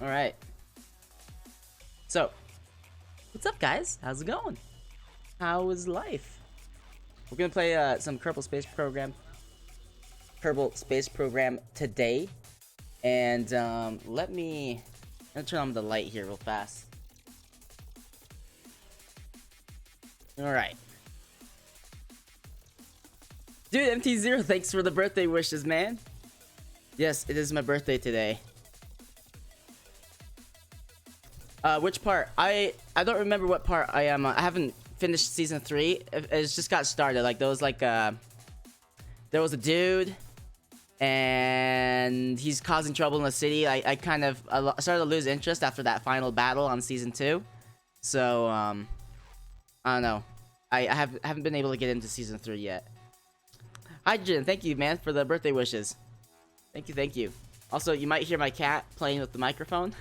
Alright. So, what's up, guys? How's it going? How is life? We're gonna play some Kerbal Space Program today. And let me turn on the light here real fast. Alright. Dude, MT0, thanks for the birthday wishes, man. Yes, it is my birthday today. Which part? I don't remember what part I am. I haven't finished season 3. It's just got started. Like there was a dude, and he's causing trouble in the city. I started to lose interest after that final battle on season 2. So I don't know. I haven't been able to get into season 3 yet. Hydrogen, thank you, man, for the birthday wishes. Thank you. Also, you might hear my cat playing with the microphone.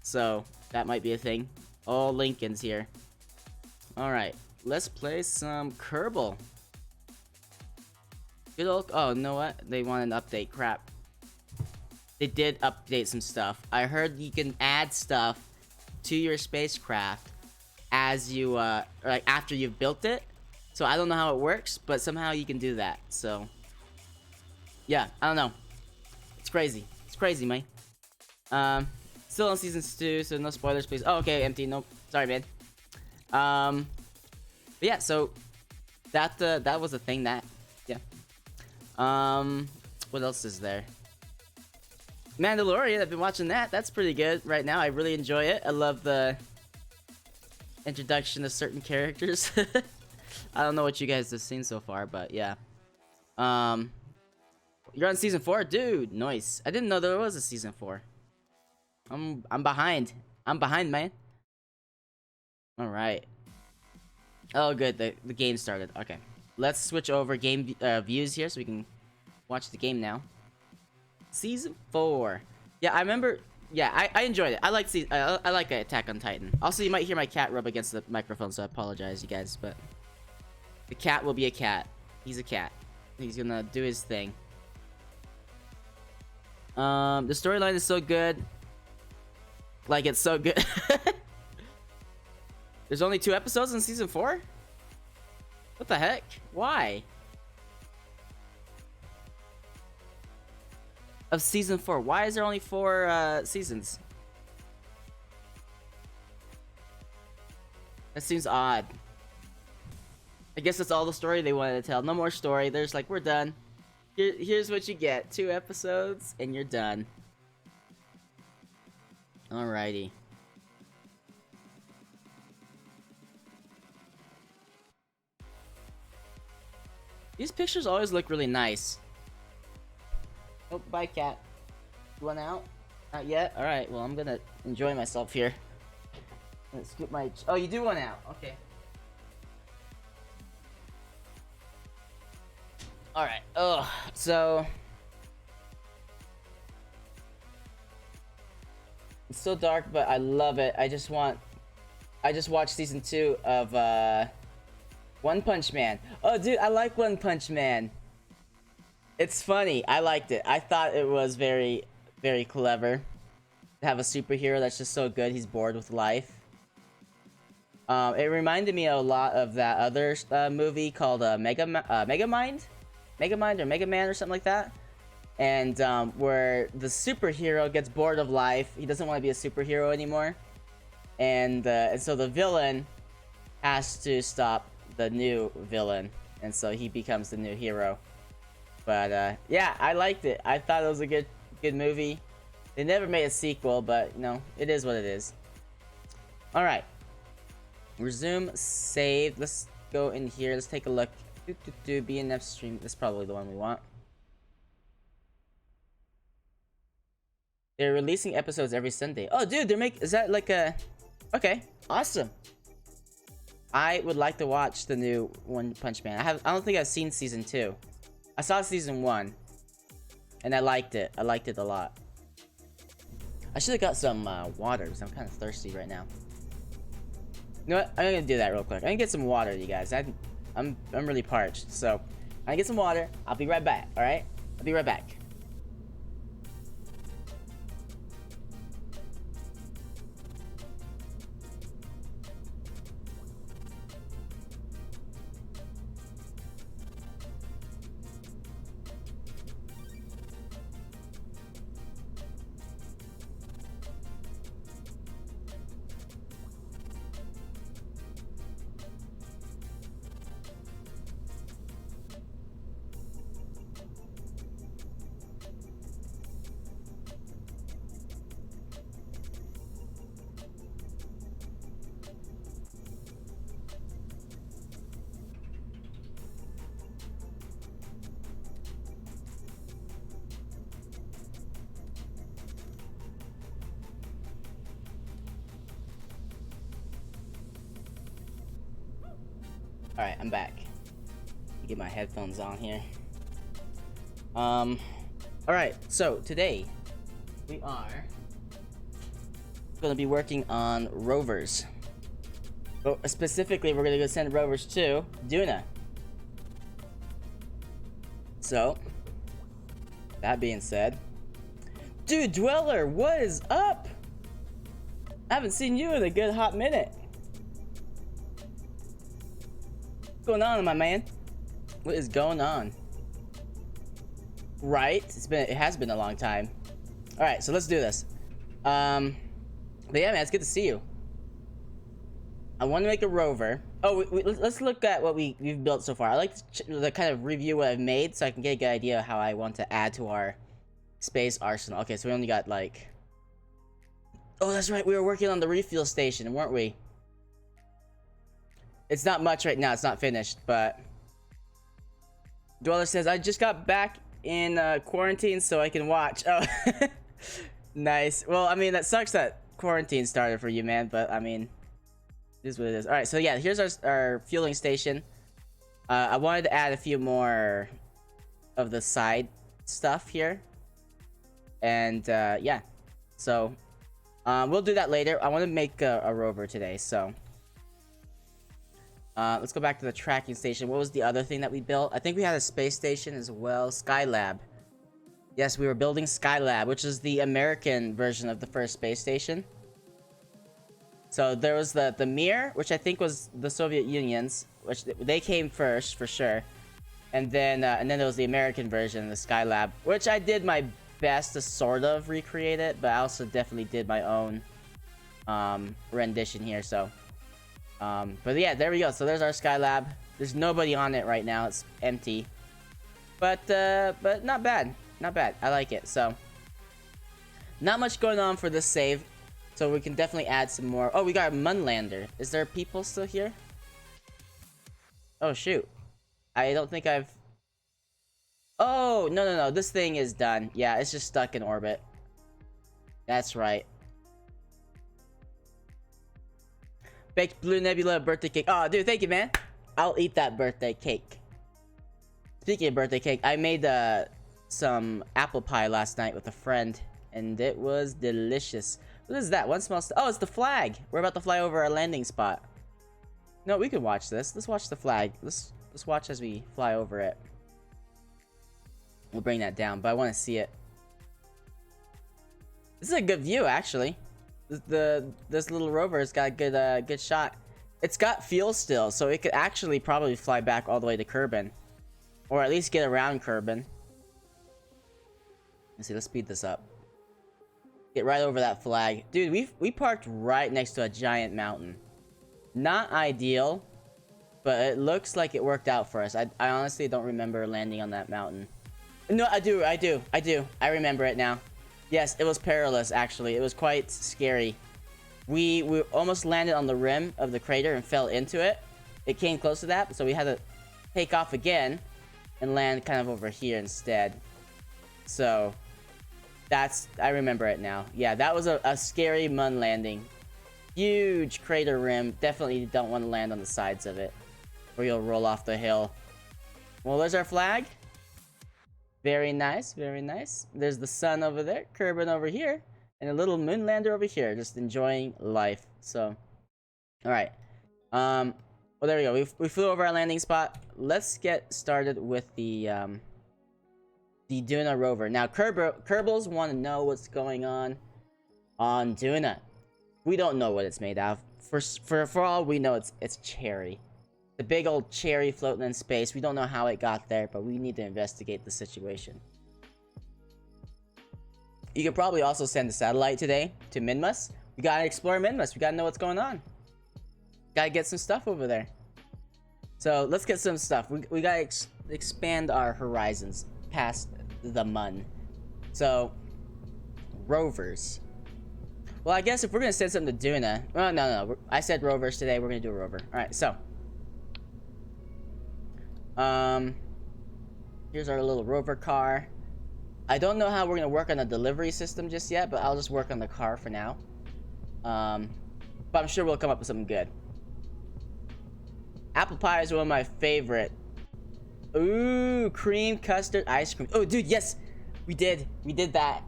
So, that might be a thing. Oh, Lincoln's here. Alright, let's play some Kerbal. Good old... Oh, you know what? They want an update. Crap. They did update some stuff. I heard you can add stuff to your spacecraft as you, like, after you've built it. So, I don't know how it works, but somehow you can do that. So, yeah, I don't know. It's crazy. It's crazy, man. Still on season 2, so no spoilers, please. Oh, okay, empty. Nope. Sorry, man. But yeah, so that was a thing that, yeah. What else is there? Mandalorian. I've been watching that. That's pretty good right now. I really enjoy it. I love the introduction of certain characters. I don't know what you guys have seen so far, but yeah. You're on season 4, dude. Nice. I didn't know there was a season 4. I'm behind. I'm behind, man. All right. Oh, good. The game started. Okay. Let's switch over game views here so we can watch the game now. Season 4. Yeah, I remember. Yeah, I enjoyed it. I like Attack on Titan. Also, you might hear my cat rub against the microphone, so I apologize, you guys. But the cat will be a cat. He's a cat. He's gonna do his thing. The storyline is so good. Like, it's so good. There's only 2 episodes in season 4? What the heck? Why? Of season 4. Why is there only 4 seasons? That seems odd. I guess that's all the story they wanted to tell. No more story. They're just like, we're done. Here's what you get. 2 episodes, and you're done. Alrighty. These pictures always look really nice. Oh, bye, cat. You want out? Not yet? Alright, well, I'm gonna enjoy myself here. Let's scoop my... Oh, you do want out. Okay. Alright. Ugh. So... It's so dark, but I love it. I just watched season 2 of One Punch Man. Oh, dude, I like One Punch Man. It's funny. I liked it. I thought it was very, very clever to have a superhero that's just so good. He's bored with life. It reminded me a lot of that other movie called Megamind or Mega Man or something like that. And where the superhero gets bored of life. He doesn't want to be a superhero anymore. And so the villain has to stop the new villain. And so he becomes the new hero. But yeah, I liked it. I thought it was a good movie. They never made a sequel, but you know, it is what it is. Alright. Resume save. Let's go in here. Let's take a look. BNF stream. That's probably the one we want. They're releasing episodes every Sunday. Oh, dude, is that like a... Okay, awesome. I would like to watch the new One Punch Man. I don't think I've seen season 2. I saw season 1, and I liked it. I liked it a lot. I should have got some water because I'm kind of thirsty right now. You know what? I'm gonna do that real quick. I'm gonna get some water, you guys. I'm really parched, so I'm gonna get some water. I'll be right back. All right, I'll be right back. Alright, I'm back. Get my headphones on here. Alright, so today we are gonna be working on rovers. But specifically, we're gonna go send rovers to Duna. So, that being said, dude, Dweller, what is up? I haven't seen you in a good hot minute. What's going on, my man? What is going on? Right? It has been a long time. All right, so let's do this. But yeah, man, it's good to see you. I want to make a rover. Oh, let's look at what we've built so far. I like to kind of review what I've made so I can get a good idea of how I want to add to our space arsenal. Okay, so we only got like... Oh, that's right. We were working on the refuel station, weren't we? It's not much right now. It's not finished, but... Dweller says, I just got back in quarantine so I can watch. Oh, nice. Well, I mean, that sucks that quarantine started for you, man, but I mean... This is what it is. Alright, so yeah, here's our fueling station. I wanted to add a few more of the side stuff here. And yeah, so we'll do that later. I want to make a rover today, so let's go back to the tracking station. What was the other thing that we built? I think we had a space station as well. Skylab. Yes, we were building Skylab, which is the American version of the first space station. So there was the MOAR, which I think was the Soviet Union's, which they came first for sure, and then there was the American version, the Skylab, which I did my best to sort of recreate it, but I also definitely did my own rendition here. So, but yeah, there we go. So there's our Skylab. There's nobody on it right now; it's empty, but not bad, not bad. I like it. So, not much going on for this save. So we can definitely add some more. Oh, we got a Munlander. Is there people still here? Oh, shoot. I don't think I've... Oh, no. This thing is done. Yeah, it's just stuck in orbit. That's right. Baked Blue Nebula birthday cake. Oh, dude, thank you, man. I'll eat that birthday cake. Speaking of birthday cake, I made some apple pie last night with a friend, and it was delicious. What is that? One small... Oh, it's the flag! We're about to fly over our landing spot. No, we can watch this. Let's watch the flag. Let's watch as we fly over it. We'll bring that down, but I want to see it. This is a good view, actually. This little rover has got a good shot. It's got fuel still, so it could actually probably fly back all the way to Kerbin. Or at least get around Kerbin. Let's see, let's speed this up. Get right over that flag. Dude, we parked right next to a giant mountain. Not ideal, but it looks like it worked out for us. I honestly don't remember landing on that mountain. No, I do. I remember it now. Yes, it was perilous, actually. It was quite scary. We almost landed on the rim of the crater and fell into it. It came close to that, so we had to take off again and land kind of over here instead. So... I remember it now. Yeah, that was a scary Mun landing. Huge crater rim. Definitely don't want to land on the sides of it, or you'll roll off the hill. Well, there's our flag. Very nice, very nice. There's the sun over there, Kerbin over here, and a little Moonlander over here, just enjoying life. So, all right. Well, there we go. We flew over our landing spot. Let's get started with the Duna rover. Now, Kerbals want to know what's going on Duna. We don't know what it's made of. For all we know, it's cherry. The big old cherry floating in space. We don't know how it got there, but we need to investigate the situation. You could probably also send a satellite today to Minmus. We gotta explore Minmus. We gotta know what's going on. Gotta get some stuff over there. So let's get some stuff. We gotta expand our horizons past the Mun. So, rovers. Well, I guess if we're gonna send something to Duna... Oh, no. I said rovers today. We're gonna do a rover. Alright, so. Here's our little rover car. I don't know how we're gonna work on the delivery system just yet, but I'll just work on the car for now. But I'm sure we'll come up with something good. Apple pie is one of my favorite. Ooh, cream custard ice cream. Oh, dude, yes, we did. We did that.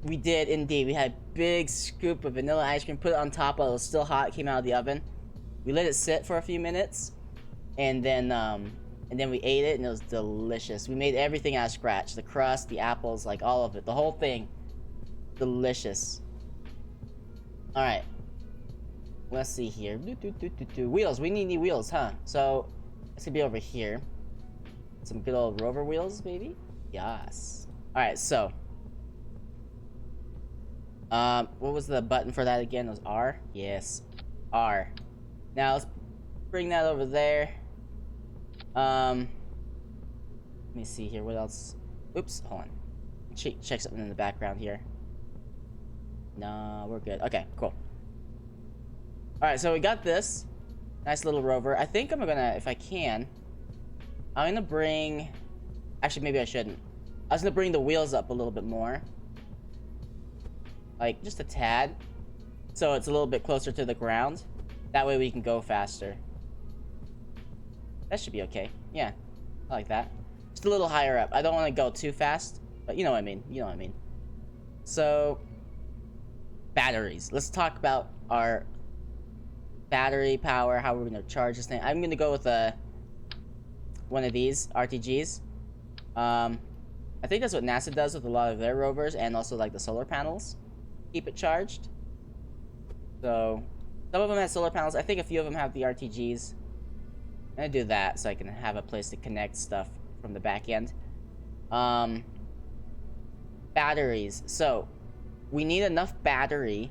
We did indeed. We had a big scoop of vanilla ice cream, put it on top while it was still hot, came out of the oven. We let it sit for a few minutes, and then we ate it, and it was delicious. We made everything out of scratch. The crust, the apples, like all of it. The whole thing. Delicious. Alright. Let's see here. Wheels. We need wheels, huh? So, it's gonna be over here. Some good old rover wheels, maybe? Yes. Alright, so. What was the button for that again? It was R? Yes. R. Now, let's bring that over there. Let me see here. What else? Oops, hold on. Check something in the background here. No, we're good. Okay, cool. Alright, so we got this. Nice little rover. I think I'm gonna, if I can, I'm gonna bring... Actually, maybe I shouldn't. I was gonna bring the wheels up a little bit more. Like, just a tad. So it's a little bit closer to the ground. That way we can go faster. That should be okay. Yeah, I like that. Just a little higher up. I don't want to go too fast, but you know what I mean. You know what I mean. So, batteries. Let's talk about our battery power, how we're going to charge this thing. I'm going to go with one of these RTGs. I think that's what NASA does with a lot of their rovers, and also like the solar panels. Keep it charged. So, some of them have solar panels. I think a few of them have the RTGs. I'm gonna do that so I can have a place to connect stuff from the back end. Batteries. So, we need enough battery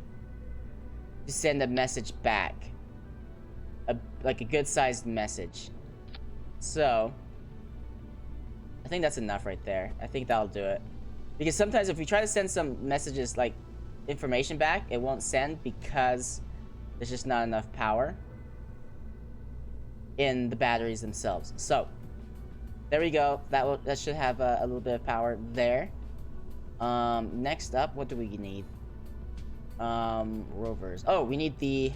to send a message back. Like a good-sized message. So, I think that's enough right there. I think that'll do it. Because sometimes if we try to send some messages, like information back, it won't send because there's just not enough power in the batteries themselves. So, there we go. That should have a little bit of power there. Next up, what do we need? Rovers. Oh, we need the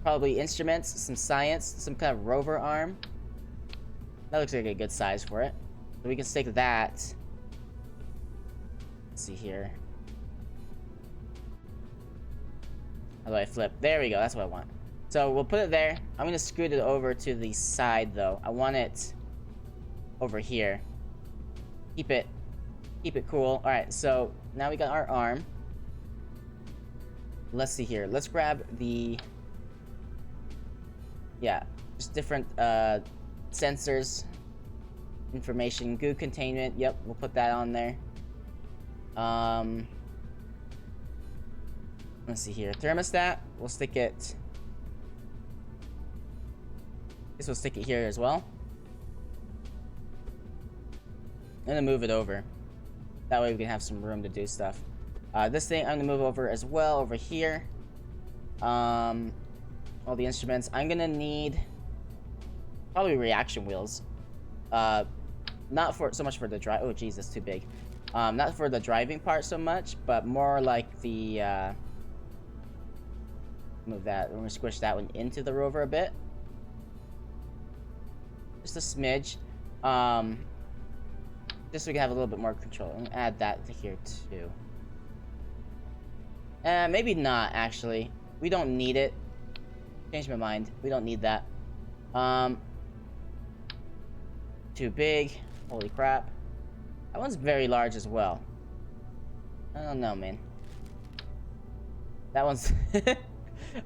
probably instruments, some science, some kind of rover arm. That looks like a good size for it. So we can stick that. Let's see here. How do I flip? There we go. That's what I want. So we'll put it there. I'm gonna scoot it over to the side though. I want it over here. Keep it cool. All right. So now we got our arm. Let's see here. Let's grab the just different sensors, information, goo containment. Yep, we'll put that on there. Let's see here. Thermostat. We'll stick it. This will stick it here as well. I'm gonna move it over. That way we can have some room to do stuff. This thing I'm gonna move over as well over here. All the instruments. I'm gonna need probably reaction wheels. Not for so much for the drive. Oh, geez, that's too big. Not for the driving part so much, but more like the. Move that. We're gonna squish that one into the rover a bit. Just a smidge. Just so we can have a little bit more control. I'm gonna add that to here too. Maybe not actually. We don't need it. Change my mind. We don't need that. Too big. Holy crap. That one's very large as well. I don't know, man. That one's...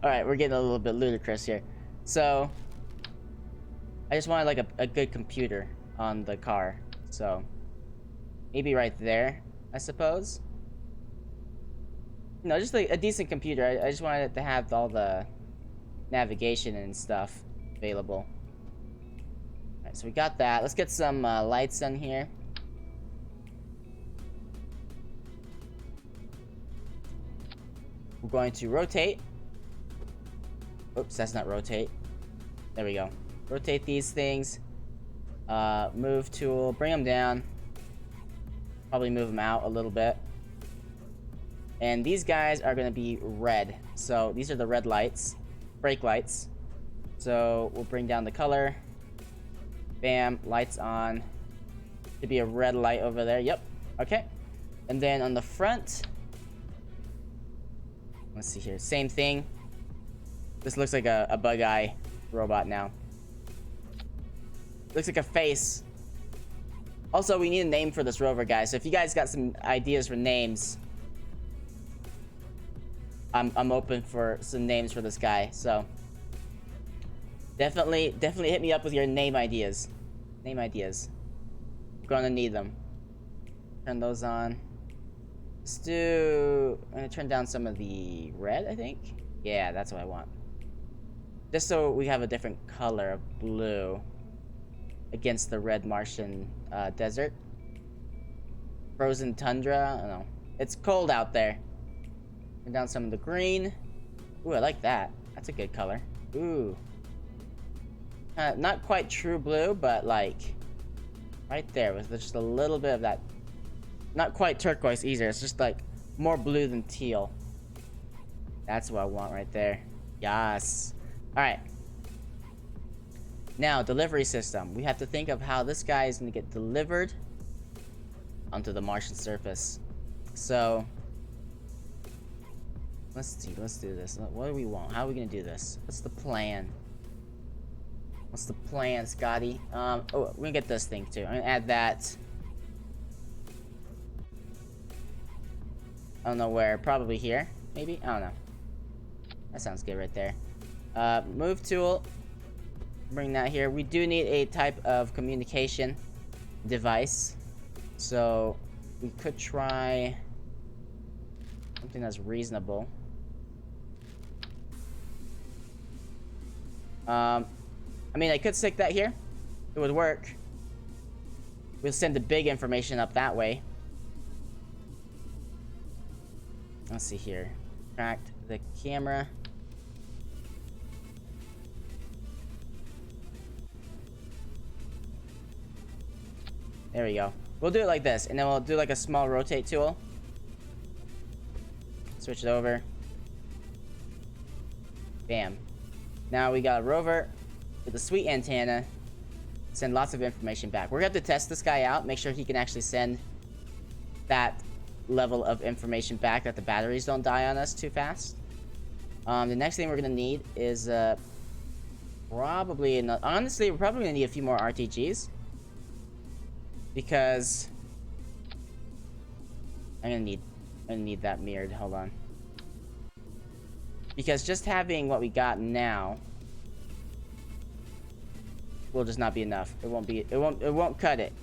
Alright, we're getting a little bit ludicrous here. So... I just wanted like a good computer on the car. So... Maybe right there, I suppose. No, just like a decent computer. I just wanted it to have all the navigation and stuff available. Alright, so we got that. Let's get some lights on here. We're going to rotate. Oops, that's not rotate. There we go. Rotate these things. Move tool. Bring them down. Probably move them out a little bit. And these guys are going to be red. So these are the red lights. Brake lights. So we'll bring down the color. Bam, lights on. Should be a red light over there. Yep. Okay. And then on the front, let's see here. Same thing. This looks like a bug eye robot now. Looks like a face. Also, we need a name for this rover, guys. So if you guys got some ideas for names, I'm open for some names for this guy. So definitely hit me up with your name ideas. Name ideas. We're gonna need them. Turn those on. Let's do... I'm gonna turn down some of the red, I think. Yeah, that's what I want. Just so we have a different color of blue against the red Martian desert. Frozen tundra. I don't know. It's cold out there. Turn down some of the green. Ooh, I like that. That's a good color. Ooh. Not quite true blue, but like right there with just a little bit of that. Not quite turquoise either. It's just like more blue than teal. That's what I want right there. Yes. All right. Now, delivery system. We have to think of how this guy is going to get delivered onto the Martian surface. So, let's see. Let's do this. What do we want? How are we going to do this? What's the plan? What's the plan, Scotty? Oh, we're going to get this thing too. I'm going to add that. I don't know where. Probably here. Maybe? I don't know. That sounds good right there. Move tool. Bring that here. We do need a type of communication device. So we could try something that's reasonable. I mean, I could stick that here. It would work. We'll send the big information up that way. Let's see here. Tracked the camera. There we go. We'll do it like this, and then we'll do like a small rotate tool. Switch it over. Bam. Now we got a rover with a sweet antenna. Send lots of information back. We're gonna have to test this guy out, make sure he can actually send that level of information back, that the batteries don't die on us too fast. The next thing we're gonna need is probably honestly, we're probably gonna need a few more RTGs. Because I'm gonna need that mirrored. Hold on. Because just having what we got now will just not be enough. It won't cut it.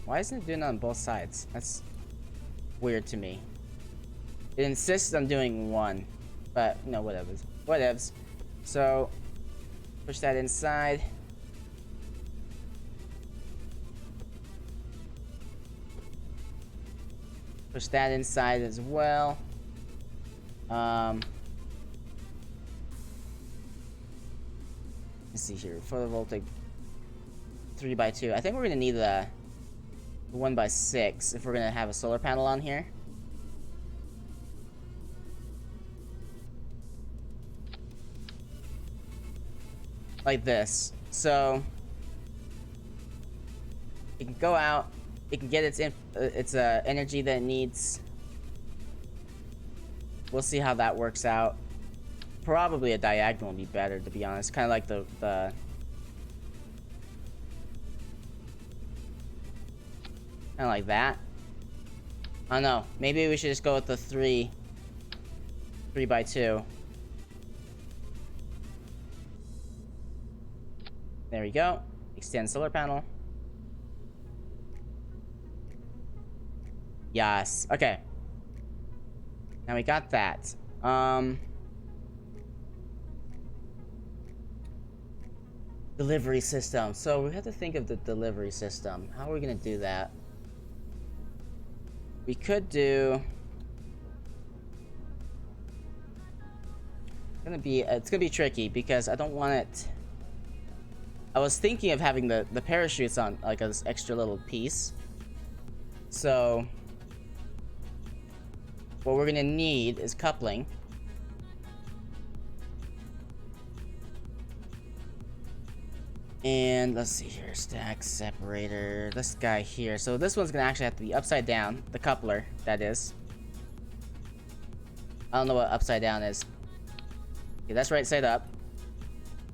Why isn't it doing it on both sides? That's weird to me. It insists on doing one, but you know, whatevs. So push that inside. Push that inside as well. Let's see here. Photovoltaic 3x2. I think we're gonna need the 1x6 if we're gonna have a solar panel on here. Like this. So it can go out. It can get its energy that it needs. We'll see how that works out. Probably a diagonal would be better, to be honest. Kind of like the kind of like that. I don't know. Maybe we should just go with the 3x2. There we go. Extend solar panel. Yes. Okay. Now we got that. Delivery system. So we have to think of the delivery system. How are we gonna do that? We could do... It's gonna be tricky because I don't want it... I was thinking of having the parachutes on like this extra little piece. So what we're gonna need is coupling. And let's see here, stack separator, this guy here. So this one's gonna actually have to be upside down, the coupler, that is. I don't know what upside down is. Okay, that's right side up.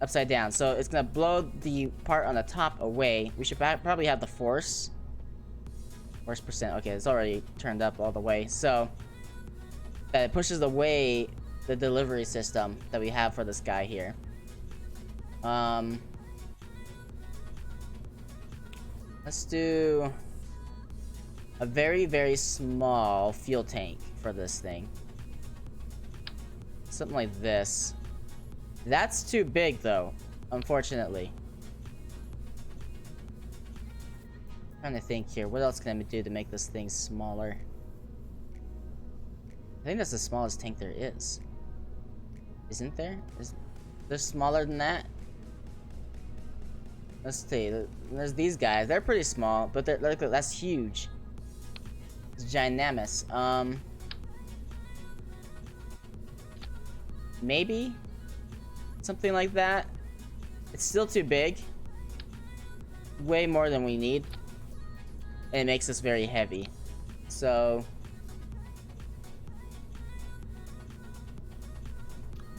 Upside down. So it's gonna blow the part on the top away. We should probably have the force. Force percent. Okay, it's already turned up all the way. So that it pushes away the delivery system that we have for this guy here. Let's do a very, very small fuel tank for this thing. Something like this. That's too big, though, unfortunately. I'm trying to think here. What else can I do to make this thing smaller? I think that's the smallest tank there is. Isn't there? Is there smaller than that? Let's see. There's these guys. They're pretty small, but they're like that's huge. It's ginormous. Maybe something like that. It's still too big. Way more than we need. And it makes us very heavy. So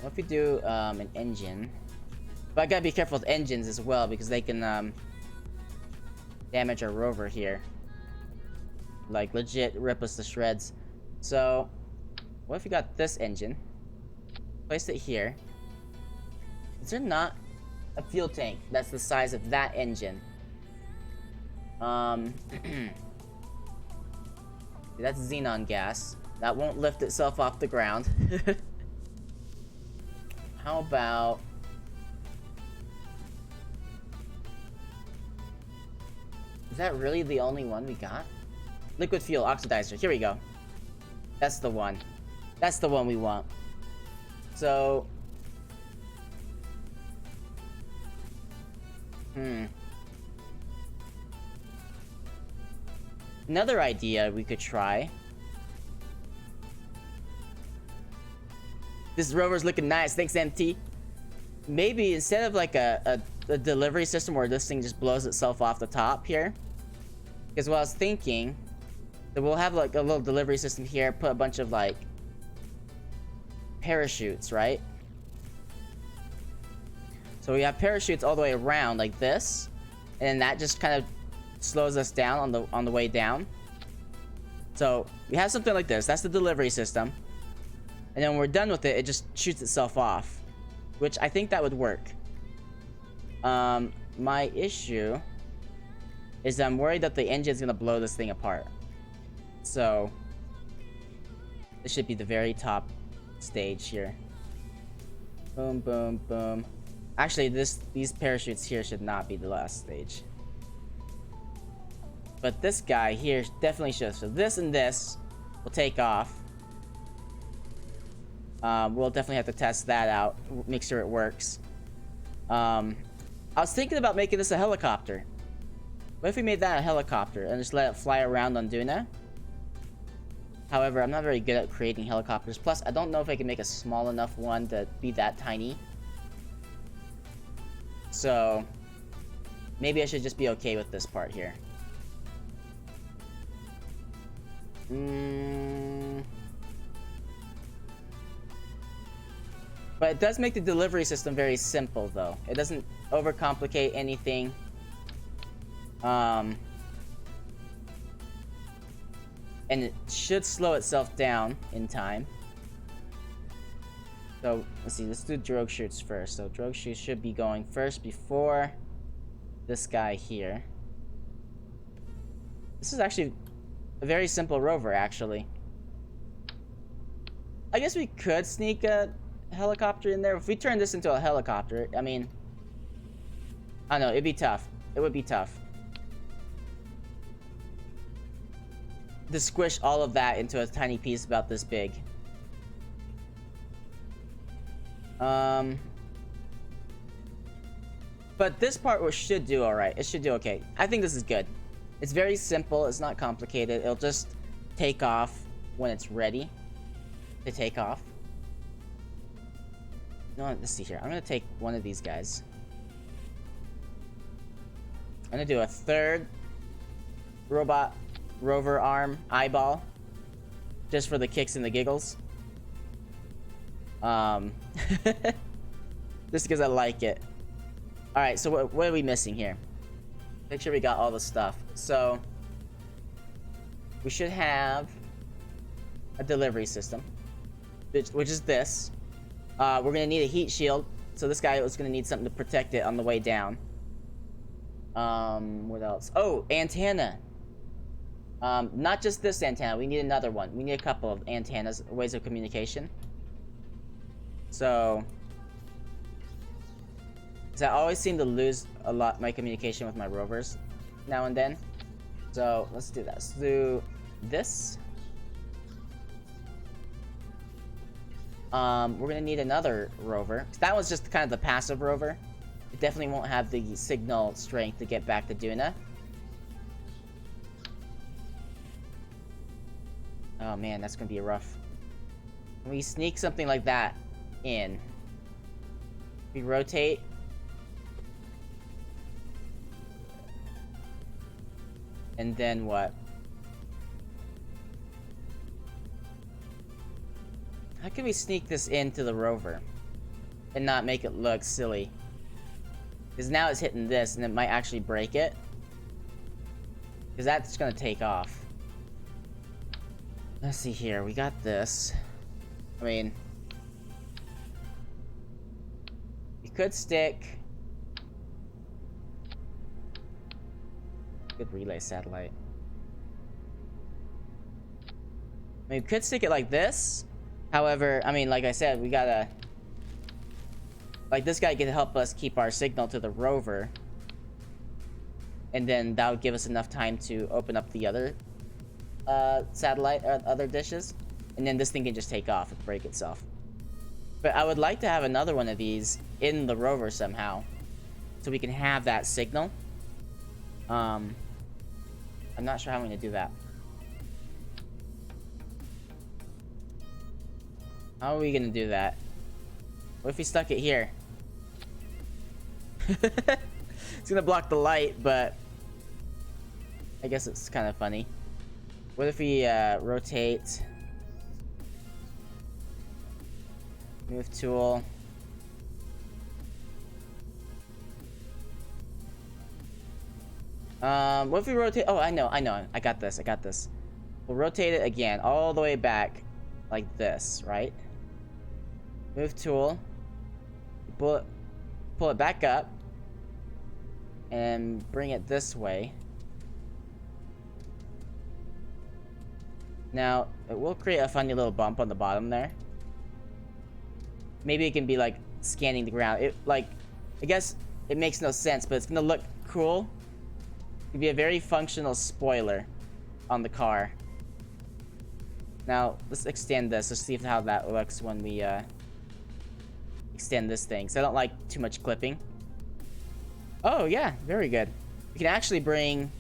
what if we do an engine? But I gotta be careful with engines as well, because they can damage our rover here. Like, legit rip us to shreds. So what if we got this engine? Place it here. Is there not a fuel tank that's the size of that engine? That's xenon gas. That won't lift itself off the ground. How about... Is that really the only one we got? Liquid fuel oxidizer. Here we go. That's the one. That's the one we want. So... Another idea we could try. This rover's looking nice. Thanks, MT. Maybe instead of like a delivery system where this thing just blows itself off the top here. Because what I was thinking, that we'll have like a little delivery system here, put a bunch of like parachutes, right? So we have parachutes all the way around like this, and then that just kind of slows us down on the way down. So we have something like this. That's the delivery system, and then when we're done with it, it just shoots itself off, which I think that would work. My issue is I'm worried that the engine's gonna blow this thing apart. So this should be the very top stage here. Boom, boom, boom. Actually, these parachutes here should not be the last stage. But this guy here definitely should. So this and this will take off. We'll definitely have to test that out. Make sure it works. I was thinking about making this a helicopter. What if we made that a helicopter and just let it fly around on Duna? However, I'm not very good at creating helicopters. Plus, I don't know if I can make a small enough one to be that tiny. So maybe I should just be okay with this part here. But it does make the delivery system very simple, though. It doesn't overcomplicate anything. And it should slow itself down in time. So, let's see. Let's do drogue chutes first. So, drogue chutes should be going first before this guy here. This is actually a very simple rover, actually. I guess we could sneak a helicopter in there. If we turn this into a helicopter, I mean... I don't know, it'd be tough. It would be tough. To squish all of that into a tiny piece about this big. But this part should do alright. It should do okay. I think this is good. It's very simple. It's not complicated. It'll just take off when it's ready to take off. You know what? Let's see here. I'm gonna take one of these guys. I'm gonna do a third robot rover arm eyeball, just for the kicks and the giggles. Just because I like it. All right, so what are we missing here? Make sure we got all the stuff. So we should have a delivery system, which is this. We're gonna need a heat shield, so this guy is gonna need something to protect it on the way down. What else? Oh, antenna. Not just this antenna. We need another one. We need a couple of antennas, ways of communication. So, because I always seem to lose a lot my communication with my rovers now and then. So let's do that. Let's do this. We're gonna need another rover. That one's just kind of the passive rover. It definitely won't have the signal strength to get back to Duna. Oh man, that's gonna be rough. When we sneak something like that in, we rotate. And then what? How can we sneak this into the rover and not make it look silly? Because now it's hitting this and it might actually break it. Because that's gonna take off. Let's see here. We got this. I mean, we could stick. Good relay satellite. I mean, we could stick it like this. However, I mean, like I said, we gotta... Like, this guy can help us keep our signal to the rover. And then that would give us enough time to open up the other satellite, or other dishes. And then this thing can just take off and break itself. But I would like to have another one of these in the rover somehow. So we can have that signal. I'm not sure how I'm going to do that. How are we going to do that? What if we stuck it here? It's going to block the light, but I guess it's kind of funny. What if we rotate? Move tool. What if we rotate? Oh, I know. I got this. We'll rotate it again, all the way back, like this, right? Move tool. Pull it back up, and bring it this way. Now, it will create a funny little bump on the bottom there. Maybe it can be like scanning the ground. I guess it makes no sense, but it's gonna look cool. It'd be a very functional spoiler on the car. Now, let's extend this. Let's see how that looks when we extend this thing. So I don't like too much clipping. Oh yeah, very good. We can actually bring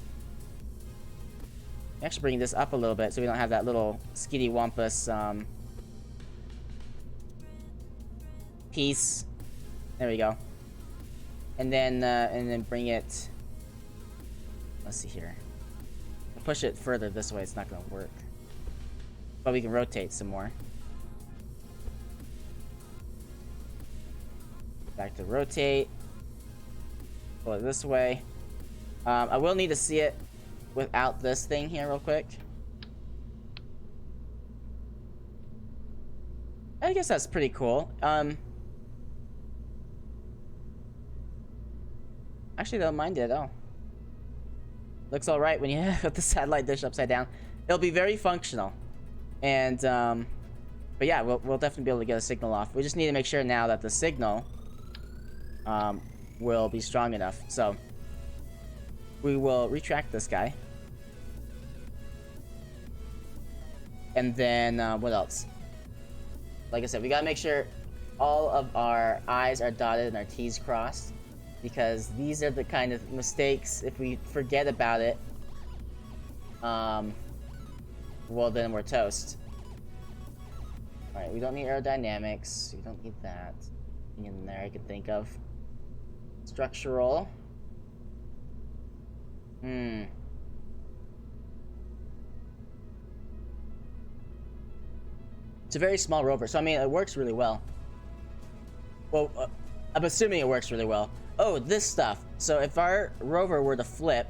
this up a little bit so we don't have that little skitty wampus piece. There we go. And then bring it. Let's see here. Push it further this way. It's not gonna work. But we can rotate some more. Back to rotate. Pull it this way. I will need to see it without this thing here real quick. I guess that's pretty cool. Actually, don't mind it at all. Looks all right when you have the satellite dish upside down. It'll be very functional. And, but yeah, we'll definitely be able to get a signal off. We just need to make sure now that the signal will be strong enough. So, we will retract this guy. And then, what else? Like I said, we gotta make sure all of our I's are dotted and our T's crossed. Because these are the kind of mistakes, if we forget about it, well then we're toast. Alright, we don't need aerodynamics. We don't need that. Nothing in there I could think of. Structural. Hmm. It's a very small rover, so I mean, it works really well. Well, I'm assuming it works really well. Oh, this stuff. So if our rover were to flip,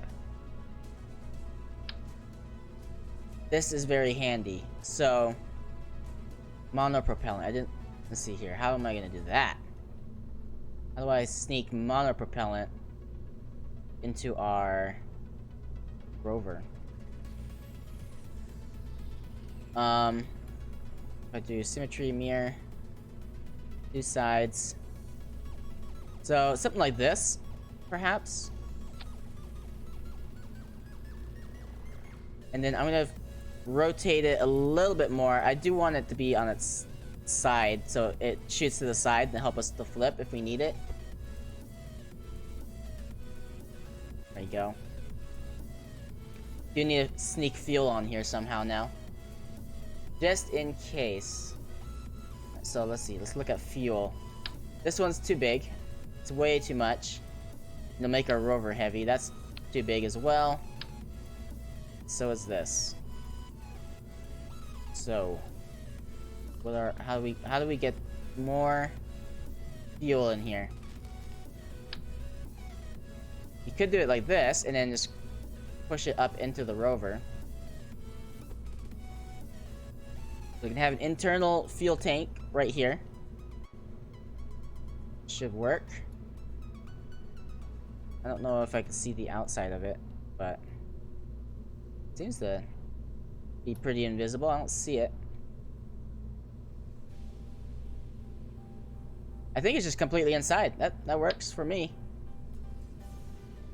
this is very handy. So, monopropellant. I didn't... Let's see here. How am I going to do that? How do I sneak monopropellant into our rover? If I do symmetry, mirror, two sides. So, something like this, perhaps. And then I'm gonna rotate it a little bit more. I do want it to be on its side, so it shoots to the side to help us to flip if we need it. There you go. Do need to sneak fuel on here somehow now. Just in case. So let's see, let's look at fuel. This one's too big. It's way too much. It'll make our rover heavy. That's too big as well. So is this. So, how do we get more fuel in here? You could do it like this, and then just push it up into the rover. We can have an internal fuel tank right here. Should work. I don't know if I can see the outside of it, but it seems to be pretty invisible. I don't see it. I think it's just completely inside. That works for me.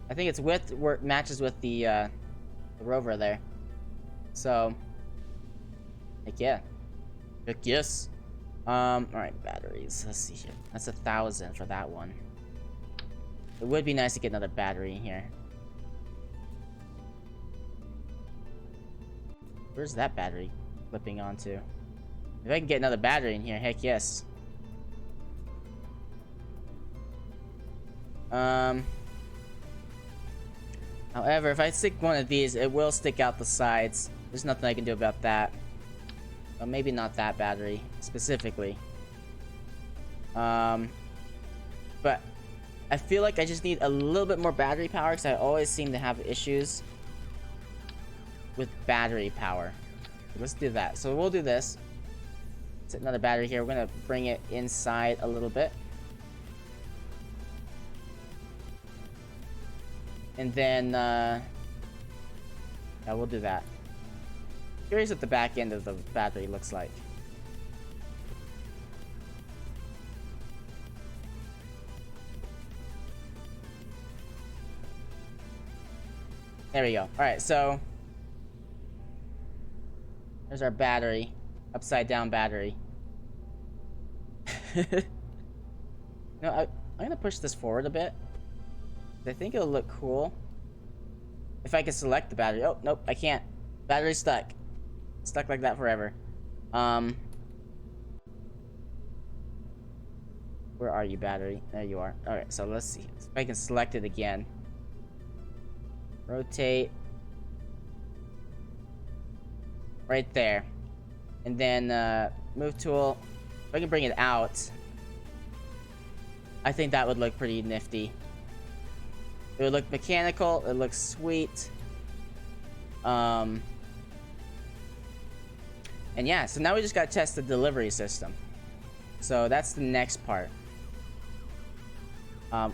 I think its width matches with the rover there. So, heck yeah. Heck yes. Alright, batteries. Let's see here. That's 1,000 for that one. It would be nice to get another battery in here. Where's that battery flipping onto? If I can get another battery in here, heck yes. However, if I stick one of these, it will stick out the sides. There's nothing I can do about that. Well, maybe not that battery, specifically. But I feel like I just need a little bit more battery power, because I always seem to have issues with battery power. Let's do that. So we'll do this. Set another battery here. We're gonna bring it inside a little bit. And then, yeah, we'll do that. Curious what the back end of the battery looks like. There we go. Alright, so there's our battery. Upside down battery. No, I'm gonna push this forward a bit. I think it'll look cool if I can select the battery. Oh, nope, I can't. Battery's stuck. Stuck like that forever. Where are you, battery? There you are. Alright, so let's see if I can select it again. Rotate. Right there. And then, move tool. If I can bring it out, I think that would look pretty nifty. It would look mechanical. It looks sweet. And yeah, so now we just gotta test the delivery system. So that's the next part.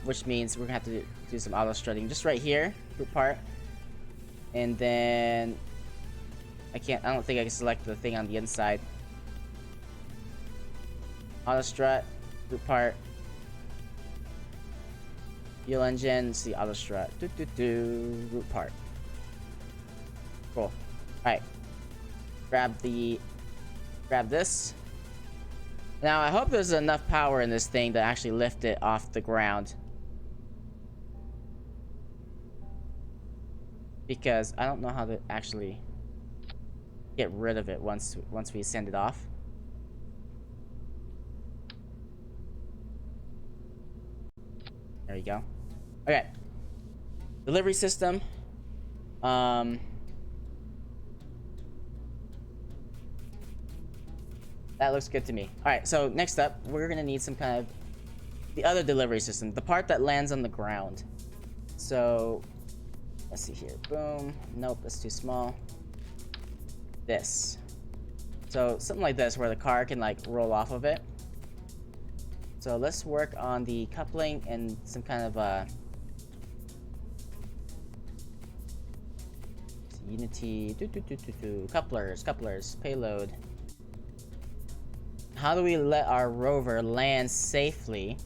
Which means we're gonna have to do some auto strutting just right here, group part. And then I don't think I can select the thing on the inside. Auto strut, group part. Fuel engine, see auto strut. Root part. Cool. Alright. Grab this. Now I hope there's enough power in this thing to actually lift it off the ground. Because I don't know how to actually get rid of it once we send it off. There you go. Okay. Delivery system. That looks good to me. All right, so next up, we're gonna need some kind of the other delivery system, the part that lands on the ground. So let's see here. Boom. Nope, that's too small. This. So something like this where the car can like roll off of it. So let's work on the coupling and some kind of Unity couplers, payload. How do we let our rover land safely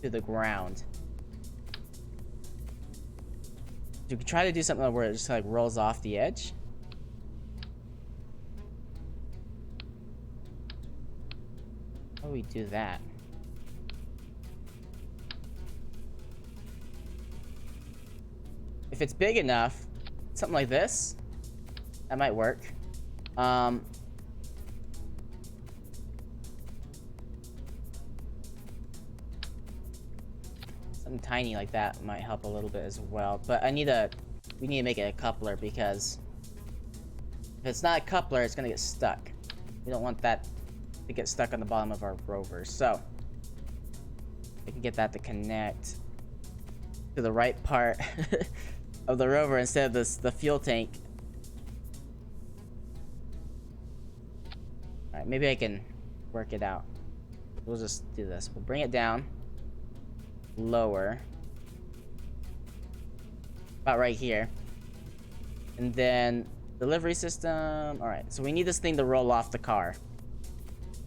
to the ground? You could try to do something where it just like rolls off the edge. How do we do that? If it's big enough, something like this, that might work. Something tiny like that might help a little bit as well. But we need to make it a coupler, because if it's not a coupler, it's gonna get stuck. We don't want that to get stuck on the bottom of our rover. So we can get that to connect to the right part of the rover instead of the fuel tank. All right, maybe I can work it out. We'll just do this. We'll bring it down lower, about right here, and then delivery system. All right, so we need this thing to roll off the car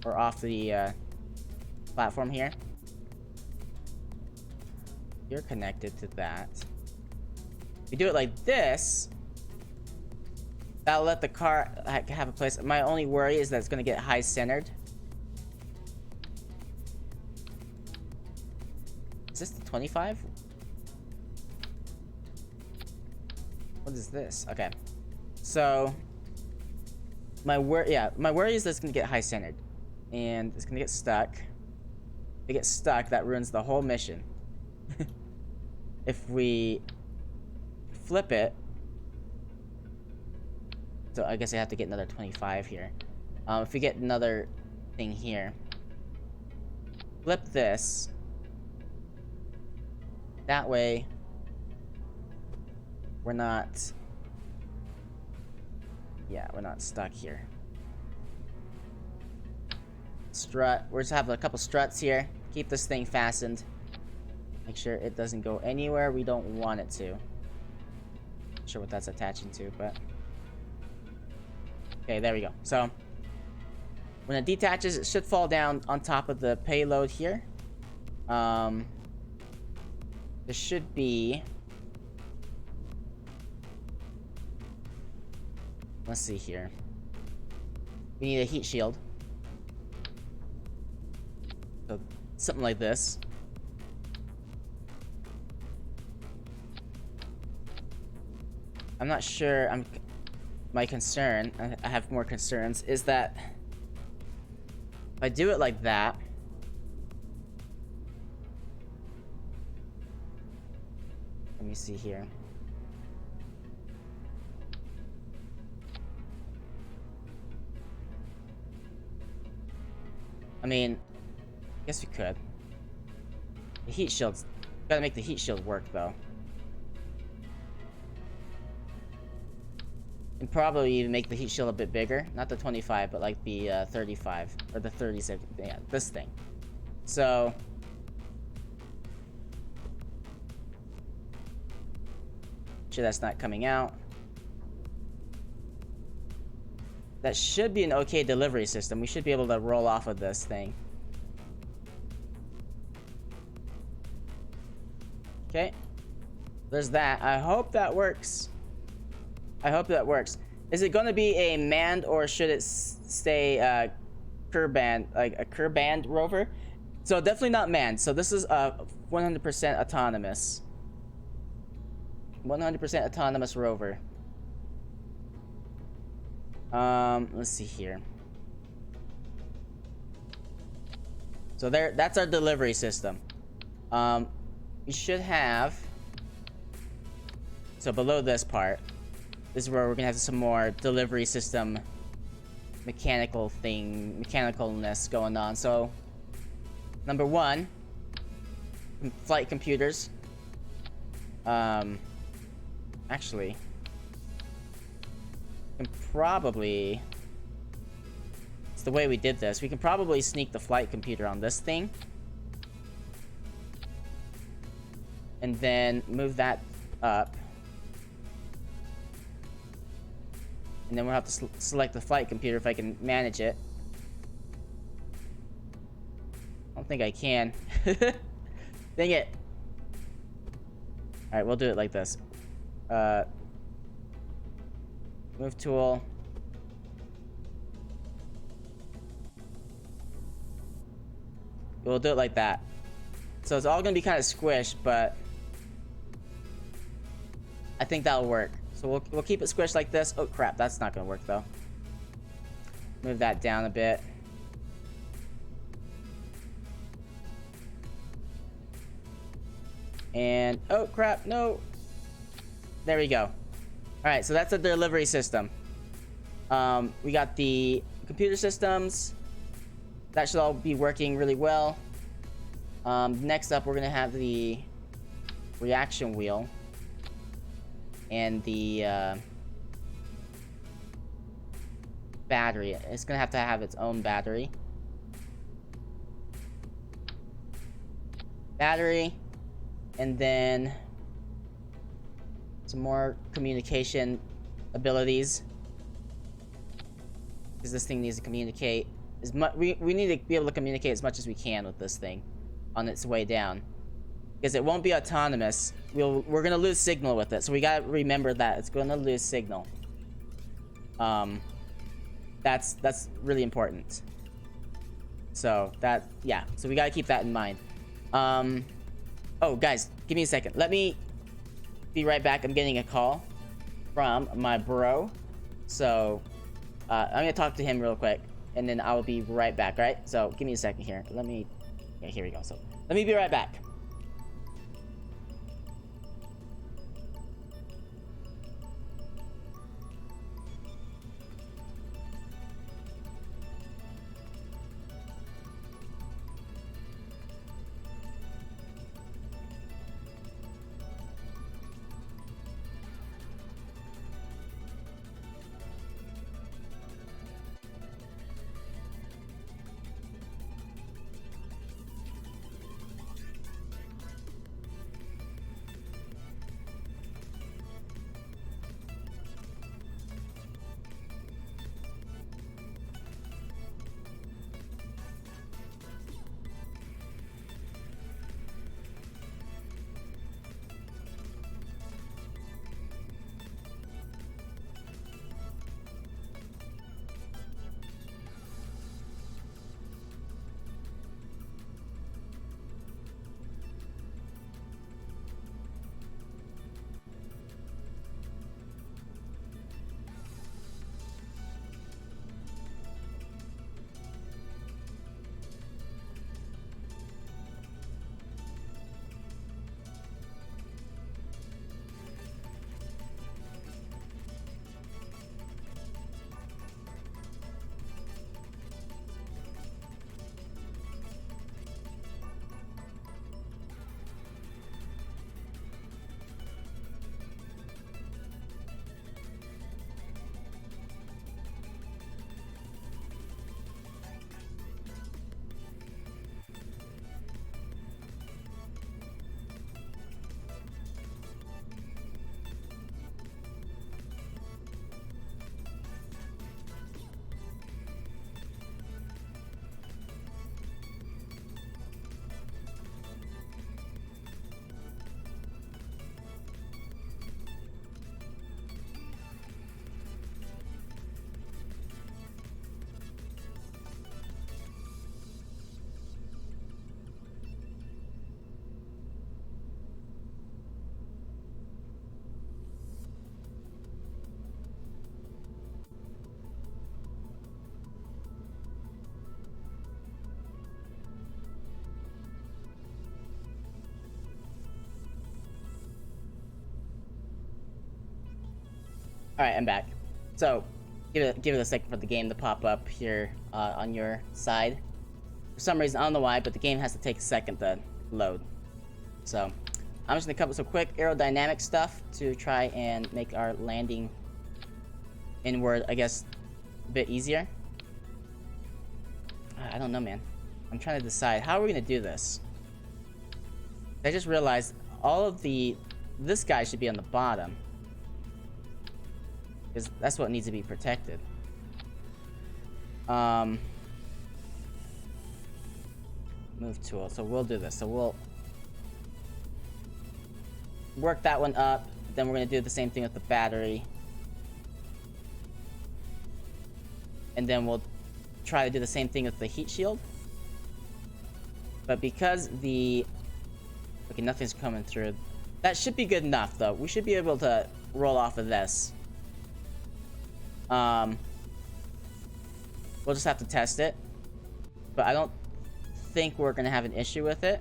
or off the platform here. You're connected to that. If we do it like this, that'll let the car have a place. My only worry is that it's gonna get high centered. Is this the 25? What is this? Okay. So my worry is that it's gonna get high centered. And it's gonna get stuck. If it gets stuck, that ruins the whole mission. If we flip it, so I guess I have to get another 25 here. If we get another thing here, flip this. That way, we're not stuck here. Strut. We're just have a couple struts here. Keep this thing fastened. Make sure it doesn't go anywhere we don't want it to. Not sure what that's attaching to, but okay, there we go. So when it detaches, it should fall down on top of the payload here. There should be, let's see here. We need a heat shield. So something like this. I'm not sure. My concern, I have more concerns, is that if I do it like that, let me see here. I mean, I guess we could. The heat shield's gotta make the heat shield work though. And probably even make the heat shield a bit bigger. Not the 25, but like the 35 or the 30. Yeah, this thing. So sure that's not coming out. That should be an okay delivery system. We should be able to roll off of this thing. Okay. There's that. I hope that works. I hope that works. Is it going to be a manned, or should it stay curb band, like a curb band rover? So definitely not manned. So this is 100% autonomous. 100% autonomous rover. Let's see here. So that's our delivery system. We should have, so below this part, This is where we're gonna have some more delivery system mechanicalness going on. So, number one, flight computers. Actually, can probably. It's the way we did this. We can probably sneak the flight computer on this thing. And then move that up. And then we'll have to select the flight computer if I can manage it. I don't think I can. Dang it. Alright, we'll do it like this. Move tool. We'll do it like that. So it's all gonna be kind of squished, but I think that'll work. So we'll keep it squished like this. Oh crap, that's not gonna work though. Move that down a bit. And oh crap, no. There we go. All right, so that's the delivery system. We got the computer systems. That should all be working really well. Next up, we're gonna have the reaction wheel and the battery. It's gonna have to have its own battery. Battery, and then some more communication abilities, because this thing needs to communicate as much. We need to be able to communicate as much as we can with this thing on its way down, because it won't be autonomous. We're gonna lose signal with it, so we gotta remember that it's gonna lose signal. That's really important. So so we gotta keep that in mind. Oh guys, give me a second. Let me be right back. I'm getting a call from my bro, so I'm gonna talk to him real quick, and then I will be right back. Right? So give me a second here. Yeah, here we go. So let me be right back. Alright, I'm back. So, give it a second for the game to pop up here on your side. For some reason, I don't know why, but the game has to take a second to load. So, I'm just gonna cover some quick aerodynamic stuff to try and make our landing inward, I guess, a bit easier. I don't know, man. I'm trying to decide, how are we gonna do this? I just realized all of this guy should be on the bottom. Because that's what needs to be protected. Move tool. So we'll do this. So we'll work that one up. Then we're going to do the same thing with the battery. And then we'll try to do the same thing with the heat shield. But because okay, nothing's coming through. That should be good enough, though. We should be able to roll off of this. We'll just have to test it. But I don't think we're going to have an issue with it.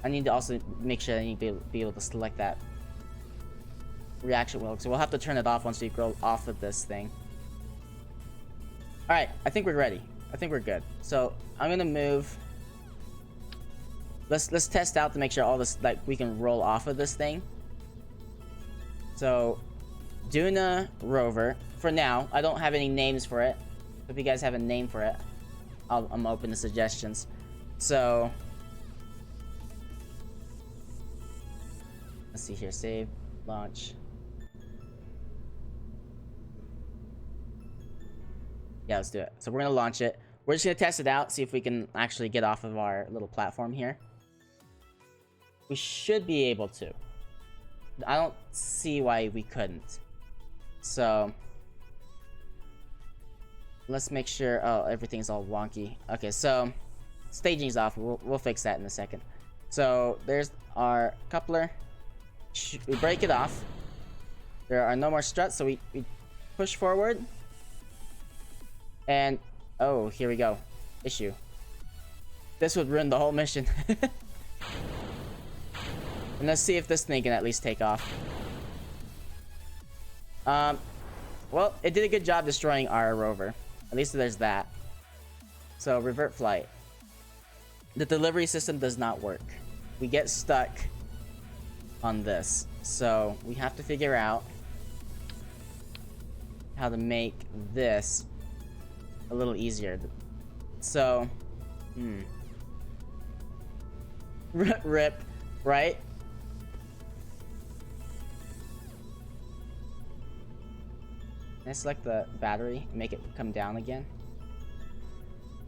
I need to also make sure I need to be able to select that reaction wheel. So we'll have to turn it off once we go off of this thing. Alright, I think we're ready. I think we're good. So I'm going to move. Let's test out to make sure all this, like, we can roll off of this thing. So Duna rover. For now, I don't have any names for it. If you guys have a name for it, I'm open to suggestions. So let's see here. Save, launch. Yeah, let's do it. So we're gonna launch it. We're just gonna test it out, see if we can actually get off of our little platform here. We should be able to. I don't see why we couldn't. So let's make sure. Oh, everything's all wonky. Okay, so staging's off. We'll fix that in a second. So there's our coupler. We break it off. There are no more struts, so we push forward. And oh, here we go. Issue. This would ruin the whole mission. And let's see if this thing can at least take off. Well, it did a good job destroying our rover. At least there's that. So, revert flight. The delivery system does not work. We get stuck on this. So, we have to figure out how to make this a little easier. So, rip, right? Can I select the battery and make it come down again?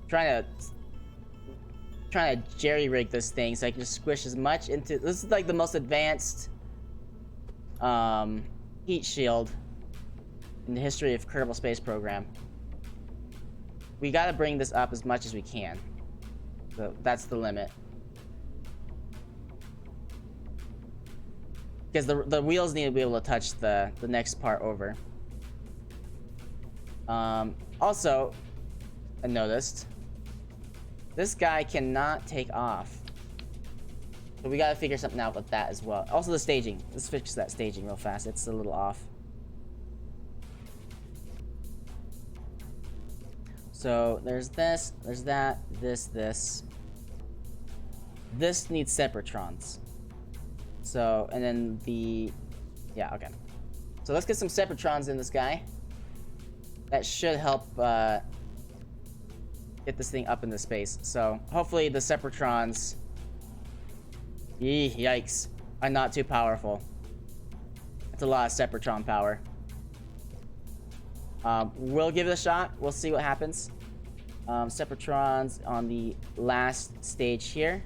Trying to jerry-rig this thing so I can just squish as much into. This is like the most advanced heat shield in the history of Kerbal Space Program. We gotta bring this up as much as we can. So that's the limit. Because the wheels need to be able to touch the next part over. Also, I noticed this guy cannot take off. So we gotta figure something out with that as well. Also the staging. Let's fix that staging real fast. It's a little off. So there's this, there's that, this. This needs separatrons. So, and then yeah, okay. So let's get some separatrons in this guy. That should help get this thing up into space. So hopefully the separatrons, yikes, are not too powerful. It's a lot of sepratron power. We'll give it a shot. We'll see what happens. Separatrons on the last stage here.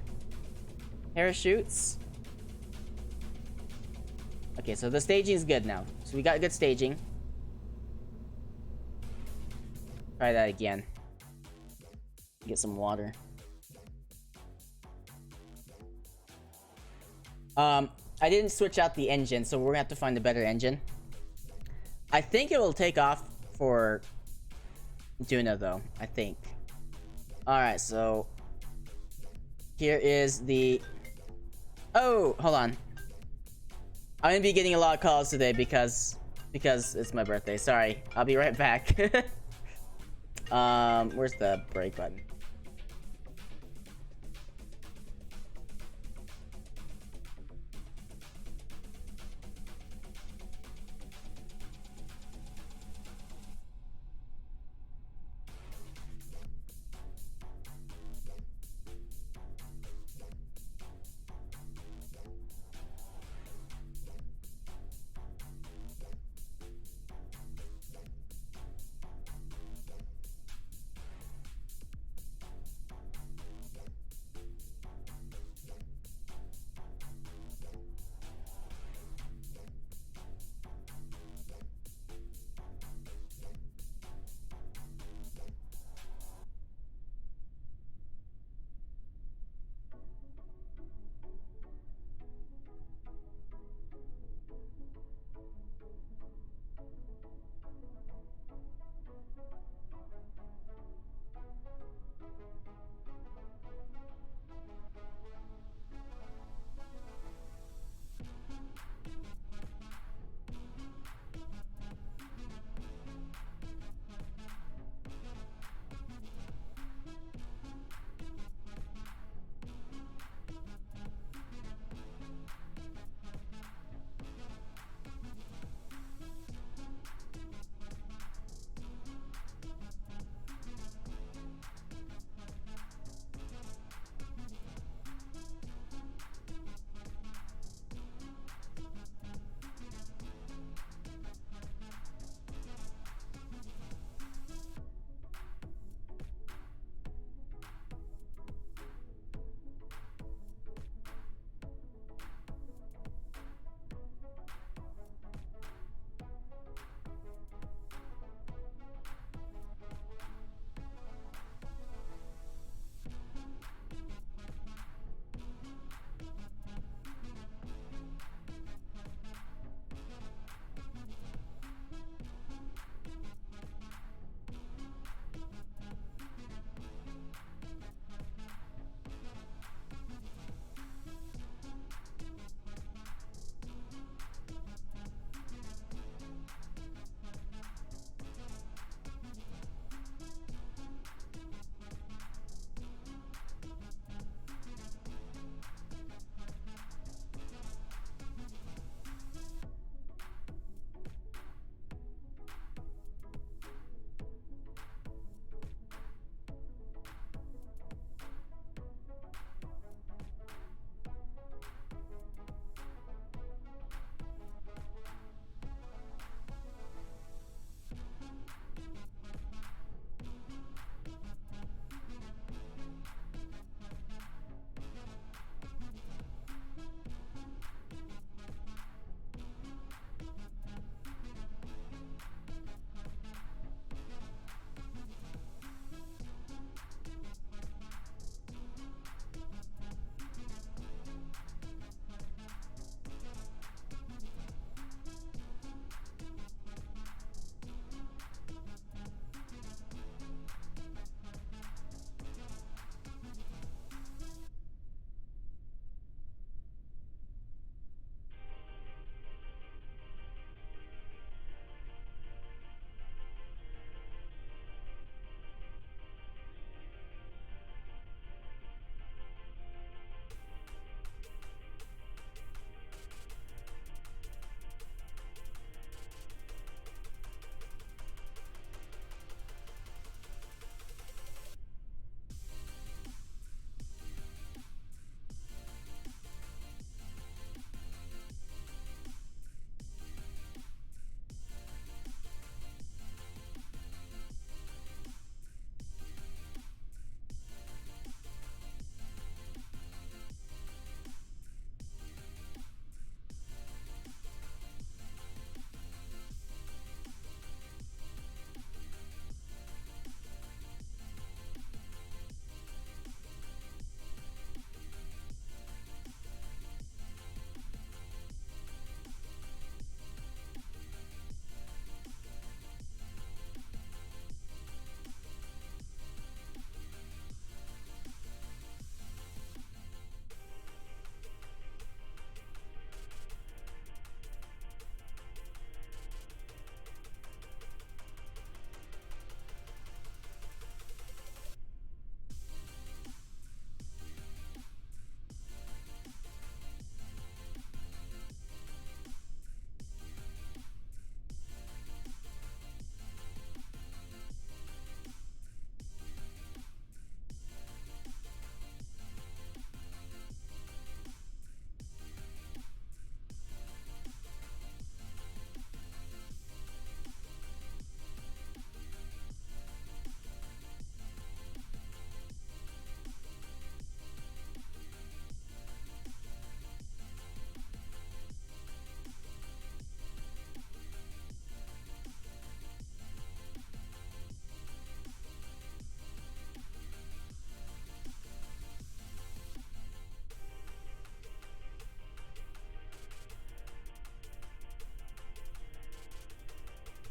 Parachutes. Okay, so the staging is good now. So we got good staging. Try that again. Get some water. I didn't switch out the engine, so we're gonna have to find a better engine. I think it will take off for Duna, though. I think. Alright, so here is the... Oh, hold on. I'm gonna be getting a lot of calls today because it's my birthday. Sorry, I'll be right back. Where's the break button?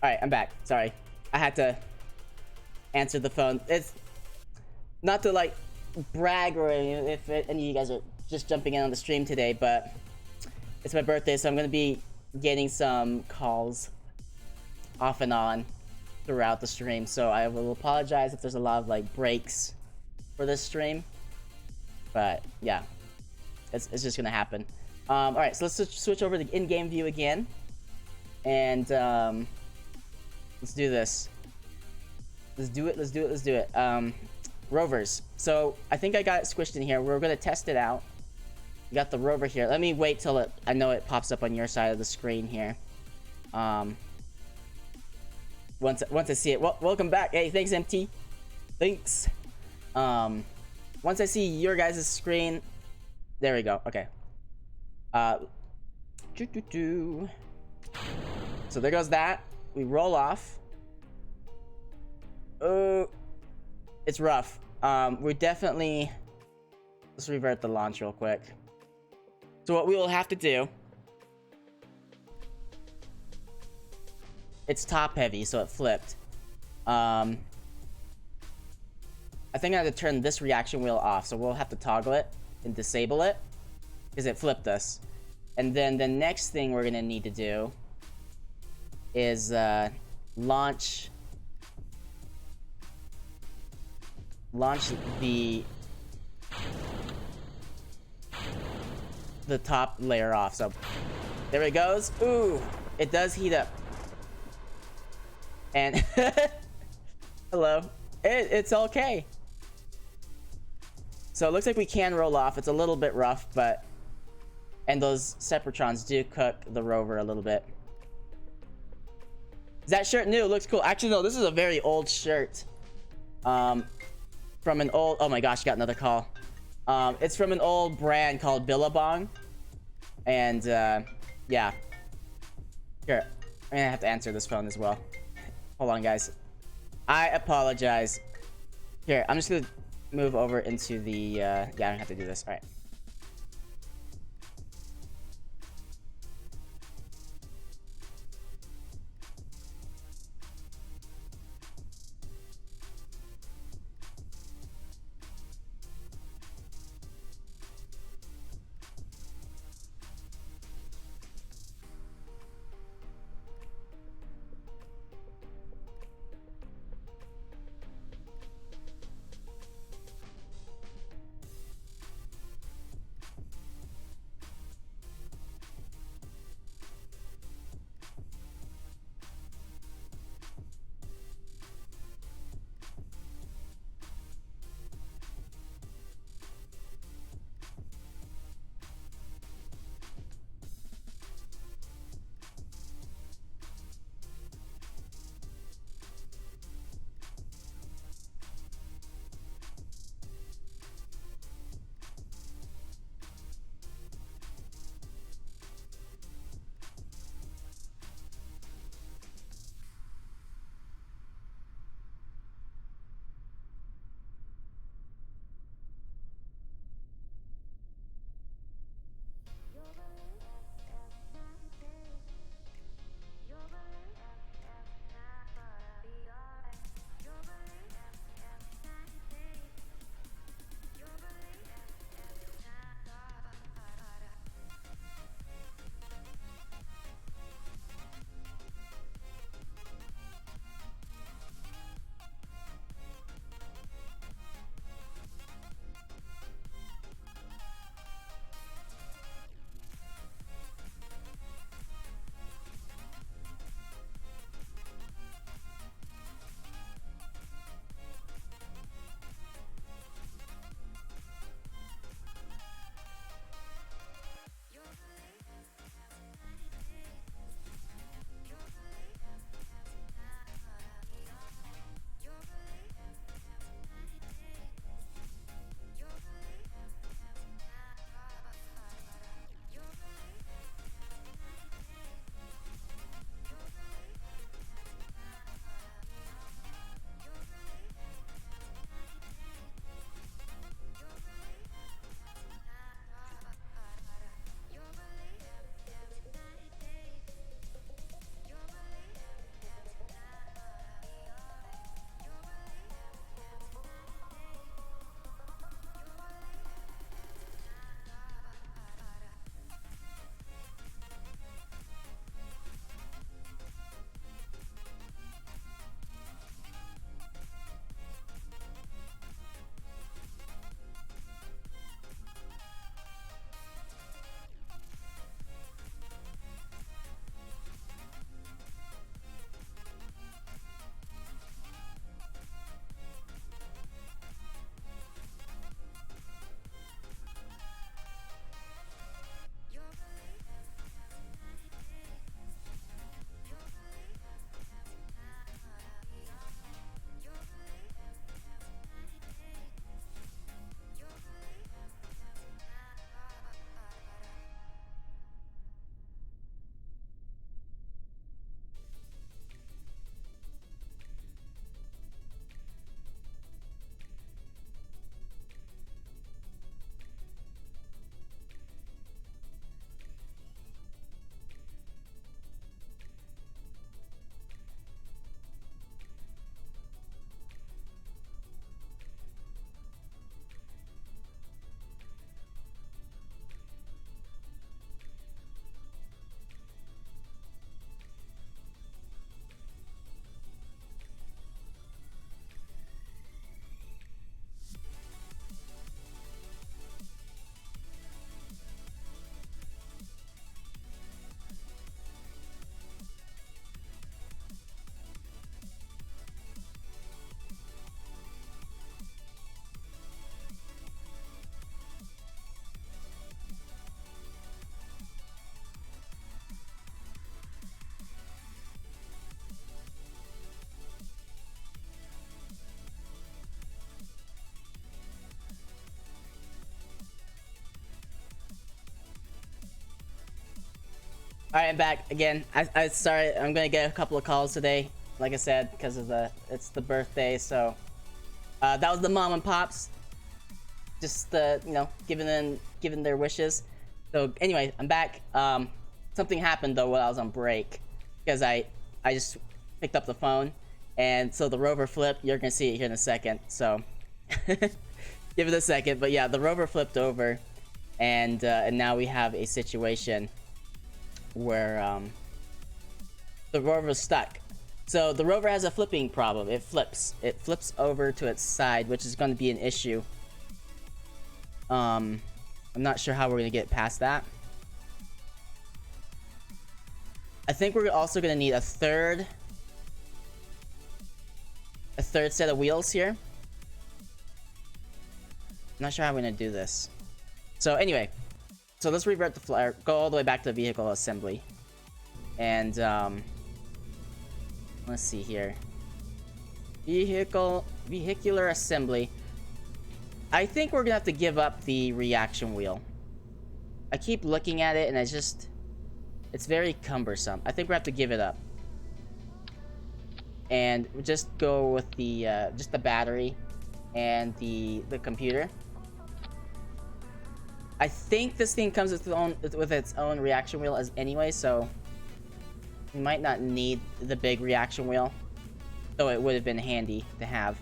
Alright, I'm back. Sorry. I had to answer the phone. It's not to like brag or if any of you guys are just jumping in on the stream today, but it's my birthday, so I'm gonna be getting some calls off and on throughout the stream. So I will apologize if there's a lot of like breaks for this stream. But yeah, it's just gonna happen. Alright, so let's switch over to in-game view again. And let's do this. Let's do it. Rovers. So I think I got it squished in here. We're gonna test it out. We got the rover here. Let me wait till I know it pops up on your side of the screen here. Once I see it. Well, welcome back. Hey, thanks, MT. Thanks. Once I see your guys' screen, there we go. Okay. So there goes that. We roll off. Oh, it's rough. We definitely... Let's revert the launch real quick. So what we will have to do... It's top heavy, so it flipped. I think I have to turn this reaction wheel off, so we'll have to toggle it and disable it because it flipped us. And then the next thing we're gonna need to do is launch the top layer off. So there it goes. Ooh, it does heat up. And hello, it's okay. So it looks like we can roll off. It's a little bit rough, but and those Separatrons do cook the rover a little bit. Is that shirt new? It looks cool. Actually, no, this is a very old shirt. From an old... Oh my gosh, got another call. It's from an old brand called Billabong. And, yeah. Here, I'm gonna have to answer this phone as well. Hold on, guys. I apologize. Here, I'm just gonna move over into the... yeah, I don't have to do this. All right. Alright, I'm back again. I sorry, I'm gonna get a couple of calls today. Like I said, because of it's the birthday, so that was the mom and pops. Just you know, giving their wishes. So anyway, I'm back. Something happened though while I was on break. Because I just picked up the phone, and so the rover flipped. You're gonna see it here in a second, so give it a second. But yeah, the rover flipped over, and now we have a situation where the rover's stuck. So the rover has a flipping problem. It flips over to its side, which is going to be an issue. I'm not sure how we're gonna get past that. I think we're also gonna need a third set of wheels here. I'm not sure how we're gonna do this. So anyway, so let's revert the flyer, go all the way back to the vehicle assembly, and let's see here. Vehicular assembly. I think we're gonna have to give up the reaction wheel. I keep looking at it and it's very cumbersome. I think we have to give it up. And just go with the just the battery and the computer. I think this thing comes with its own reaction wheel as anyway, so we might not need the big reaction wheel, though it would have been handy to have.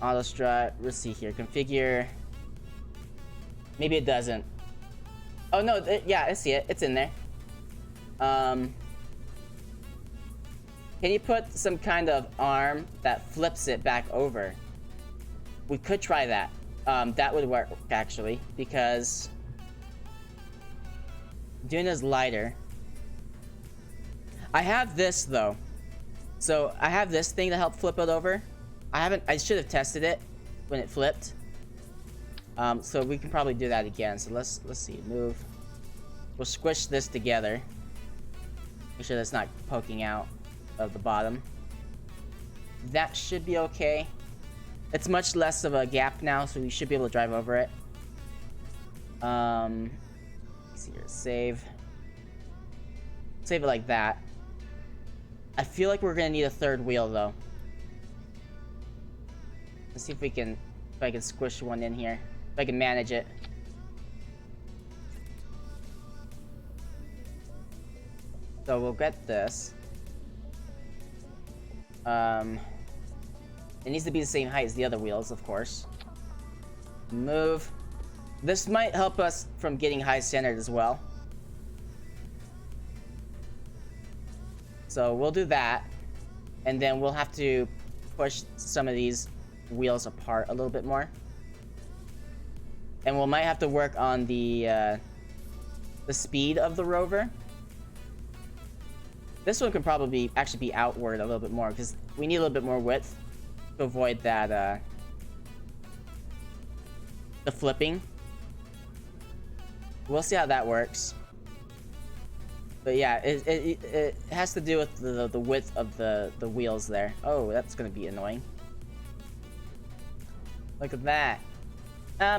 Auto strut. Let's see here. Configure. Maybe it doesn't. Oh no! Yeah, I see it. It's in there. Can you put some kind of arm that flips it back over? We could try that. That would work actually, because Duna's lighter. I have this though. So I have this thing to help flip it over. I should have tested it when it flipped. So we can probably do that again. So let's see. Move. We'll squish this together. Make sure that's not poking out of the bottom. That should be okay. It's much less of a gap now, so we should be able to drive over it. Let's see here. Save. Save it like that. I feel like we're gonna need a third wheel though. Let's see if I can squish one in here. If I can manage it. So we'll get this. It needs to be the same height as the other wheels, of course. Move. This might help us from getting high centered as well. So we'll do that. And then we'll have to push some of these wheels apart a little bit more, and we might have to work on the speed of the rover. This one could probably actually be outward a little bit more, because we need a little bit more width to avoid that the flipping. We'll see how that works. But yeah, it has to do with the width of the wheels there. Oh, that's gonna be annoying. Look at that.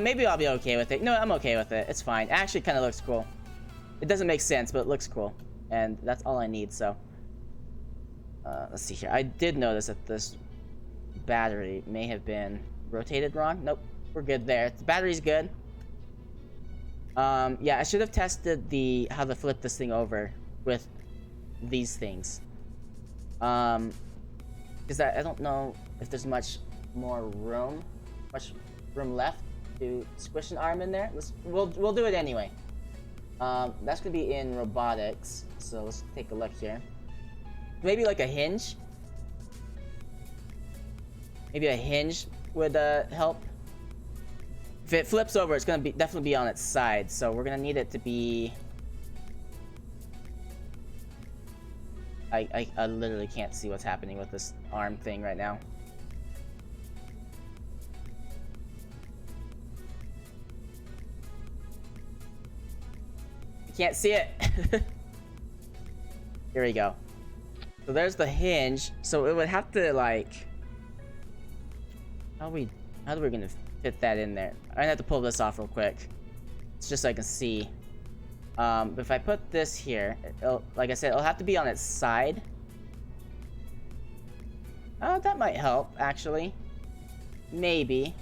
Maybe I'll be okay with it. No, I'm okay with it. It's fine. It actually kind of looks cool. It doesn't make sense, but it looks cool. And that's all I need, so. Let's see here. I did notice that this battery may have been rotated wrong. Nope. We're good there. The battery's good. Yeah, I should have tested how to flip this thing over with these things. Because I don't know if there's much room left to squish an arm in there. We'll do it anyway. That's gonna be in robotics, so let's take a look here. Maybe like a hinge. Maybe a hinge would help. If it flips over, it's gonna definitely be on its side, so we're gonna need it to be. I literally can't see what's happening with this arm thing right now. Can't see it. Here we go. So there's the hinge. So it would have to like. How are we gonna fit that in there? I'm gonna have to pull this off real quick. It's just so I can see. But if I put this here, like I said, it'll have to be on its side. That might help, actually. Maybe.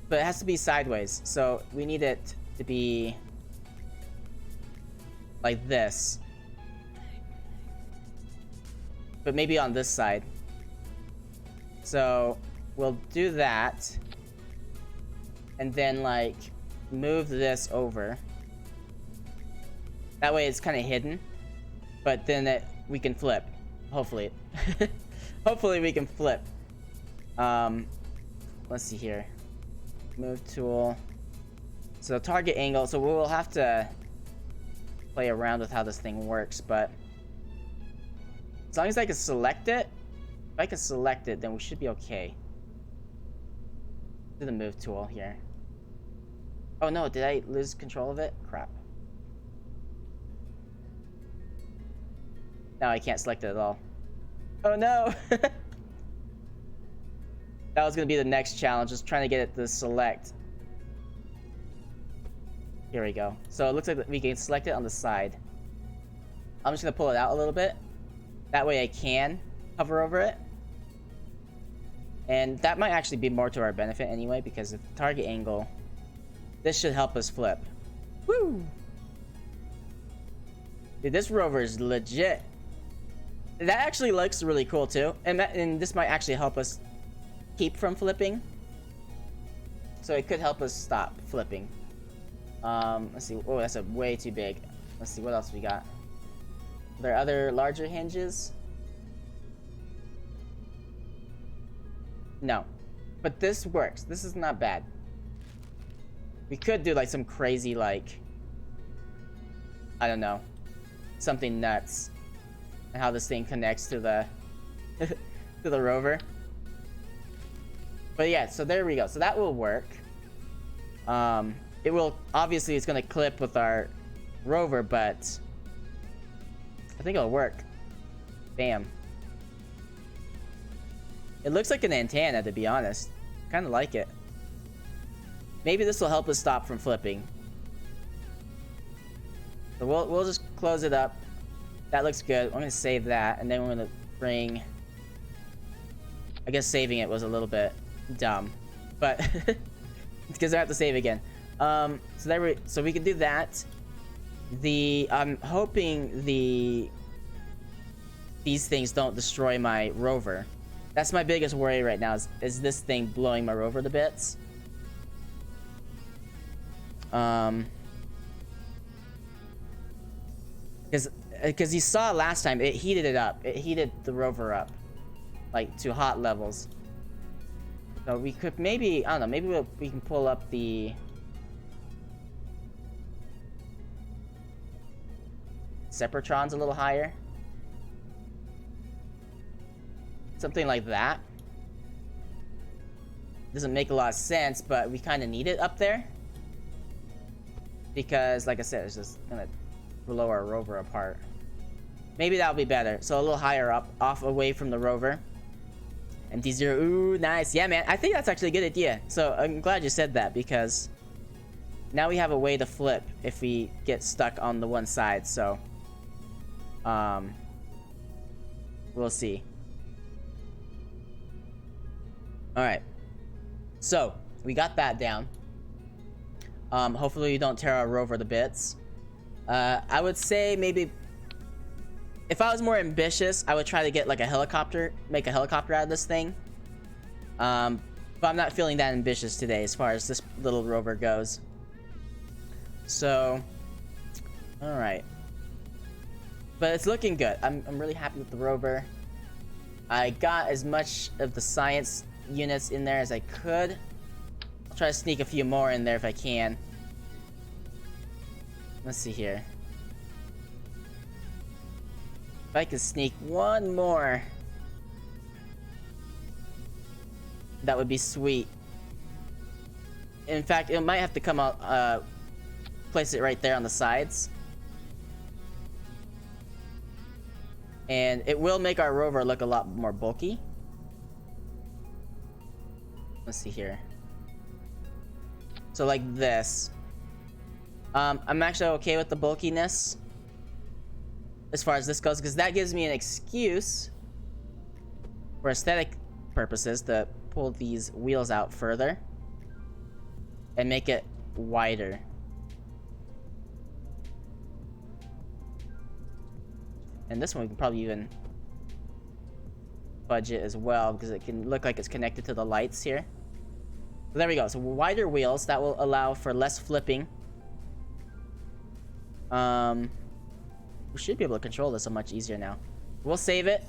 But it has to be sideways, so we need it to be like this. But maybe on this side. So we'll do that. And then, like, move this over. That way it's kind of hidden. But then we can flip. Hopefully. Hopefully we can flip. Let's see here. Move tool. So target angle. So we'll have to play around with how this thing works. But as long as I can select it. If I can select it, then we should be okay. Do the move tool here. Oh no, did I lose control of it? Crap. Now I can't select it at all. Oh no! That was gonna be the next challenge, just trying to get it to select. Here we go. So it looks like we can select it on the side. I'm just gonna pull it out a little bit. That way I can hover over it. And that might actually be more to our benefit anyway, because if the target angle, this should help us flip. Woo! Dude, this rover is legit. That actually looks really cool too. And this might actually help us keep from flipping. So it could help us stop flipping. Let's see. Oh, that's way too big. Let's see what else we got. Are there other larger hinges? No. But this works. This is not bad. We could do like some crazy, like, I don't know, something nuts. And how this thing connects to the to the rover. But yeah, so there we go. So that will work. It will, obviously it's gonna clip with our rover, but I think it'll work. Bam. It looks like an antenna, to be honest. Kind of like it. Maybe this will help us stop from flipping. So we'll just close it up. That looks good. I'm gonna save that, and then we're gonna bring. I guess saving it was a little bit dumb, but because I have to save again. So we can do that. I'm hoping these things don't destroy my rover. That's my biggest worry right now. Is this thing blowing my rover to bits? Because you saw last time, it heated it up. It heated the rover up, like, to hot levels. So we could maybe, I don't know, maybe we can pull up the separatrons a little higher. Something like that. Doesn't make a lot of sense, but we kind of need it up there. Because, like I said, it's just gonna blow our rover apart. Maybe that'll be better. So a little higher up, off away from the rover. MT0, ooh, nice. Yeah, man, I think that's actually a good idea. So I'm glad you said that, because now we have a way to flip if we get stuck on the one side. So, we'll see. All right. So we got that down. Hopefully you don't tear our rover to bits. I would say maybe if I was more ambitious, I would try to get like a helicopter, make a helicopter out of this thing. But I'm not feeling that ambitious today as far as this little rover goes. So, all right. But it's looking good. I'm really happy with the rover. I got as much of the science units in there as I could. I'll try to sneak a few more in there if I can. Let's see here. If I could sneak one more, that would be sweet. In fact, it might have to come out, place it right there on the sides. And it will make our rover look a lot more bulky. Let's see here. So like this. I'm actually okay with the bulkiness as far as this goes, because that gives me an excuse for aesthetic purposes to pull these wheels out further and make it wider. And this one we can probably even fudge it as well, because it can look like it's connected to the lights here. So there we go. So wider wheels, that will allow for less flipping. We should be able to control this so much easier now. We'll save it.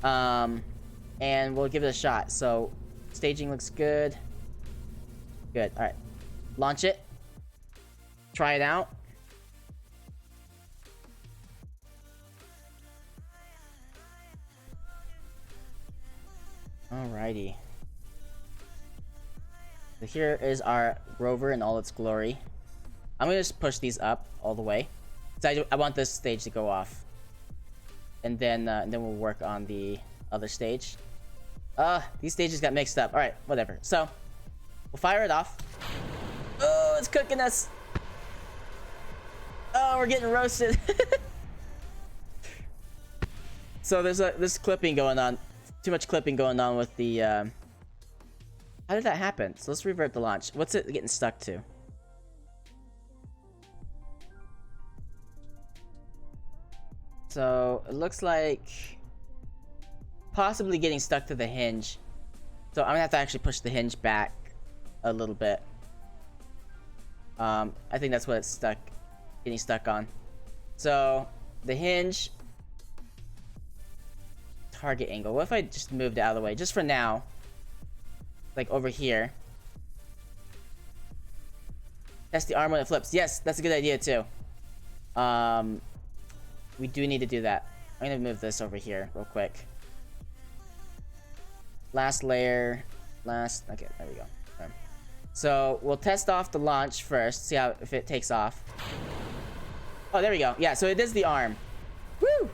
And we'll give it a shot. So staging looks good. Good. All right. Launch it. Try it out. Alrighty. So here is our rover in all its glory. I'm gonna just push these up all the way. So I want this stage to go off, and then we'll work on the other stage. These stages got mixed up. All right, whatever. So we'll fire it off. Oh, it's cooking us. Oh, we're getting roasted. So there's clipping going on. Too much clipping going on with the. How did that happen? So let's revert the launch. What's it getting stuck to? So it looks like possibly getting stuck to the hinge. So I'm gonna have to actually push the hinge back a little bit. I think that's what it's getting stuck on. So the hinge target angle. What if I just moved it out of the way just for now? Like over here. Test the arm when it flips. Yes, that's a good idea too. We do need to do that. I'm gonna move this over here real quick. Last layer. Okay, there we go. Okay. So we'll test off the launch first. See if it takes off. Oh, there we go. Yeah, so it is the arm. Woo!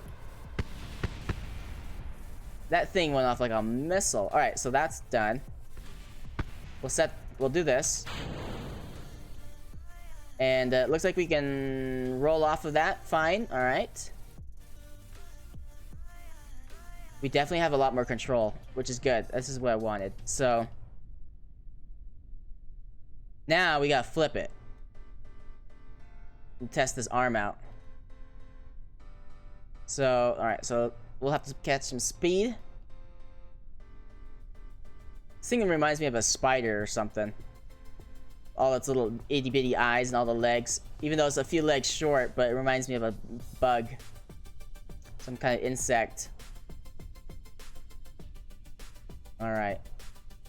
That thing went off like a missile. All right, so that's done. We'll do this. And it looks like we can roll off of that. Fine. All right. We definitely have a lot more control, which is good. This is what I wanted. So now we gotta flip it and test this arm out. So, all right. So we'll have to catch some speed. This thing reminds me of a spider or something. All its little itty bitty eyes and all the legs. Even though it's a few legs short, but it reminds me of a bug. Some kind of insect. Alright.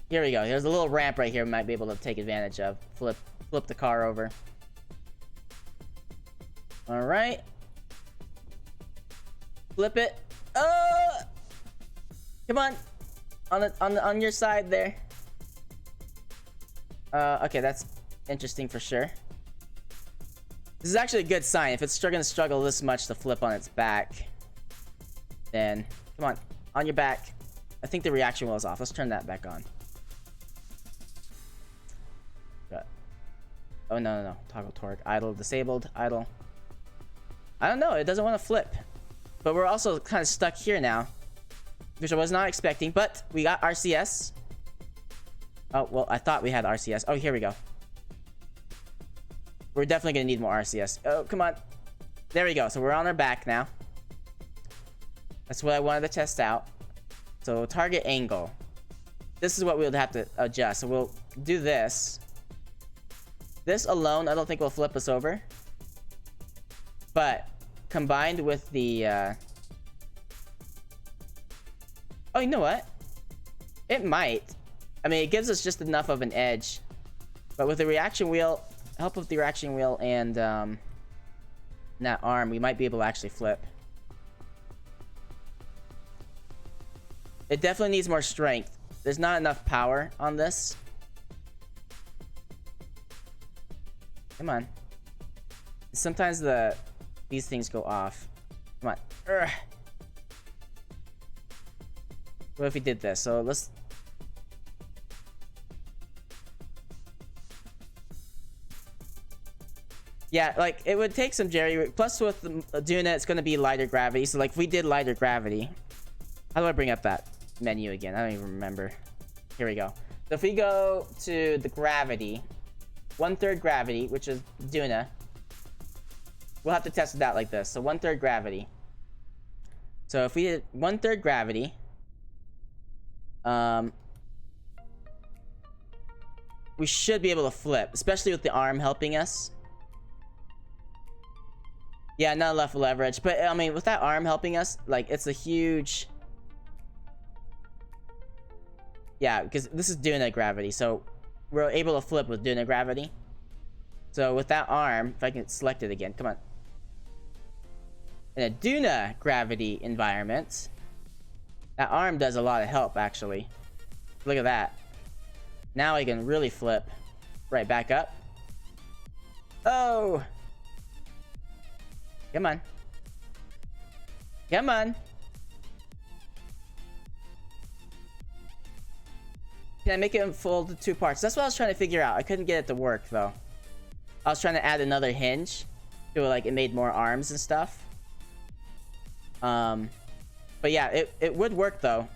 Here we go. There's a little ramp right here we might be able to take advantage of. Flip the car over. Alright. Flip it. Oh! Come on. On your side there. Okay, that's interesting for sure. This is actually a good sign. If it's gonna struggle this much to flip on its back, then come on your back. I think the reaction wheel is off. Let's turn that back on. Oh no. Toggle torque. Idle disabled. Idle. I don't know. It doesn't want to flip. But we're also kind of stuck here now, which I was not expecting. But we got RCS. Oh, well, I thought we had RCS. Oh, here we go. We're definitely going to need more RCS. Oh, come on. There we go. So we're on our back now. That's what I wanted to test out. So target angle. This is what we'll have to adjust. So we'll do this. This alone, I don't think will flip us over. But combined with the... Oh, you know what? It might. I mean, it gives us just enough of an edge. But with the reaction wheel, help with the reaction wheel and that arm, we might be able to actually flip. It definitely needs more strength. There's not enough power on this. Come on. Sometimes these things go off. Come on. Urgh. What if we did this? So let's... Yeah, like, it would take some jerry. Plus, with the Duna, it's going to be lighter gravity. So, like, if we did lighter gravity... How do I bring up that menu again? I don't even remember. Here we go. So, if we go to the gravity... 1/3 gravity, which is Duna... We'll have to test it out like this. So, 1/3 gravity. So, if we did 1/3 gravity... we should be able to flip. Especially with the arm helping us. Yeah, not enough leverage. But, I mean, with that arm helping us, like, it's a huge... Yeah, because this is Duna gravity, so we're able to flip with Duna gravity. So, with that arm, if I can select it again, come on. In a Duna gravity environment, that arm does a lot of help, actually. Look at that. Now I can really flip right back up. Oh! Come on. Come on. Can I make it fold to 2 parts? That's what I was trying to figure out. I couldn't get it to work, though. I was trying to add another hinge. So, like, it made more arms and stuff. But yeah, it would work, though.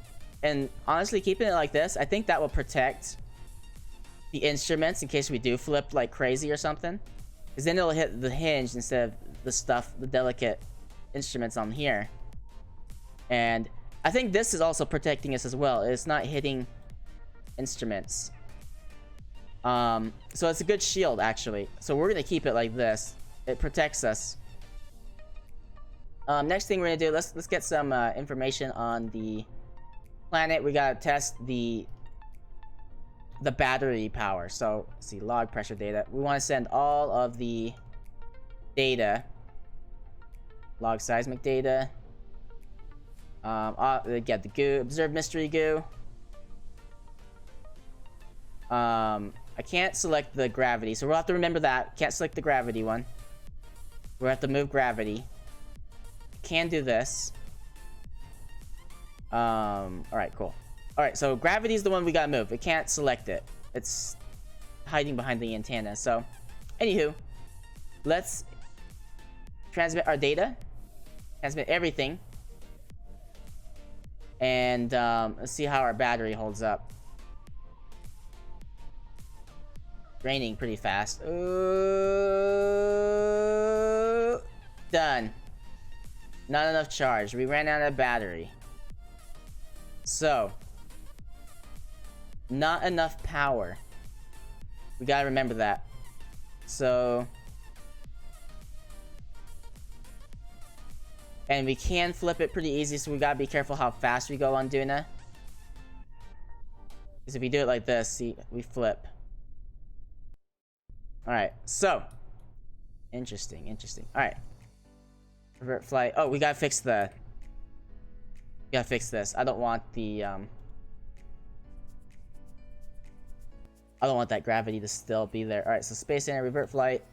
And honestly, keeping it like this, I think that will protect the instruments in case we do flip like crazy or something. Because then it'll hit the hinge instead of the delicate instruments on here. And I think this is also protecting us as well. It's not hitting instruments. So it's a good shield, actually. So we're gonna keep it like this. It protects us. Next thing we're gonna do, let's get some information on the planet. We gotta test the battery power. So let's see, log pressure data. We want to send all of the data, log seismic data. Get the goo, observe mystery goo. I can't select the gravity, so we'll have to remember that. Can't select the gravity one. We'll have to move gravity. Can do this. Alright, cool. Alright, so gravity is the one we gotta move. We can't select it. It's hiding behind the antenna. So, anywho, let's transmit our data. Transmit everything. And let's see how our battery holds up. Draining pretty fast. Ooh, done. Not enough charge. We ran out of battery. So, not enough power. We gotta remember that. So, and we can flip it pretty easy, so we gotta be careful how fast we go on Duna. Because if we do it like this, see, we flip. Alright, so. Interesting, interesting. Alright. Revert flight. Oh, we gotta fix the... We gotta fix this. I don't want the, I don't want that gravity to still be there. Alright, so space center, revert flight.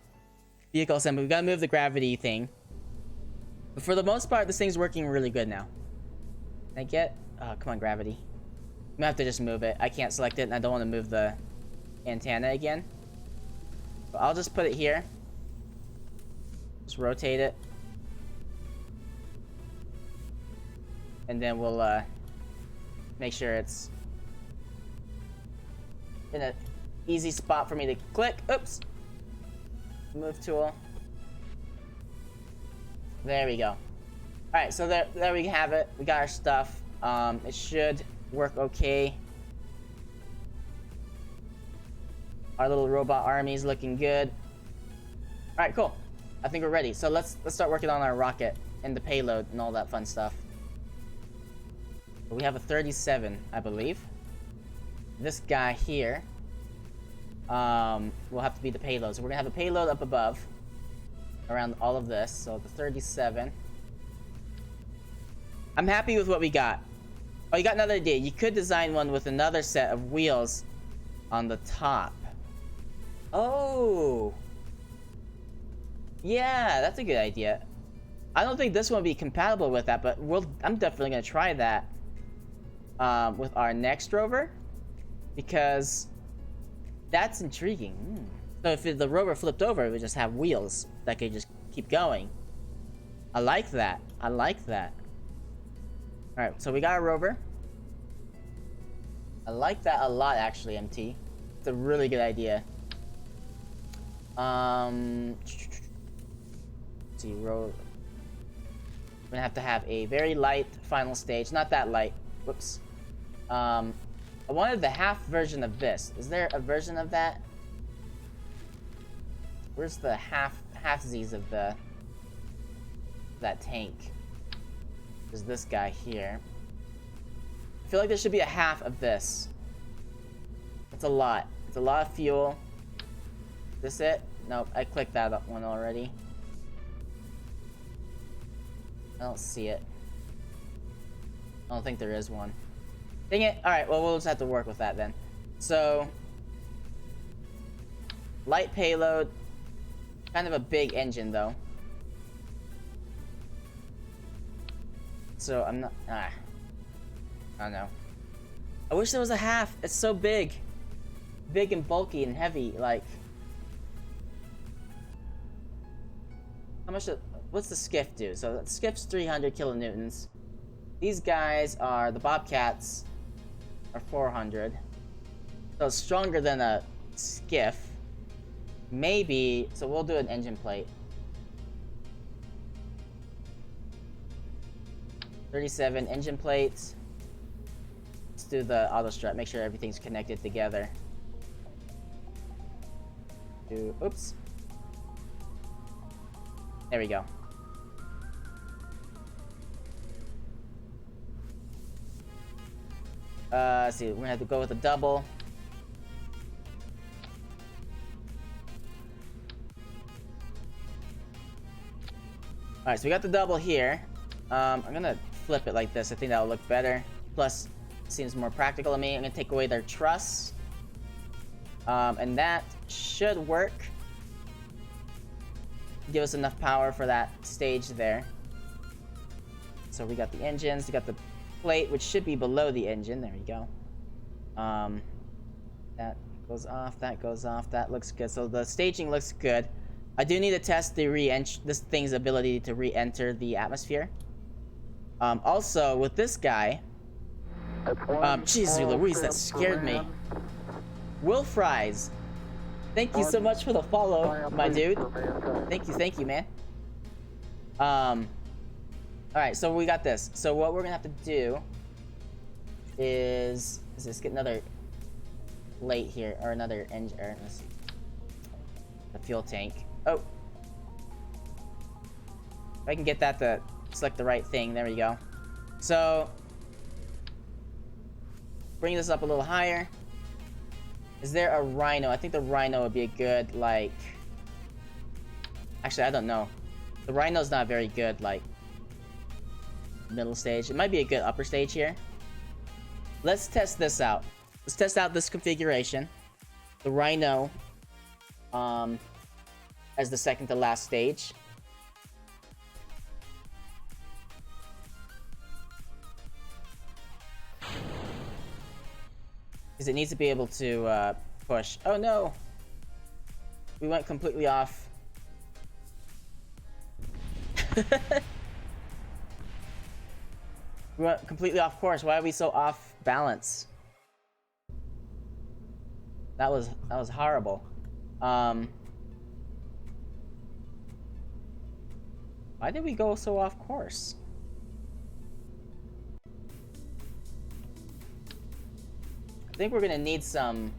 Vehicle assembly. We gotta move the gravity thing. But for the most part, this thing's working really good now. Can I get... Oh, come on, gravity. I'm gonna have to just move it. I can't select it, and I don't want to move the antenna again. But I'll just put it here. Just rotate it. And then we'll make sure it's in an easy spot for me to click. Oops. Move tool. There we go. Alright, so there we have it. We got our stuff. It should work okay. Our little robot army is looking good. Alright, cool. I think we're ready. So let's start working on our rocket and the payload and all that fun stuff. We have a 37, I believe. This guy here will have to be the payload. So we're gonna have a payload up above around all of this. So the 37. I'm happy with what we got. Oh, you got another idea. You could design one with another set of wheels on the top. Oh. Yeah, that's a good idea. I don't think this one will be compatible with that, but I'm definitely gonna try that with our next rover, because that's intriguing. So if the rover flipped over, it would just have wheels that could just keep going. I like that. I like that. Alright, so we got a rover. I like that a lot, actually, MT. It's a really good idea. Let's see, rover. We're gonna have a very light final stage. Not that light. Whoops. I wanted the half version of this. Is there a version of that? Where's the half-sies of that tank? There's this guy here. I feel like there should be a half of this. It's a lot. It's a lot of fuel. Is this it? Nope, I clicked that one already. I don't see it. I don't think there is one. Dang it! Alright, well, we'll just have to work with that then. So, light payload. Kind of a big engine, though. So, I'm not... I don't know. I wish there was a half. It's so big. Big and bulky and heavy, like... How much... What's the skiff do? So, the skiff's 300 kilonewtons. These guys are... The Bobcats are 400. So, it's stronger than a skiff. Maybe... So, we'll do an engine plate. 37 engine plates. Let's do the auto strut. Make sure everything's connected together. Oops. There we go. Let's see. We're gonna have to go with a double. Alright, so we got the double here. I'm gonna flip it like this. I think that'll look better. Plus, it seems more practical to me. I'm gonna take away their truss. And that should work. Give us enough power for that stage there. So we got the engines. We got the plate, which should be below the engine. There we go. That goes off. That goes off. That looks good. So the staging looks good. I do need to test this thing's ability to re-enter the atmosphere. Also, with this guy... Jesus Louise, that scared me. Will Fries, thank you so much for the follow, my dude. Thank you, man. Alright, so we got this. So what we're gonna have to do is just get another plate here, or another engine, or let's see, the fuel tank. Oh, if I can get that to select the right thing, there we go. So, bring this up a little higher. Is there a rhino? I think the rhino would be a good, like... Actually, I don't know. The rhino's not very good, like... middle stage. It might be a good upper stage here. Let's test this out. Let's test out this configuration. The rhino... as the second to last stage. Because it needs to be able to push. Oh no! We went completely off. We went completely off course. Why are we so off balance? That was horrible. Why did we go so off course? I think we're gonna need something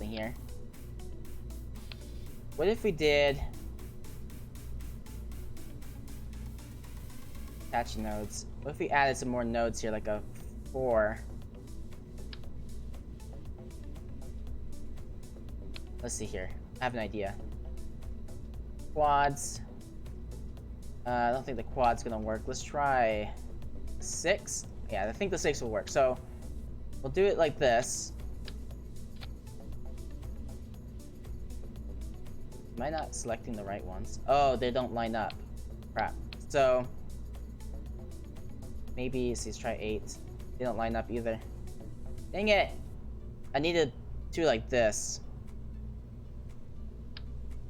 here. What if we did attach nodes? What if we added some more nodes here, like a 4? Let's see here. I have an idea. Quads. I don't think the quad's gonna work. Let's try 6. Yeah, I think the 6 will work. So we'll do it like this. Am I not selecting the right ones? Oh, they don't line up. Crap. So maybe let's try 8. They don't line up either. Dang it! I needed 2 like this.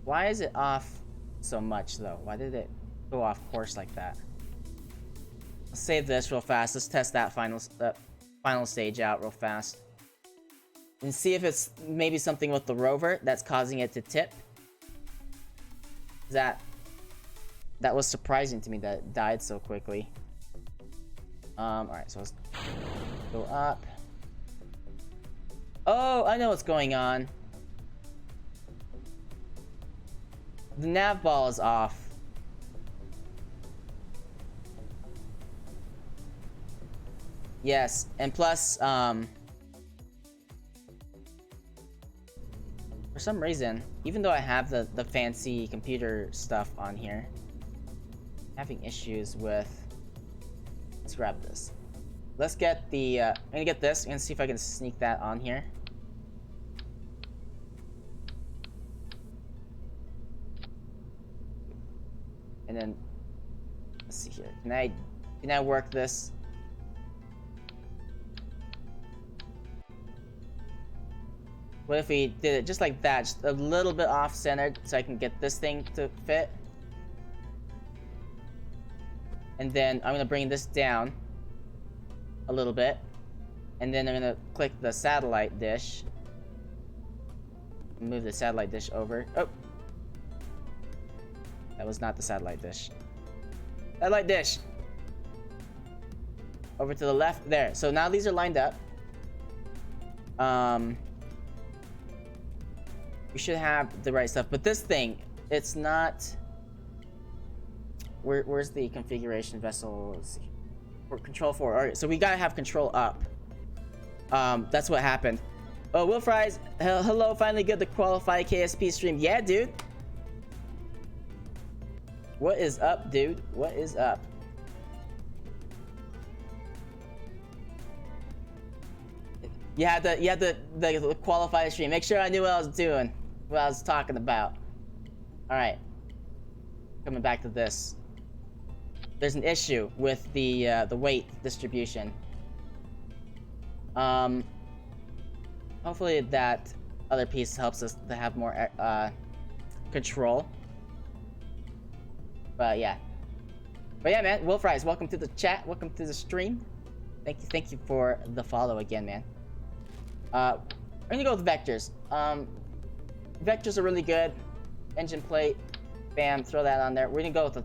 Why is it off so much though? Why did it go off course like that? Let's save this real fast. Let's test that final stage out real fast. And see if it's maybe something with the rover that's causing it to tip. That was surprising to me that it died so quickly. Alright, so let's go up. Oh, I know what's going on. The nav ball is off. Yes, and plus, for some reason, even though I have the fancy computer stuff on here, I'm having issues with... Let's grab this. Let's get the, I'm gonna get this and see if I can sneak that on here. And then, let's see here. Can I work this? What if we did it just like that, just a little bit off-centered, so I can get this thing to fit? And then I'm gonna bring this down a little bit, and then I'm gonna click the satellite dish. Move the satellite dish over. Oh, that was not the satellite dish. Satellite dish. Over to the left there. So now these are lined up. We should have the right stuff, but this thing, it's not... Where's the configuration vessel? For control 4. Alright, so we gotta have control up. That's what happened. Oh, Will Fries, hello, finally get the qualified KSP stream. Yeah, dude. What is up, dude? What is up? You had the qualified stream. Make sure I knew what I was doing. What I was talking about. Alright. Coming back to this. There's an issue with the weight distribution. Hopefully that other piece helps us to have more control. But yeah. But yeah, man. Will Fries, welcome to the chat. Welcome to the stream. Thank you for the follow again, man. I'm gonna go with vectors. Vectors are really good. Engine plate, bam, throw that on there. We're gonna go with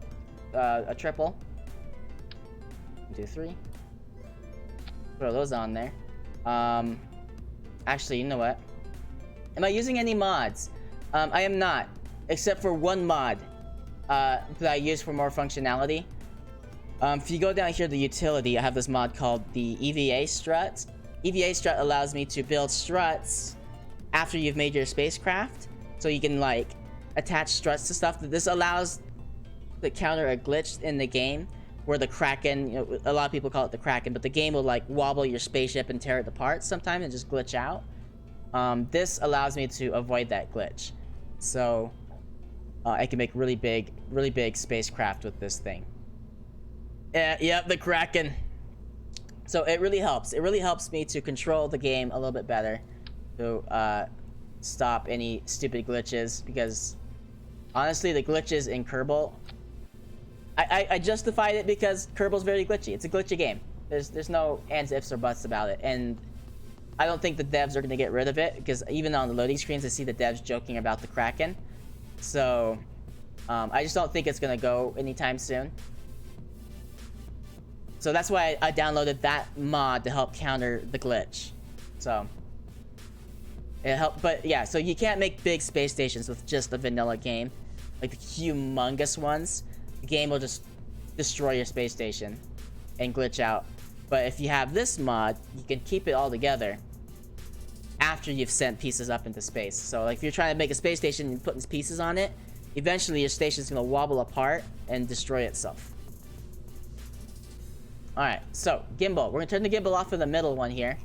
a triple. 1, 2, 3. Throw those on there. Actually, you know what? Am I using any mods? I am not, except for one mod that I use for more functionality. If you go down here to utility, I have this mod called the EVA strut. EVA strut allows me to build struts after you've made your spacecraft, so you can like attach struts to stuff. This allows to counter a glitch in the game where the Kraken, you know, a lot of people call it the Kraken, but the game will like wobble your spaceship and tear it apart sometimes and just glitch out. This allows me to avoid that glitch, so I can make really big spacecraft with this thing. Yep, the Kraken. So it really helps. It really helps me to control the game a little bit better, to stop any stupid glitches, because honestly, the glitches in Kerbal, I justified it because Kerbal's very glitchy. It's a glitchy game. There's no ands, ifs, or buts about it, and I don't think the devs are gonna get rid of it, because even on the loading screens, I see the devs joking about the Kraken. So I just don't think it's gonna go anytime soon. So that's why I downloaded that mod to help counter the glitch. So it helped, but yeah, so you can't make big space stations with just a vanilla game, like the humongous ones. The game will just destroy your space station and glitch out. But if you have this mod, you can keep it all together after you've sent pieces up into space. So like if you're trying to make a space station and putting pieces on it, eventually your station's gonna wobble apart and destroy itself. Alright, so gimbal. We're gonna turn the gimbal off for the middle one here.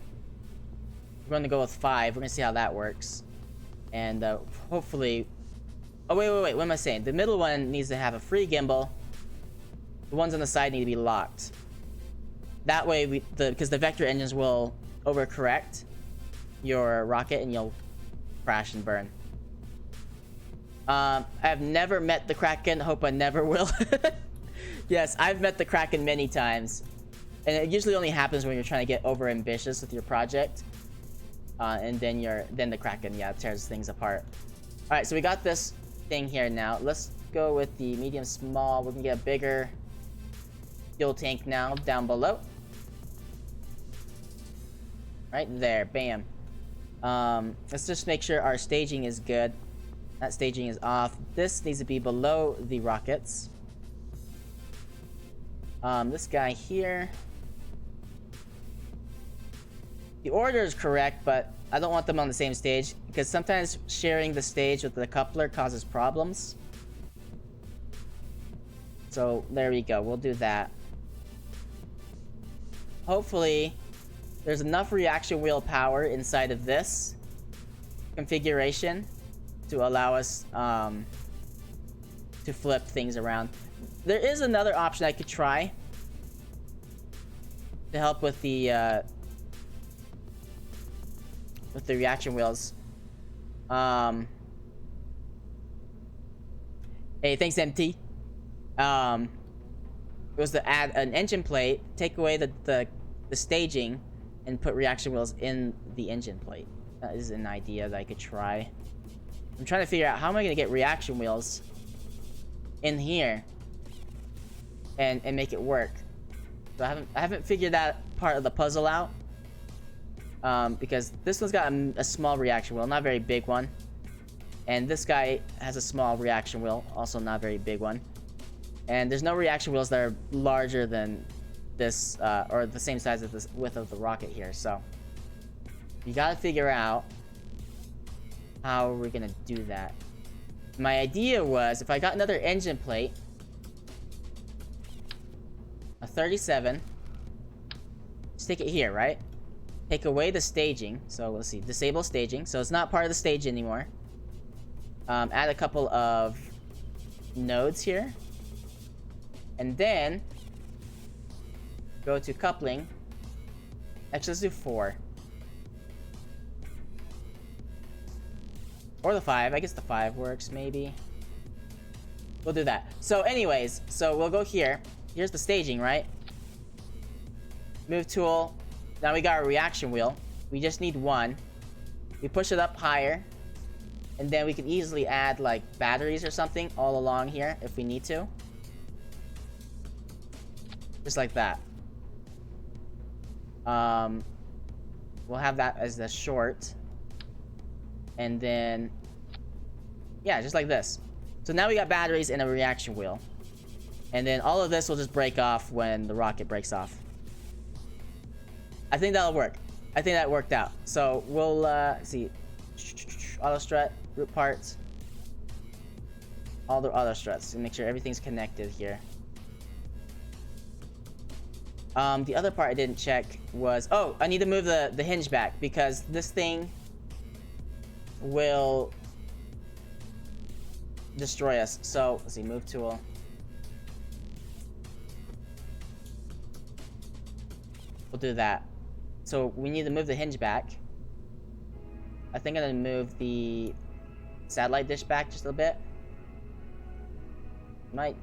We're gonna go with 5. We're gonna see how that works. And hopefully... Oh, wait. What am I saying? The middle one needs to have a free gimbal. The ones on the side need to be locked. That way, because the vector engines will overcorrect your rocket and you'll crash and burn. I've never met the Kraken. Hope I never will. Yes, I've met the Kraken many times. And it usually only happens when you're trying to get over ambitious with your project. And then the Kraken, yeah, tears things apart. Alright, so we got this thing here now. Let's go with the medium small. We're gonna get a bigger fuel tank now down below. Right there, bam. Let's just make sure our staging is good. That staging is off. This needs to be below the rockets. This guy here. The order is correct, but I don't want them on the same stage because sometimes sharing the stage with the coupler causes problems. So there we go. We'll do that. Hopefully, there's enough reaction wheel power inside of this configuration to allow us to flip things around. There is another option I could try to help with the reaction wheels. Hey, thanks, MT. It was to add an engine plate, take away the staging, and put reaction wheels in the engine plate. That is an idea that I could try. I'm trying to figure out how am I gonna get reaction wheels in here and make it work. So I haven't figured that part of the puzzle out. Because this one's got a small reaction wheel, not a very big one. And this guy has a small reaction wheel, also not a very big one. And there's no reaction wheels that are larger than this, or the same size as the width of the rocket here. So you gotta figure out how we're gonna do that. My idea was if I got another engine plate, a 37, stick it here, right? Take away the staging. So let's see, disable staging. So it's not part of the stage anymore. Add a couple of nodes here. And then go to coupling. Actually, let's do 4. Or the 5. I guess the 5 works, maybe. We'll do that. So anyways, so we'll go here. Here's the staging, right? Move tool. Now we got a reaction wheel. We just need one. We push it up higher. And then we can easily add, like, batteries or something all along here if we need to. Just like that. We'll have that as the short. And then... yeah, just like this. So now we got batteries and a reaction wheel. And then all of this will just break off when the rocket breaks off. I think that'll work. I think that worked out. So we'll see. Auto strut, root parts. All the auto struts. And make sure everything's connected here. The other part I didn't check was... oh, I need to move the hinge back because this thing will destroy us. So, let's see, move tool. We'll do that. So, we need to move the hinge back. I think I'm gonna move the satellite dish back just a bit. Might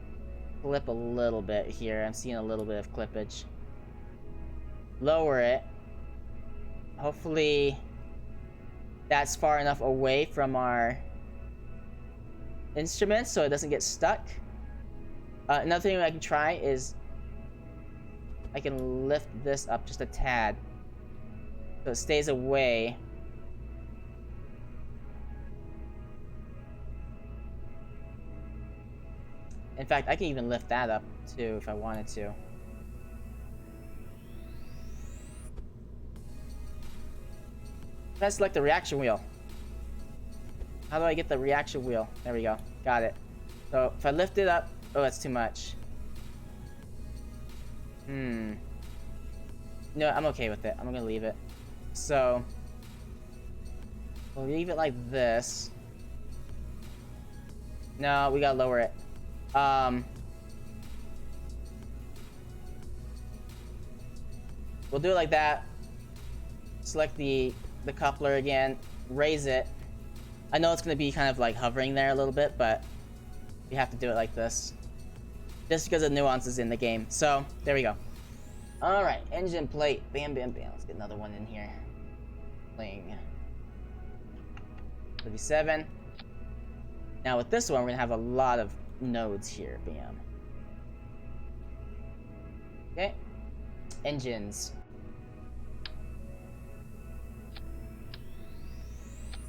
clip a little bit here. I'm seeing a little bit of clippage. Lower it. Hopefully that's far enough away from our instruments so it doesn't get stuck. Another thing I can try is I can lift this up just a tad so it stays away. In fact, I can even lift that up too if I wanted to. Let's select the reaction wheel. How do I get the reaction wheel? There we go. Got it. So if I lift it up... oh, that's too much. No, I'm okay with it. I'm gonna leave it. So we'll leave it like this. No, we gotta lower it. We'll do it like that. Select the coupler again, raise it, I know it's gonna be kind of like hovering there a little bit, but we have to do it like this. Just because of nuances in the game. So, there we go. Alright, engine plate. Bam, bam, bam. Let's get another one in here. Bling. 37. Now with this one, we're gonna have a lot of nodes here. Bam. Okay. Engines.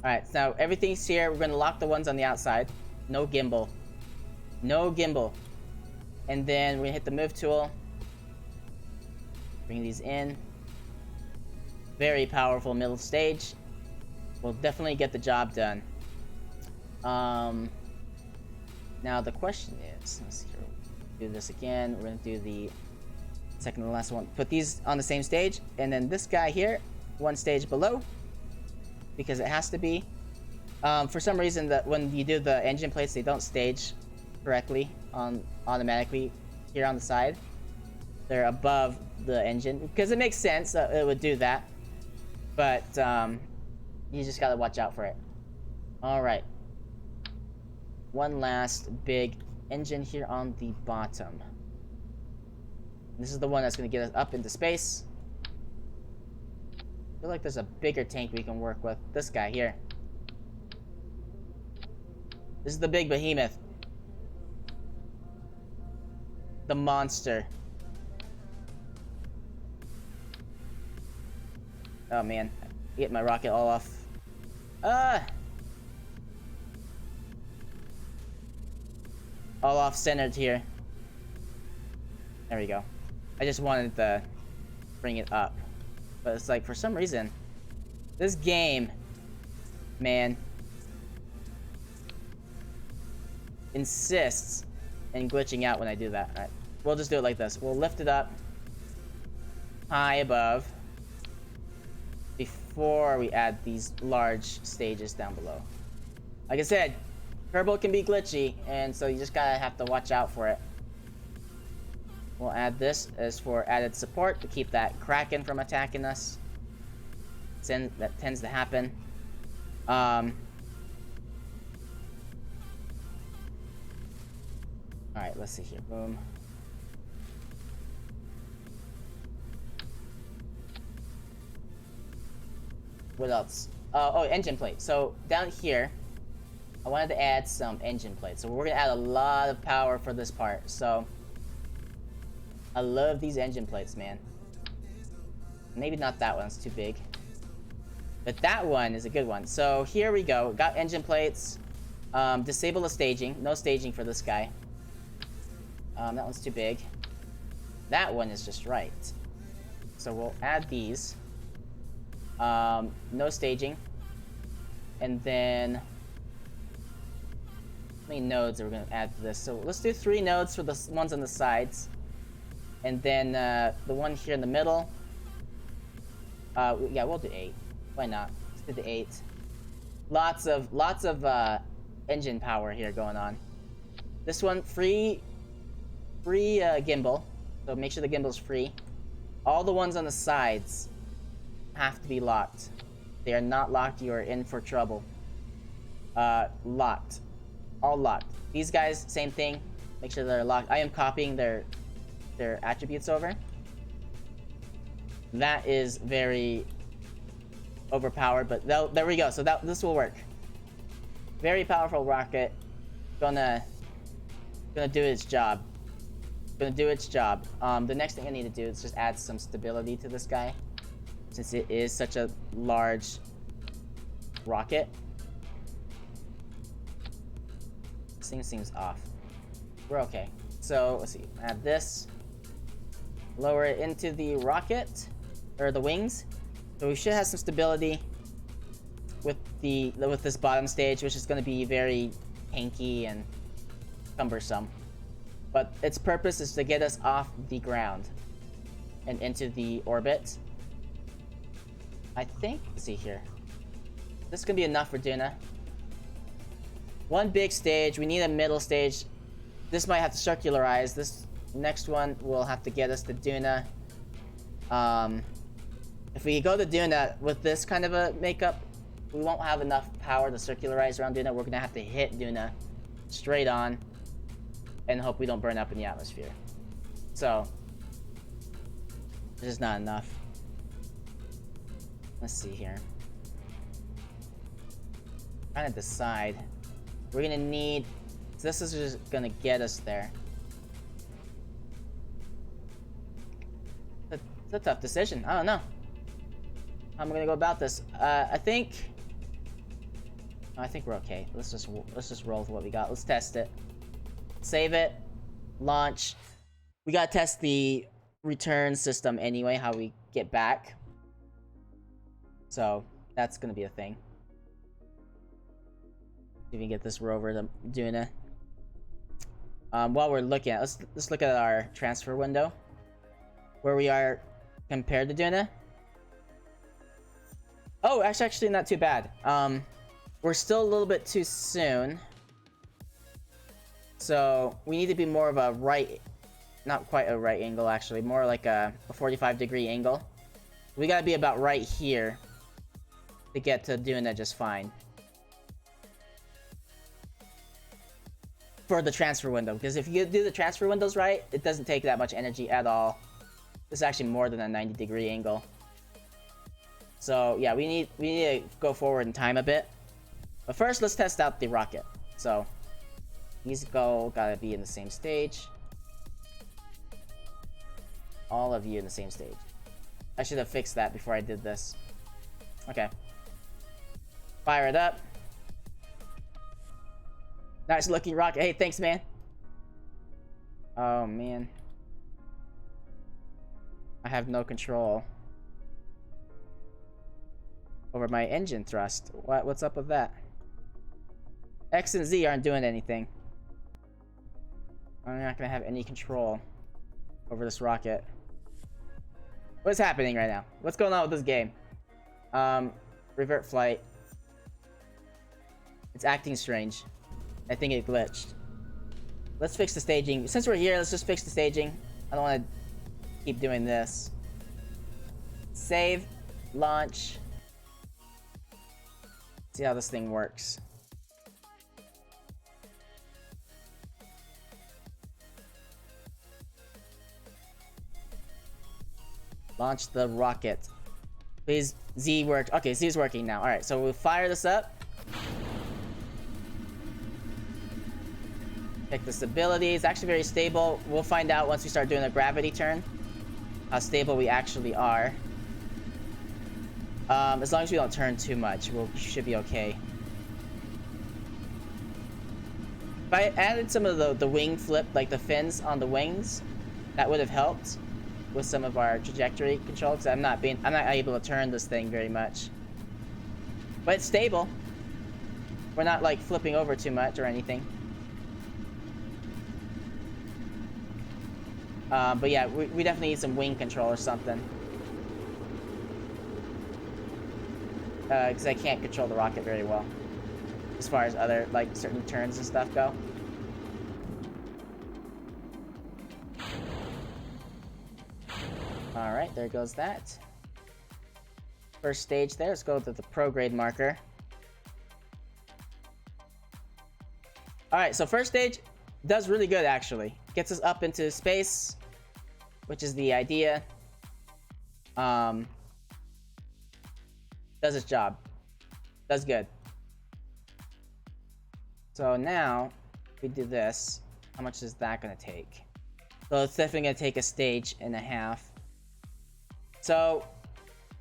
Alright, so now everything's here. We're gonna lock the ones on the outside. No gimbal. No gimbal. And then we're gonna hit the move tool. Bring these in. Very powerful middle stage. Will definitely get the job done. Now the question is, let's see here. Do this again. We're gonna do the second to the last one. Put these on the same stage, and then this guy here, one stage below, because it has to be. For some reason, that when you do the engine plates, they don't stage correctly on automatically here on the side. They're above the engine because it makes sense that it would do that, but you just gotta watch out for it. All right, one last big engine here on the bottom. This is the one that's gonna get us up into space. I feel like there's a bigger tank we can work with. This guy here. This is the big behemoth. The monster. Oh man, get my rocket all off. All off centered here. There we go. I just wanted to bring it up, but it's like for some reason, this game, man, insists in glitching out when I do that. All right, we'll just do it like this. We'll lift it up high above before we add these large stages down below. Like I said, Turbo can be glitchy, and so you just gotta have to watch out for it. We'll add this as for added support to keep that Kraken from attacking us. That tends to happen. Alright, let's see here. Boom. What else? Oh, engine plate. So down here, I wanted to add some engine plates. So we're gonna add a lot of power for this part. So I love these engine plates, man. Maybe not that one, it's too big. But that one is a good one. So here we go. Got engine plates. Disable the staging. No staging for this guy. That one's too big. That one is just right. So we'll add these. No staging. And then how many nodes are we going to add to this? So let's do 3 nodes for the ones on the sides. And then the one here in the middle. Yeah, we'll do 8. Why not? Let's do the 8. Lots of engine power here going on. This one, free gimbal. So make sure the gimbal's free. All the ones on the sides have to be locked. If they are not locked, you are in for trouble. Locked. All locked. These guys, same thing. Make sure they're locked. I am copying their attributes over. That is very overpowered, but there we go. So this will work. Very powerful rocket. Gonna do its job. Gonna do its job. The next thing I need to do is just add some stability to this guy, since it is such a large rocket. This thing seems off. We're okay. So let's see. Add this. Lower it into the rocket or the wings. So we should have some stability with this bottom stage, which is going to be very hanky and cumbersome. But its purpose is to get us off the ground and into the orbit. I think, let's see here. This is going to be enough for Duna. One big stage. We need a middle stage. This might have to circularize. This next one will have to get us to Duna. If we go to Duna with this kind of a makeup, we won't have enough power to circularize around Duna. We're gonna have to hit Duna straight on and hope we don't burn up in the atmosphere. So, there's just not enough. Let's see here. Trying to decide. We're gonna need... This is just gonna get us there. It's a tough decision. I don't know. How am I gonna go about this? I think we're okay. Let's just roll with what we got. Let's test it. Save it. Launch. We gotta test the return system anyway, how we get back. So that's gonna be a thing. See if we can get this rover to Duna. While we're looking at, let's look at our transfer window, where we are compared to Duna. Oh, actually not too bad. We're still a little bit too soon. So we need to be more of a right, not quite a right angle actually, more like a 45-degree angle. We gotta be about right here to get to Duna just fine. For the transfer window, because if you do the transfer windows right, it doesn't take that much energy at all. This is actually more than a 90-degree angle. So yeah, we need to go forward in time a bit. But first, let's test out the rocket. So these gotta be in the same stage. All of you in the same stage. I should have fixed that before I did this. Okay. Fire it up. Nice looking rocket. Hey, thanks, man. Oh, man. I have no control over my engine thrust. What's up with that? X and Z aren't doing anything. I'm not gonna have any control over this rocket. What's happening right now? What's going on with this game? Revert flight. It's acting strange. I think it glitched. Let's fix the staging. Since we're here, let's just fix the staging. I don't want to keep doing this. Save. Launch. See how this thing works. Launch the rocket. Please, Z worked. Okay, Z is working now. Alright, so we'll fire this up. Check the stability. It's actually very stable. We'll find out once we start doing a gravity turn how stable we actually are. As long as we don't turn too much, we should be okay. If I added some of the wing flip, like the fins on the wings, that would have helped with some of our trajectory control, because I'm not able to turn this thing very much. But it's stable. We're not like flipping over too much or anything. But yeah, we definitely need some wing control or something. Because I can't control the rocket very well. As far as other, like, certain turns and stuff go. Alright, there goes that. First stage there. Let's go to the prograde marker. Alright, so first stage does really good, actually. Gets us up into space, which is the idea. Does its job. Does good. So now, if we do this, how much is that going to take? So it's definitely going to take a stage and a half. So,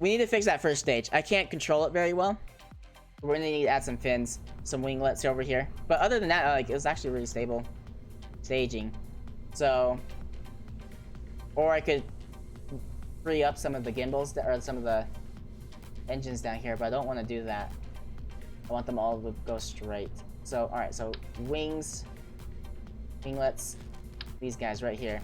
we need to fix that first stage. I can't control it very well. We're going to need to add some fins, some winglets over here. But other than that, like, it was actually really stable staging. So, or I could free up some of the gimbals, or some of the engines down here, but I don't want to do that. I want them all to go straight. So, alright, so wings, winglets, these guys right here.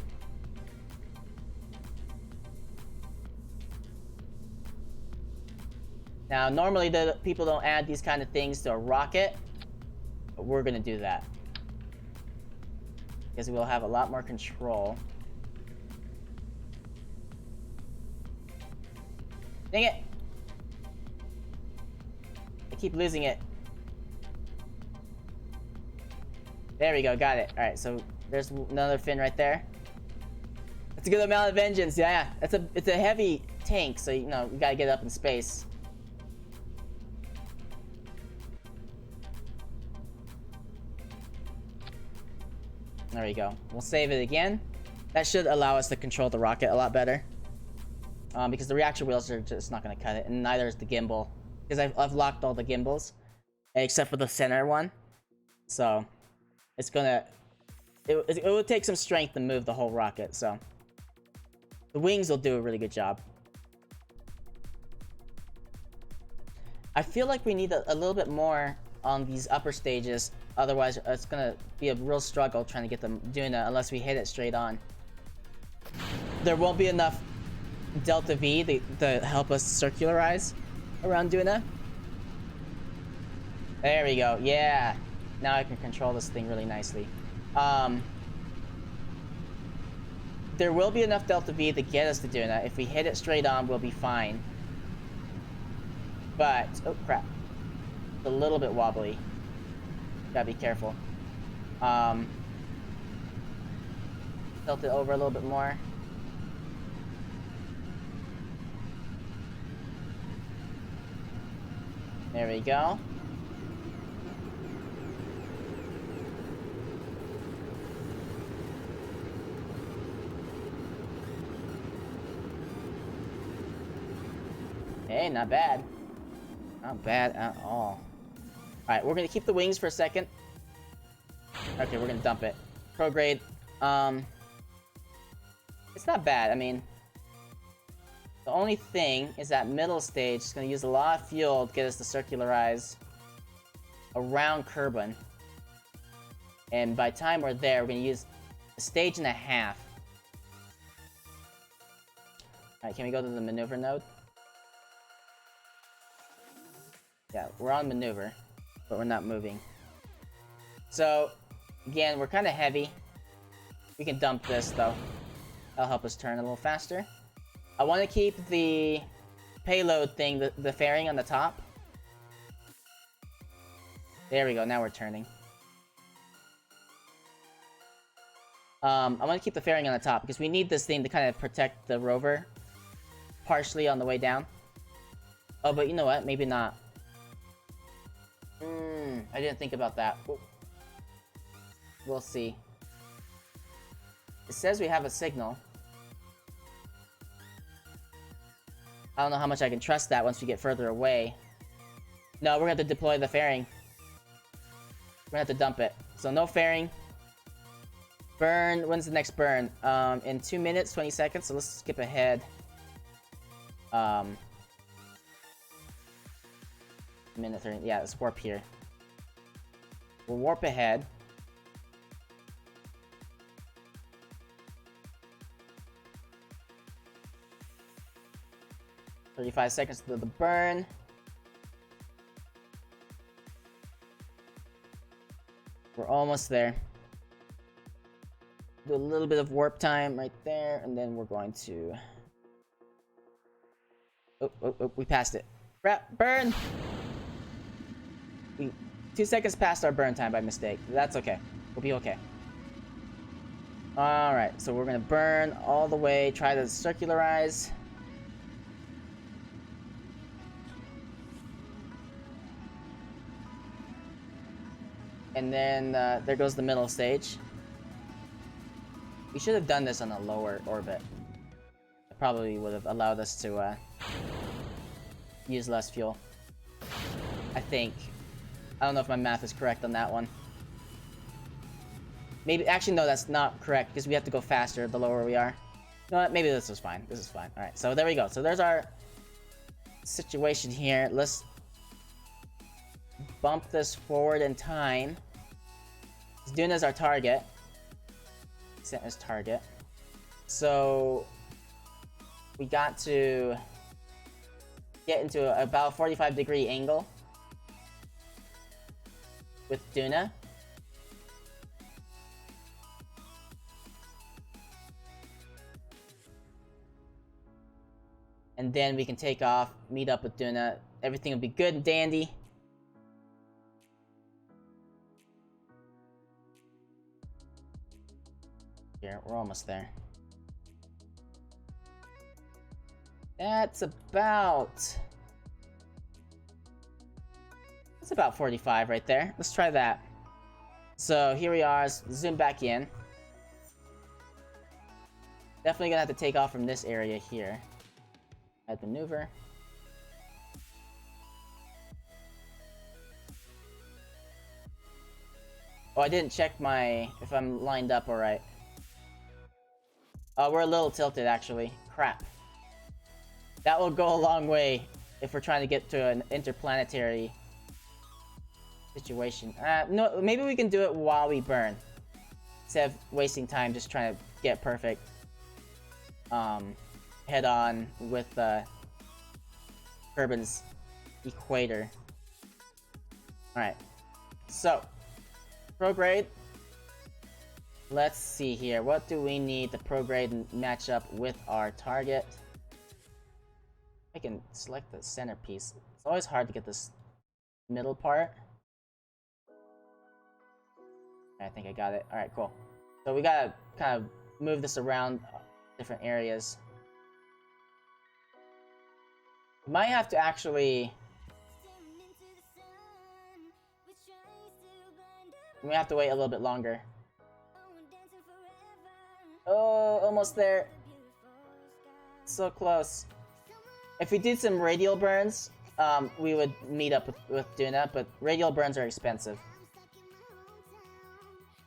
Now, normally the people don't add these kind of things to a rocket, but we're gonna do that. Because we'll have a lot more control. Dang it! I keep losing it. There we go, got it. Alright, so there's another fin right there. That's a good amount of vengeance, yeah. It's a heavy tank, so you know, you gotta get up in space. There we go. We'll save it again. That should allow us to control the rocket a lot better. Because the reaction wheels are just not gonna cut it, and neither is the gimbal. Because I've locked all the gimbals, except for the center one. So, it's gonna... It would take some strength to move the whole rocket, so... The wings will do a really good job. I feel like we need a little bit more on these upper stages. Otherwise, it's gonna be a real struggle trying to get them Duna unless we hit it straight on. There won't be enough Delta V to help us circularize around Duna. There we go. Yeah. Now I can control this thing really nicely. There will be enough Delta V to get us to Duna. If we hit it straight on, we'll be fine. But, oh crap. It's a little bit wobbly. Gotta be careful. Tilt it over a little bit more. There we go. Hey, not bad. Not bad at all. Alright, we're gonna keep the wings for a second. Okay, we're gonna dump it. Prograde. It's not bad, I mean... The only thing is that middle stage is gonna use a lot of fuel to get us to circularize around Kerbin. And by the time we're there, we're gonna use a stage and a half. Alright, can we go to the maneuver node? Yeah, we're on maneuver, but we're not moving. So, again, we're kind of heavy. We can dump this, though. That'll help us turn a little faster. I want to keep the payload thing, the fairing on the top. There we go, now we're turning. I want to keep the fairing on the top, because we need this thing to kind of protect the rover. Partially on the way down. Oh, but you know what? Maybe not. I didn't think about that. We'll see. It says we have a signal. I don't know how much I can trust that once we get further away. No, we're gonna have to deploy the fairing. We're gonna have to dump it. So no fairing. Burn. When's the next burn? In 2 minutes, 20 seconds. So let's skip ahead. Minute 30. Yeah, let's warp here. We'll warp ahead. "35 seconds to the burn." We're almost there. Do a little bit of warp time right there, and then we're going to... Oh, we passed it. Crap, burn! 2 seconds past our burn time by mistake. That's okay. We'll be okay. Alright, so we're gonna burn all the way, try to circularize. And then, there goes the middle stage. We should have done this on a lower orbit. It probably would have allowed us to, use less fuel. I think. I don't know if my math is correct on that one. Maybe, actually no, that's not correct, because we have to go faster the lower we are. You know what, maybe this is fine. This is fine. Alright, so there we go. So there's our situation here. Let's bump this forward in time. Duna's our target. Set as target. So we got to get into about a 45-degree angle with Duna. And then we can take off, meet up with Duna. Everything will be good and dandy. Here, we're almost there. That's about 45 right there. Let's try that. So here we are. Let's zoom back in. Definitely gonna have to take off from this area here. Add maneuver. Oh, I didn't check if I'm lined up alright. Oh, we're a little tilted actually. Crap. That will go a long way if we're trying to get to an interplanetary situation. No, maybe we can do it while we burn. Instead of wasting time just trying to get perfect head on with Kerbin's equator. Alright. So, prograde. Let's see here. What do we need to prograde and match up with our target? I can select the centerpiece. It's always hard to get this middle part. I think I got it. Alright, cool. So we gotta kind of move this around different areas. We might have to actually... We have to wait a little bit longer. Oh, almost there. So close. If we did some radial burns, we would meet up with Duna, but radial burns are expensive.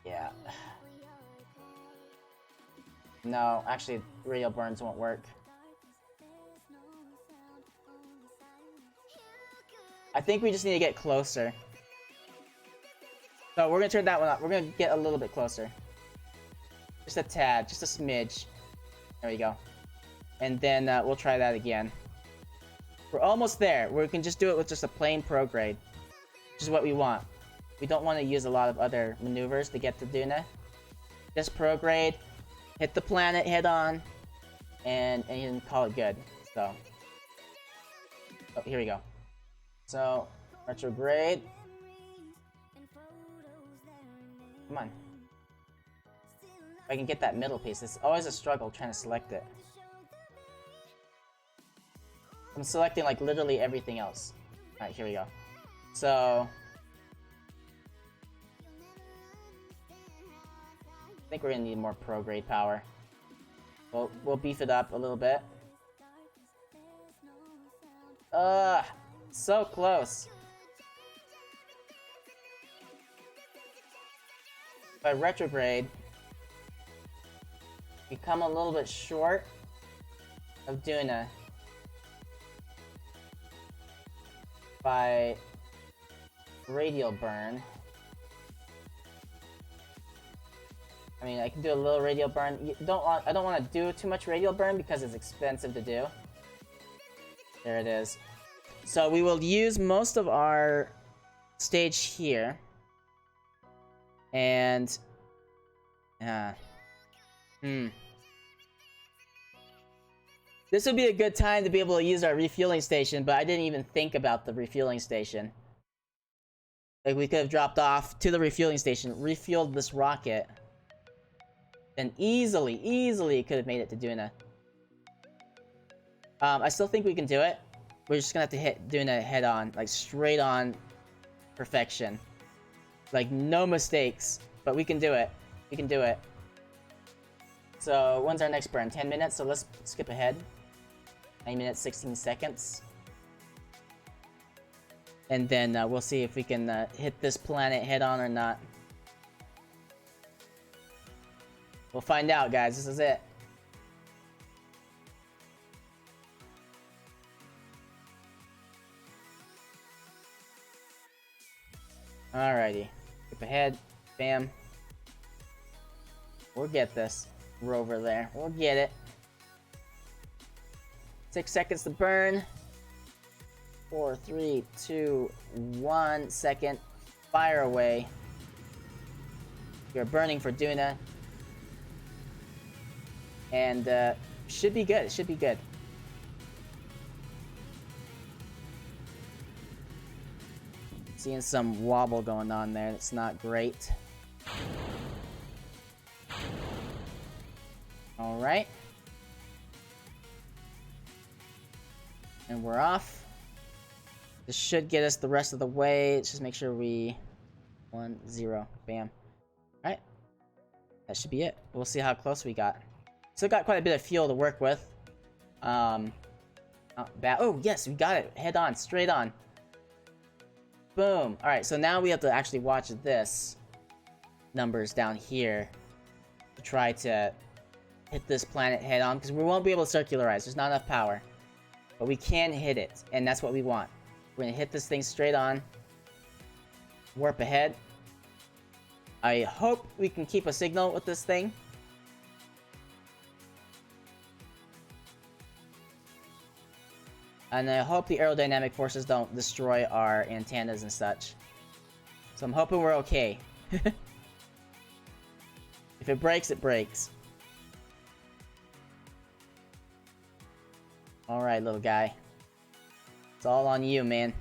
Yeah. No, actually, radial burns won't work. I think we just need to get closer. So we're gonna turn that one up. We're gonna get a little bit closer. Just a tad, just a smidge. There we go. And then we'll try that again. We're almost there. We can just do it with just a plain prograde, which is what we want. We don't want to use a lot of other maneuvers to get to Duna. Just prograde, hit the planet head on, and call it good. So, oh, here we go. So, retrograde. Come on. If I can get that middle piece. It's always a struggle trying to select it. I'm selecting like literally everything else. Alright, here we go. So... I think we're gonna need more prograde power. We'll beef it up a little bit. So close. By retrograde, we come a little bit short of Duna by radial burn. I mean, I can do a little radial burn. I don't want to do too much radial burn because it's expensive to do. There it is. So we will use most of our stage here. And... This would be a good time to be able to use our refueling station, but I didn't even think about the refueling station. Like, we could have dropped off to the refueling station, refueled this rocket, and easily could have made it to Duna. I still think we can do it. We're just gonna have to hit Duna head on, like straight on perfection. Like, no mistakes, but we can do it. We can do it. So, when's our next burn? 10 minutes, so let's skip ahead. 9 minutes, 16 seconds. And then we'll see if we can hit this planet head on or not. We'll find out, guys. This is it. Alrighty. Skip ahead. Bam. We'll get this rover there. We'll get it. 6 seconds to burn. 4, 3, 2, 1 second. Fire away. You're burning for Duna. And should be good. It should be good. Seeing some wobble going on there. That's not great. Alright. And we're off. This should get us the rest of the way. Let's just make sure we... 1, 0. Bam. Alright. That should be it. We'll see how close we got. Still got quite a bit of fuel to work with. Not bad. Oh, yes, we got it. Head on. Straight on. Boom. Alright, so now we have to actually watch this. Numbers down here. To try to hit this planet head on. Because we won't be able to circularize. There's not enough power. But we can hit it. And that's what we want. We're going to hit this thing straight on. Warp ahead. I hope we can keep a signal with this thing. And I hope the aerodynamic forces don't destroy our antennas and such. So I'm hoping we're okay. If it breaks, it breaks. Alright, little guy. It's all on you, man.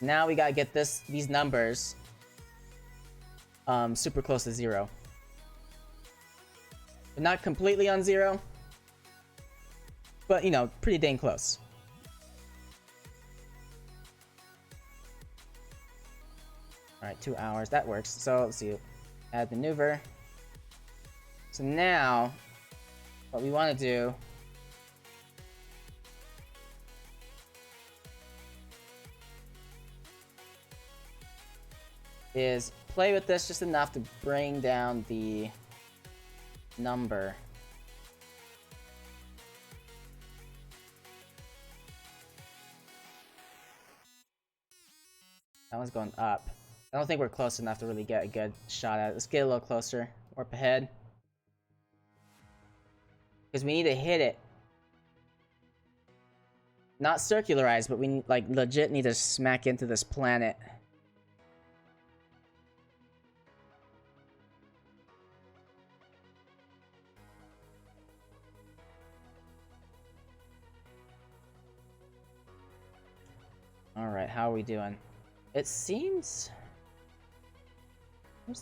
Now we gotta get these numbers super close to 0. But not completely on 0. But, you know, pretty dang close. Alright, 2 hours. That works. So, let's see. Add maneuver. So now, what we want to do... is play with this just enough to bring down the number. That one's going up. I don't think we're close enough to really get a good shot at it. Let's get a little closer. Warp ahead. Because we need to hit it. Not circularize, but we like legit need to smack into this planet. Alright, how are we doing? It seems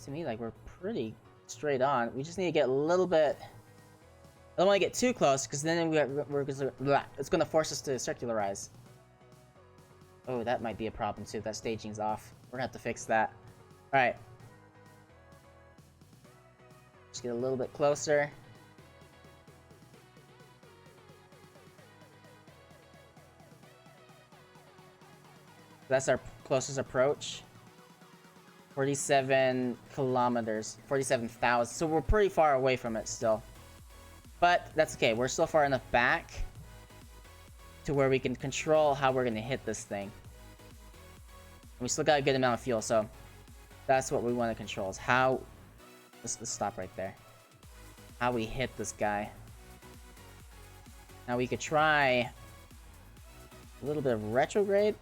to me like we're pretty straight on. We just need to get a little bit... I don't want to get too close, because then it's going to force us to circularize. Oh, that might be a problem too. That staging's off. We're going to have to fix that. Alright. Just get a little bit closer. That's our closest approach. 47 kilometers. 47,000. So we're pretty far away from it still. But that's okay. We're still far enough back to where we can control how we're going to hit this thing. And we still got a good amount of fuel, so that's what we want to control. Is how... Let's stop right there. How we hit this guy. Now we could try a little bit of retrograde.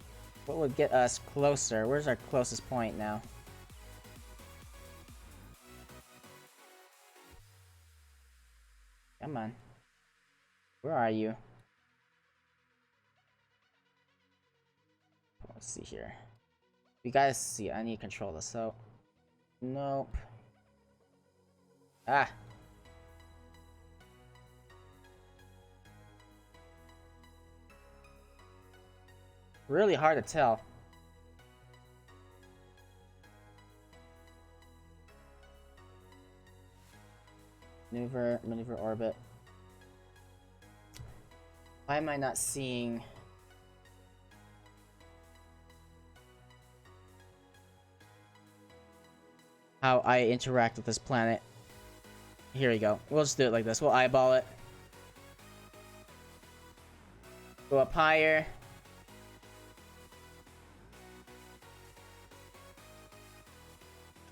What would get us closer? Where's our closest point now? Come on. Where are you? Let's see here. We gotta see. I need to control this, so... Nope. Ah! Really hard to tell. Maneuver orbit. Why am I not seeing... how I interact with this planet? Here we go. We'll just do it like this. We'll eyeball it. Go up higher.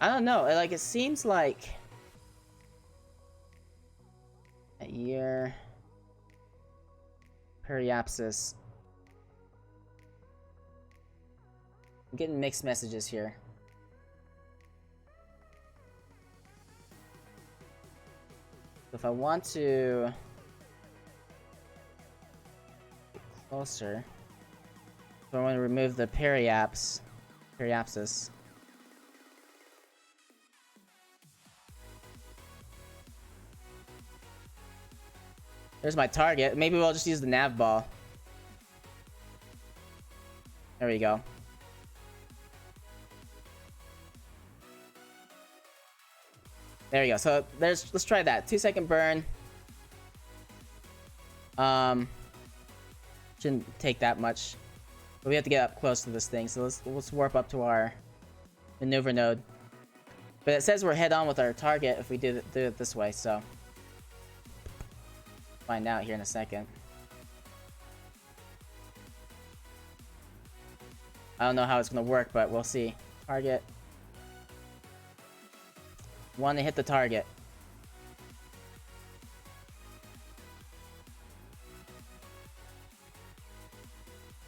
I don't know, like, it seems like... a year... Periapsis. I'm getting mixed messages here. If I want to... get closer... if I want to remove the periapsis... There's my target. Maybe we'll just use the nav ball. There we go. There we go. So let's try that. 2-second burn. Shouldn't take that much. But we have to get up close to this thing. So let's warp up to our maneuver node. But it says we're head on with our target if we do it this way, so find out here in a second. I don't know how it's gonna work, but we'll see. Target. Want to hit the target.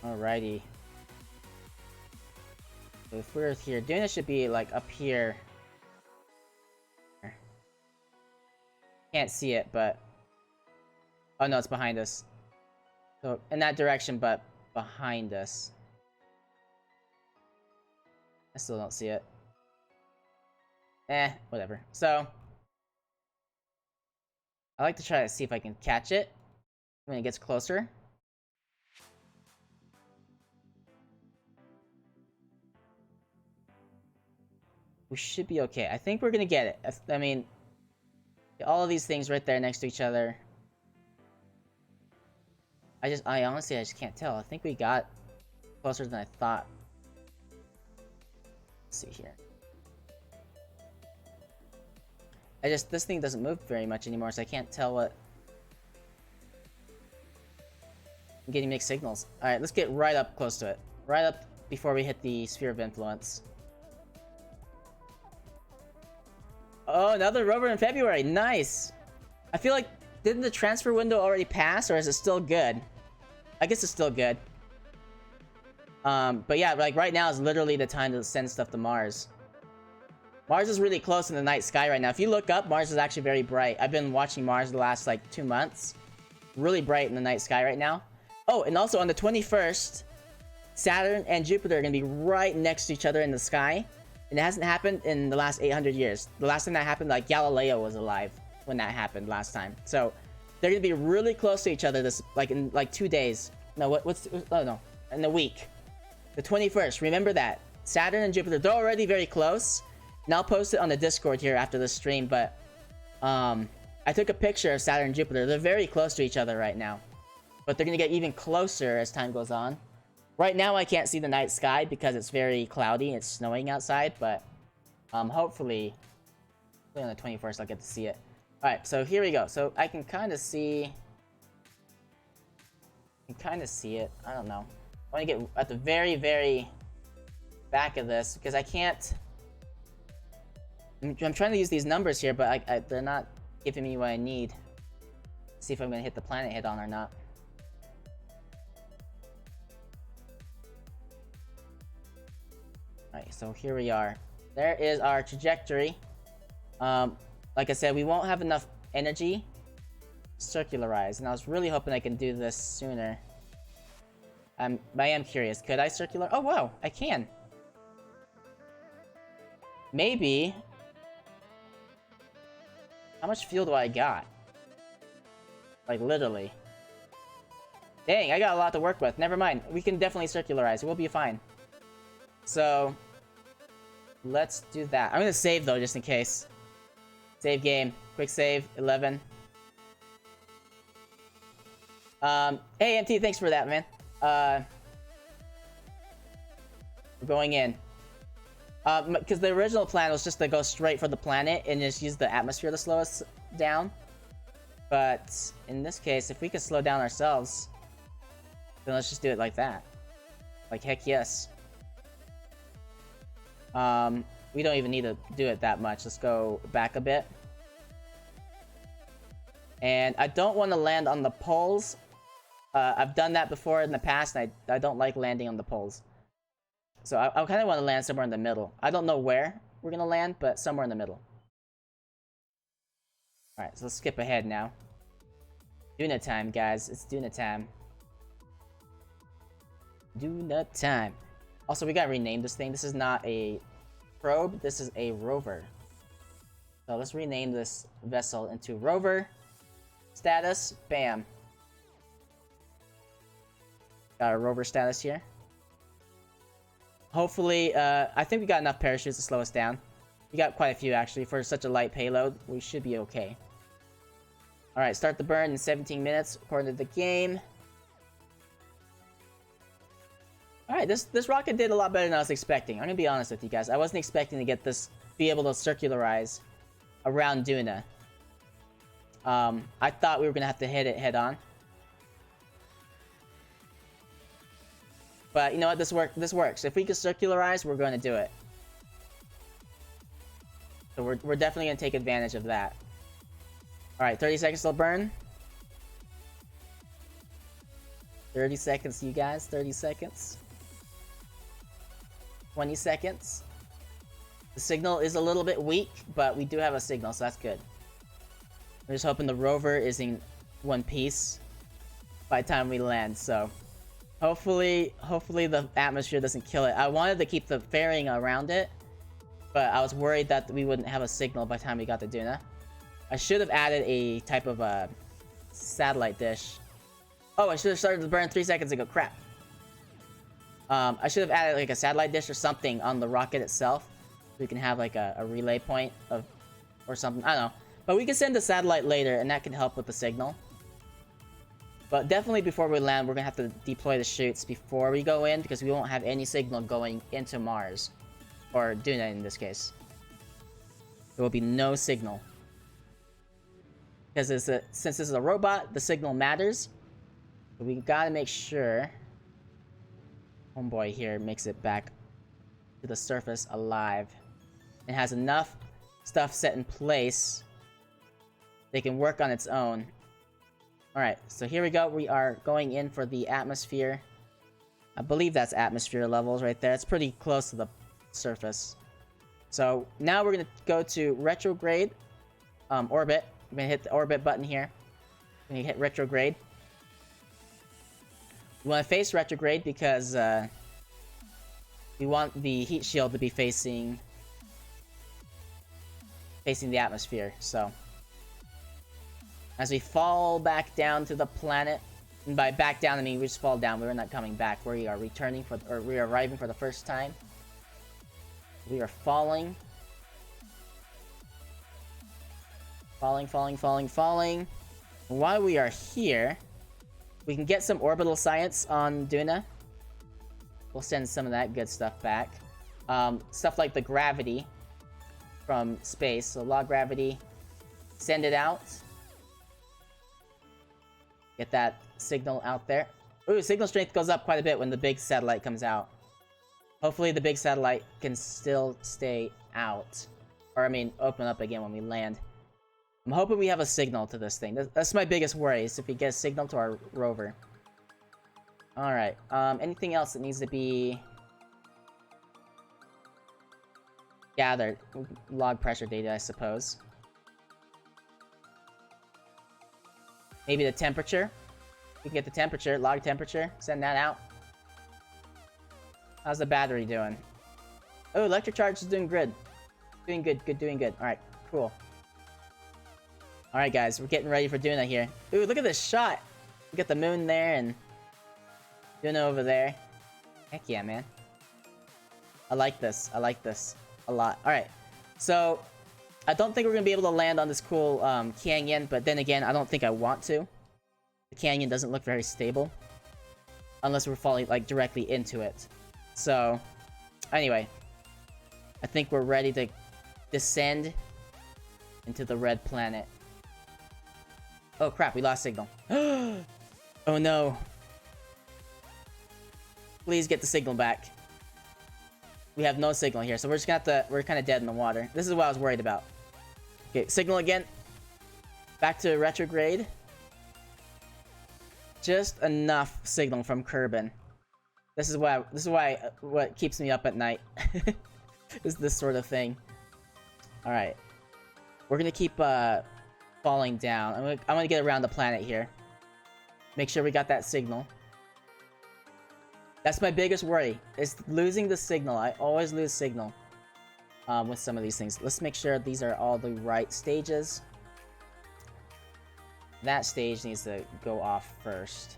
Alrighty. So if we're here, Duna should be like up here. Can't see it, but oh no, it's behind us. So in that direction, but behind us. I still don't see it. Whatever. So I like to try to see if I can catch it when it gets closer. We should be okay. I think we're gonna get it. I mean, all of these things right there next to each other. I honestly just can't tell. I think we got closer than I thought. Let's see here. This thing doesn't move very much anymore, so I can't tell what. I'm getting mixed signals. Alright, let's get right up close to it. Right up before we hit the sphere of influence. Oh, another rover in February. Nice. I feel like, didn't the transfer window already pass, or is it still good? I guess it's still good. But yeah, like right now is literally the time to send stuff to Mars. Mars is really close in the night sky right now. If you look up, Mars is actually very bright. I've been watching Mars the last like 2 months. Really bright in the night sky right now. Oh, and also on the 21st, Saturn and Jupiter are gonna be right next to each other in the sky. And it hasn't happened in the last 800 years. The last time that happened, like Galileo was alive when that happened last time. So they're gonna be really close to each other this in 2 days. No, oh no, in a week. The 21st, remember that. Saturn and Jupiter, they're already very close. And I'll post it on the Discord here after the stream, but I took a picture of Saturn and Jupiter. They're very close to each other right now. But they're gonna get even closer as time goes on. Right now I can't see the night sky because it's very cloudy. It's snowing outside, but hopefully on the 21st I'll get to see it. Alright, so here we go. So I can kind of see... it. I don't know. I want to get at the very, very back of this because I can't... I'm trying to use these numbers here, but they're not giving me what I need. See if I'm going to hit the planet head-on or not. Alright, so here we are. There is our trajectory. Like I said, we won't have enough energy to circularize, and I was really hoping I can do this sooner. I am curious. Could I circular? Oh, wow, I can. Maybe. How much fuel do I got? Like, literally. Dang, I got a lot to work with. Never mind. We can definitely circularize. We'll be fine. So, let's do that. I'm gonna save, though, just in case. Save game. Quick save. 11. Hey, MT, thanks for that, man. We're going in. Because the original plan was just to go straight for the planet and just use the atmosphere to slow us down. But in this case, if we can slow down ourselves, then let's just do it like that. Like, heck yes. We don't even need to do it that much. Let's go back a bit. And I don't want to land on the poles. I've done that before in the past, and I don't like landing on the poles. So I kind of want to land somewhere in the middle. I don't know where we're going to land, but somewhere in the middle. Alright, so let's skip ahead now. Duna time, guys. It's Duna time. Duna time. Also, we gotta rename this thing. This is not a probe. This is a rover. So let's rename this vessel into rover. status. Bam. Got a rover status here. Hopefully, I think we got enough parachutes to slow us down. We got quite a few, actually. For such a light payload, we should be okay. Alright, start the burn in 17 minutes, according to the game. Alright, this rocket did a lot better than I was expecting. I'm gonna be honest with you guys. I wasn't expecting to get this, be able to circularize around Duna. I thought we were gonna have to hit it head on. But you know what? This works. If we can circularize, we're going to do it. So we're definitely going to take advantage of that. Alright, 30 seconds till burn. 30 seconds, you guys. 30 seconds. 20 seconds. The signal is a little bit weak, but we do have a signal, so that's good. We're just hoping the rover is in one piece by the time we land, so... Hopefully the atmosphere doesn't kill it. I wanted to keep the fairing around it, but I was worried that we wouldn't have a signal by the time we got to Duna. I should have added a type of a satellite dish. Oh, I should have started the burn 3 seconds ago. Crap. I should have added like a satellite dish or something on the rocket itself. So we can have like a relay point of or something. I don't know. But we can send the satellite later, and that can help with the signal. But definitely before we land, we're going to have to deploy the chutes before we go in, because we won't have any signal going into Mars. Or Duna in this case. There will be no signal. Because since this is a robot, the signal matters. But we got to make sure homeboy here makes it back to the surface alive. And has enough stuff set in place they can work on its own. Alright, so here we go. We are going in for the atmosphere. I believe that's atmosphere levels right there. It's pretty close to the surface. So now we're going to go to retrograde orbit. I'm going to hit the orbit button here. I'm going to hit retrograde. We want to face retrograde because we want the heat shield to be facing the atmosphere. So as we fall back down to the planet, and by back down I mean we just fall down, we're not coming back. We are returning we are arriving for the first time. We are falling. Falling. While we are here, we can get some orbital science on Duna. We'll send some of that good stuff back. Stuff like the gravity from space, so log gravity, send it out. Get that signal out there. Ooh, signal strength goes up quite a bit when the big satellite comes out. Hopefully the big satellite can still stay out. Or, I mean, open up again when we land. I'm hoping we have a signal to this thing. That's my biggest worry, is if we get a signal to our rover. Alright, anything else that needs to be gathered? Log pressure data, I suppose. Maybe the temperature. We can get the temperature, log temperature, send that out. How's the battery doing? Oh, electric charge is doing good. Doing good. Alright, cool. Alright guys, we're getting ready for Duna here. Ooh, look at this shot! We got the moon there and Duna over there. Heck yeah, man. I like this a lot. Alright, so I don't think we're gonna be able to land on this cool canyon, but then again, I don't think I want to. The canyon doesn't look very stable. Unless we're falling, like, directly into it. So, anyway. I think we're ready to descend into the red planet. Oh crap, we lost signal. Oh no. Please get the signal back. We have no signal here, so we're just gonna have to... We're kind of dead in the water. This is what I was worried about. Okay, signal again. Back to retrograde. Just enough signal from Kerbin. This is what keeps me up at night. Is this sort of thing. Alright. We're gonna keep falling down. I'm gonna get around the planet here. Make sure we got that signal. That's my biggest worry, is losing the signal. I always lose signal with some of these things. Let's make sure these are all the right stages. that stage needs to go off first.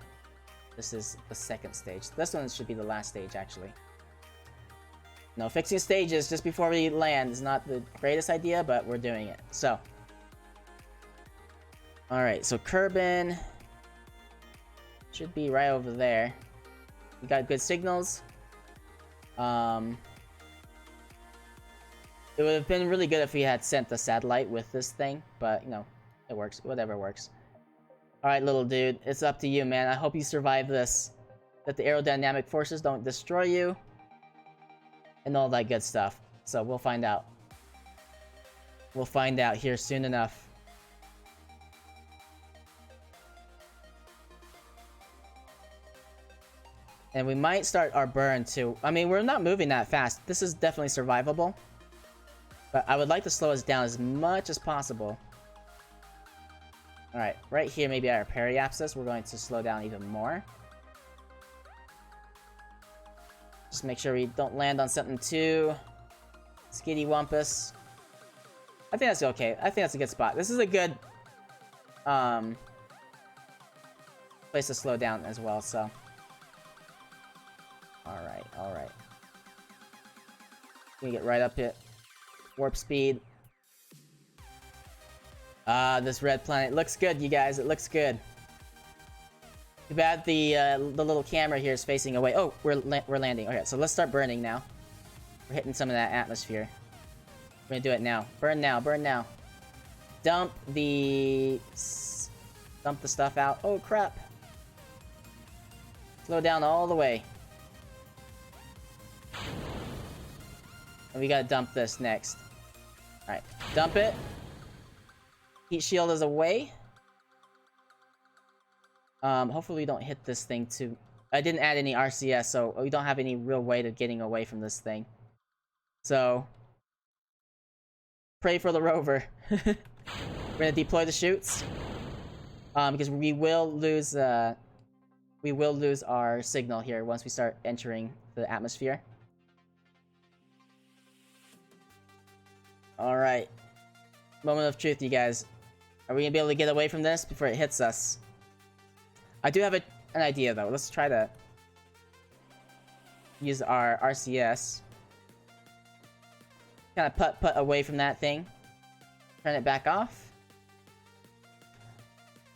This is the second stage. This one should be the last stage, actually. No, fixing stages just before we land is not the greatest idea, but we're doing it. So. Alright, so Kerbin should be right over there. We got good signals. It would have been really good if we had sent the satellite with this thing, but, you know, it works. Whatever works. Alright, little dude. It's up to you, man. I hope you survive this. That the aerodynamic forces don't destroy you. And all that good stuff. So, we'll find out. We'll find out here soon enough. And we might start our burn, too. I mean, we're not moving that fast. This is definitely survivable. But I would like to slow us down as much as possible. Alright, right here, maybe our periapsis, we're going to slow down even more. Just make sure we don't land on something too skitty-wumpus. I think that's okay. I think that's a good spot. This is a good place to slow down as well, so. Alright, alright. Gonna get right up it. Warp speed. This red planet looks good, you guys. It looks good. Too bad the little camera here is facing away. Oh, we're landing. Okay, so let's start burning now. We're hitting some of that atmosphere. We're gonna do it now. Burn now. Burn now. Dump the stuff out. Oh crap! Slow down all the way. And we gotta dump this next. Alright, dump it. Heat shield is away. Hopefully we don't hit this thing too. I didn't add any RCS, so we don't have any real way to getting away from this thing. So, pray for the rover. We're gonna deploy the chutes. Because we will lose our signal here once we start entering the atmosphere. Alright. Moment of truth, you guys. Are we gonna be able to get away from this before it hits us? I do have an idea, though. Let's try to use our RCS. Kind of put away from that thing. Turn it back off.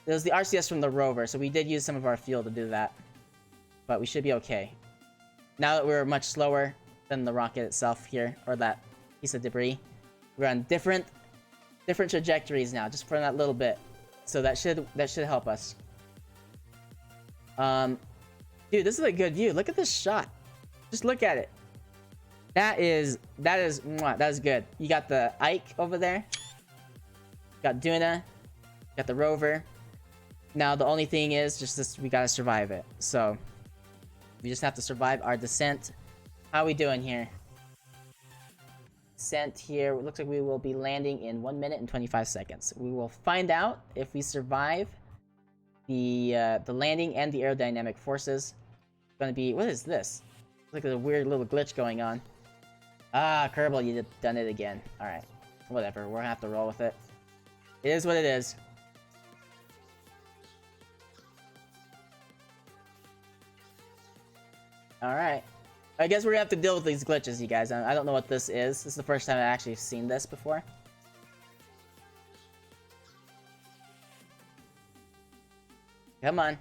It was the RCS from the rover, so we did use some of our fuel to do that. But we should be okay. Now that we're much slower than the rocket itself here, or that piece of debris, we're on different trajectories now, just for that little bit. So that should help us. Dude, this is a good view. Look at this shot. Just look at it. That is good. You got the Ike over there. Got Duna. Got the rover. Now the only thing is just this, we gotta survive it. So we just have to survive our descent. How are we doing here? Descent here. It looks like we will be landing in 1 minute and 25 seconds. We will find out if we survive the landing and the aerodynamic forces. It's gonna be, what is this? Looks like there's a weird little glitch going on. Ah, Kerbal, you done it again. Alright. Whatever, we're gonna have to roll with it. It is what it is. Alright. I guess we're gonna have to deal with these glitches, you guys. I don't know what this is. This is the first time I've actually seen this before. Come on.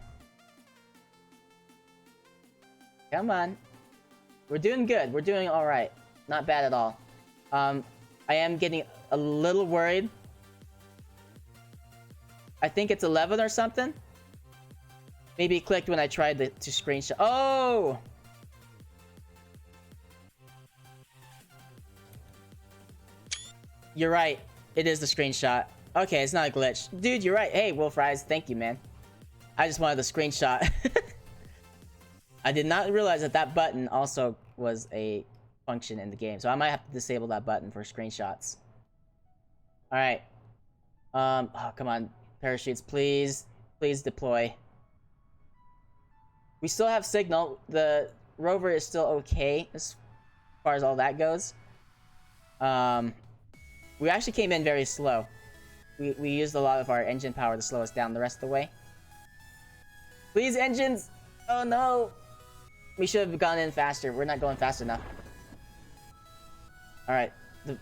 Come on. We're doing good. We're doing alright. Not bad at all. I am getting a little worried. I think it's 11 or something. Maybe it clicked when I tried to screenshot. Oh! You're right. It is the screenshot. Okay, it's not a glitch. Dude, you're right. Hey, Wolf Rise, thank you, man. I just wanted the screenshot. I did not realize that that button also was a function in the game. So I might have to disable that button for screenshots. Alright. Oh, come on. Parachutes, please. Please deploy. We still have signal. The rover is still okay as far as all that goes. We actually came in very slow. we used a lot of our engine power to slow us down the rest of the way. Please, engines! Oh no! We should have gone in faster. We're not going fast enough. Alright.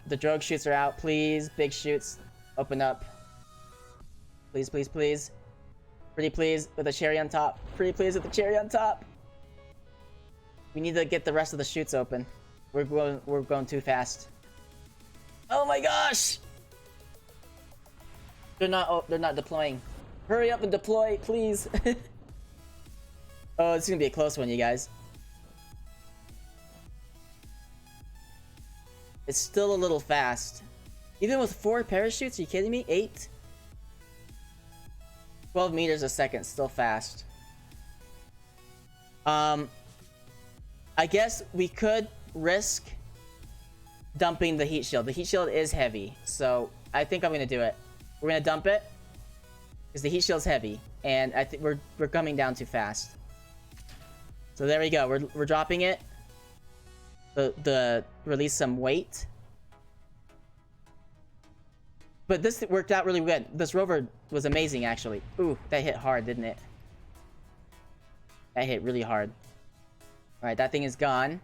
The drogue chutes are out. Please, big chutes. Open up. Please, please, please. Pretty please with a cherry on top. Pretty please with the cherry on top. We need to get the rest of the chutes open. We're going too fast. Oh my gosh! They're not deploying. Hurry up and deploy, please. Oh, it's gonna be a close one, you guys. It's still a little fast. Even with 4 parachutes, are you kidding me? 8? 12 meters a second, still fast. I guess we could risk dumping the heat shield. The heat shield is heavy, so I think I'm gonna do it. We're gonna dump it because the heat shield's heavy, and I think we're coming down too fast. So there we go. We're dropping it. The release some weight. But this worked out really good. This rover was amazing, actually. Ooh, that hit hard, didn't it? That hit really hard. Alright, that thing is gone.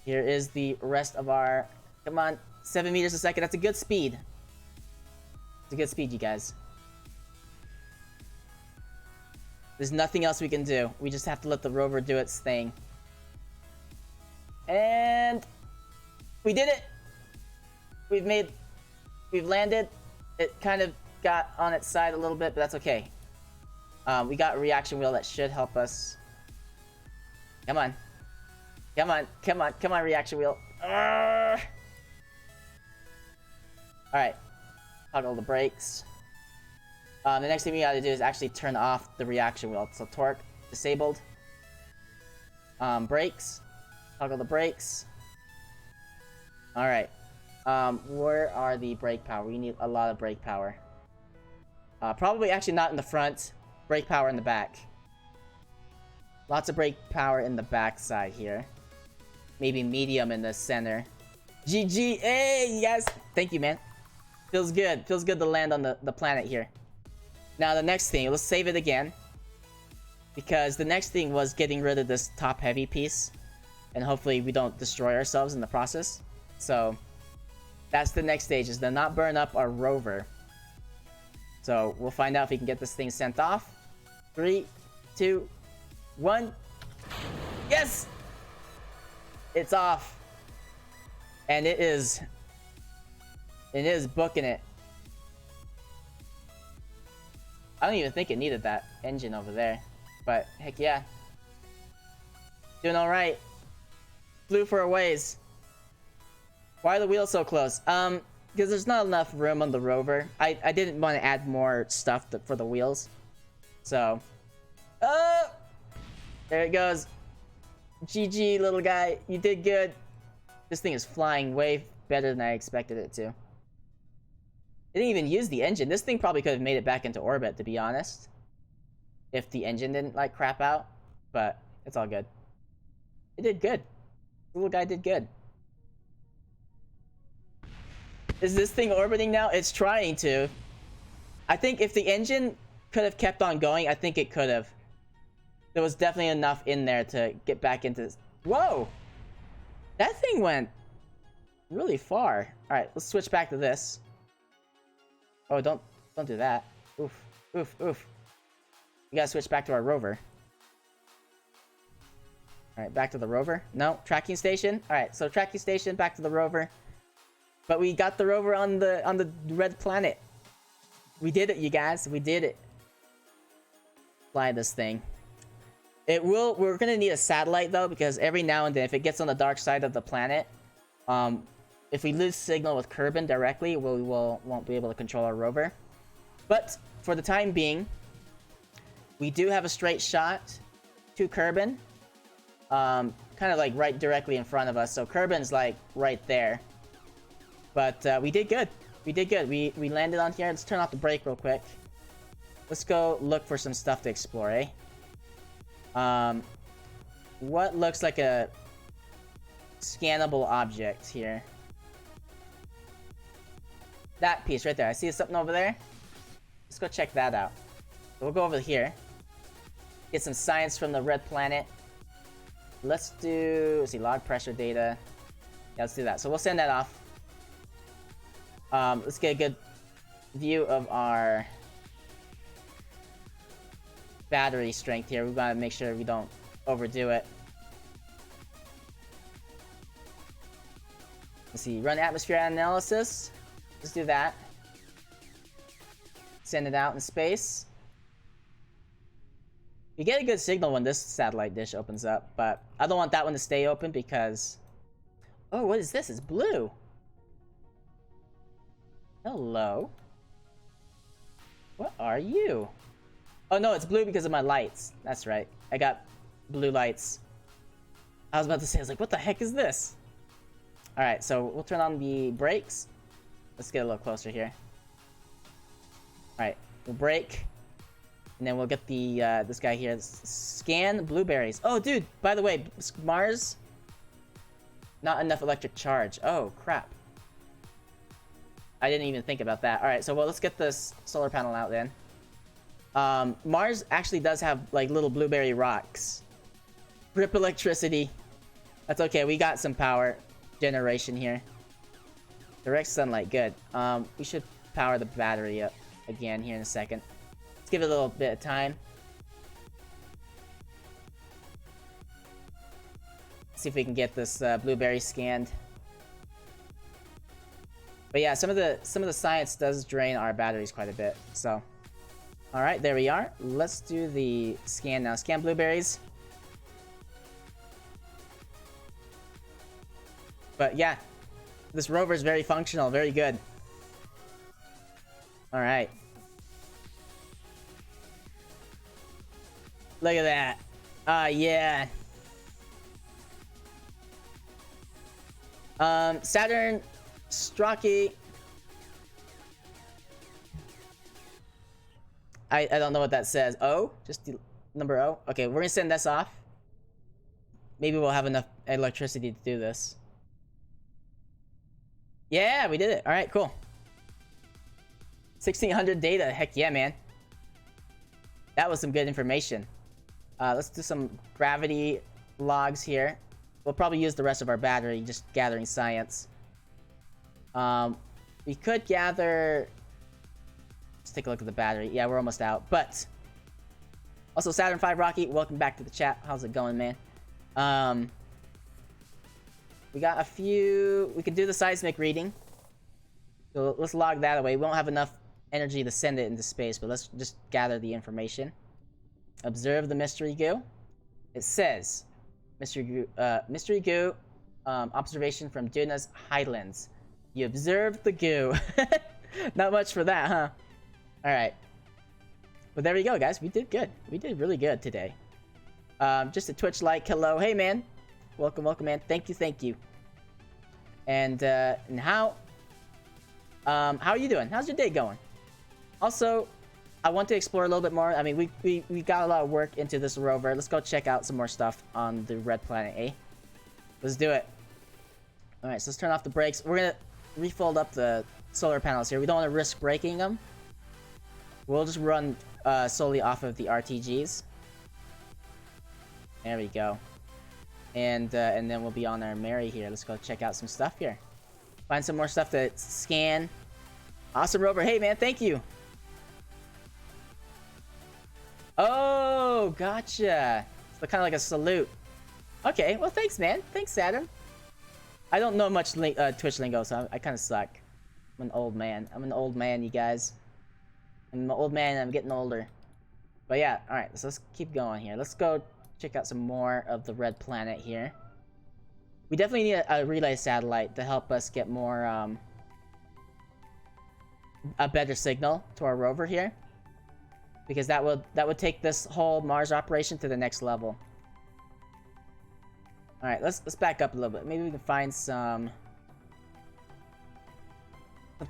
Here is the rest of our... Come on, 7 meters a second. That's a good speed. It's a good speed, you guys. There's nothing else we can do. We just have to let the rover do its thing. And... we did it! We've landed. It kind of got on its side a little bit, but that's okay. We got a reaction wheel that should help us. Come on. Come on, come on, come on, reaction wheel. Alright. Toggle the brakes. The next thing we gotta do is actually turn off the reaction wheel. So torque, disabled. Brakes. Toggle the brakes. Alright. Where are the brake power? We need a lot of brake power. Probably actually not in the front. Brake power in the back. Lots of brake power in the back side here. Maybe medium in the center. GG! Hey, you guys! Thank you, man. Feels good. Feels good to land on the planet here. Now, the next thing. Let's save it again. Because the next thing was getting rid of this top-heavy piece. And hopefully we don't destroy ourselves in the process. So... that's the next stage, is to not burn up our rover. So, we'll find out if we can get this thing sent off. 3, 2, 1. Yes! It's off. And it is booking it. I don't even think it needed that engine over there. But, heck yeah. Doing alright. Flew for a ways. Why are the wheels so close? Because there's not enough room on the rover. I didn't want to add more stuff for the wheels. So... there it goes. GG, little guy. You did good. This thing is flying way better than I expected it to. It didn't even use the engine. This thing probably could have made it back into orbit, to be honest. If the engine didn't, like, crap out. But it's all good. It did good. The little guy did good. Is this thing orbiting now? It's trying to. I think if the engine could have kept on going, I think it could have. There was definitely enough in there to get back into this. Whoa! That thing went really far. Alright, let's switch back to this. Oh, don't do that. Oof, oof, oof. We gotta switch back to our rover. Alright, back to the rover. No, tracking station. Alright, so tracking station, back to the rover. But we got the rover on the red planet. We did it, you guys. We did it. Fly this thing. We're gonna need a satellite though, because every now and then, if it gets on the dark side of the planet, if we lose signal with Kerbin directly, we won't be able to control our rover. But for the time being, we do have a straight shot to Kerbin, kind of like right directly in front of us. So Kerbin's like right there. But we did good. We did good. We landed on here. Let's turn off the brake real quick. Let's go look for some stuff to explore, eh? What looks like a scannable object here? That piece right there. I see something over there. Let's go check that out. So we'll go over here. Get some science from the red planet. Let's see, log pressure data. Yeah, let's do that. So we'll send that off. Let's get a good view of our battery strength here. We gotta make sure we don't overdo it. Let's see, run atmosphere analysis. Let's do that. Send it out in space. You get a good signal when this satellite dish opens up, but I don't want that one to stay open because... Oh, what is this? It's blue. Hello. What are you? Oh no, it's blue because of my lights. That's right. I got blue lights. I was about to say, I was like, what the heck is this? Alright, so we'll turn on the brakes. Let's get a little closer here. Alright, we'll brake. And then we'll get the this guy here. Scan blueberries. Oh, dude, by the way, Mars... Not enough electric charge. Oh, crap. I didn't even think about that. Alright, so well, let's get this solar panel out then. Mars actually does have, like, little blueberry rocks. Rip electricity. That's okay, we got some power generation here. Direct sunlight, good. We should power the battery up again here in a second. Let's give it a little bit of time. See if we can get this blueberry scanned. But yeah, some of the science does drain our batteries quite a bit. So, all right, there we are. Let's do the scan now. Scan blueberries. But yeah, this rover is very functional, very good. All right. Look at that. Yeah. Saturn, Strachey. I don't know what that says. O? Just the number O? Okay, we're gonna send this off. Maybe we'll have enough electricity to do this. Yeah, we did it. Alright, cool. 1600 data. Heck yeah, man. That was some good information. Let's do some gravity logs here. We'll probably use the rest of our battery just gathering science. We could gather... Let's take a look at the battery. Yeah, we're almost out. But also, Saturn V Rocky, welcome back to the chat. How's it going, man? We got a few... We could do the seismic reading. So let's log that away. We won't have enough energy to send it into space, but let's just gather the information. Observe the mystery goo. It says, mystery goo, observation from Duna's highlands. You observed the goo. Not much for that, huh? Alright. But there we go, guys. We did good. We did really good today. Just a Twitch like. Hello. Hey, man. Welcome, welcome, man. Thank you, thank you. And how are you doing? How's your day going? Also, I want to explore a little bit more. I mean, we got a lot of work into this rover. Let's go check out some more stuff on the red planet, eh? Let's do it. Alright, so let's turn off the brakes. We're gonna refold up the solar panels here. We don't want to risk breaking them. We'll just run solely off of the RTGs. There we go. And then we'll be on our merry here. Let's go check out some stuff here. Find some more stuff to scan. Awesome rover. Hey, man, thank you. Oh, gotcha. It's kind of like a salute. Okay, well, thanks, man. Thanks, Saturn. I don't know much Twitch lingo, so I kind of suck. I'm an old man. I'm an old man, you guys. I'm an old man and I'm getting older. But yeah, alright, so let's keep going here. Let's go check out some more of the red planet here. We definitely need a relay satellite to help us get more, a better signal to our rover here. Because that would take this whole Mars operation to the next level. Alright, let's back up a little bit. Maybe we can find something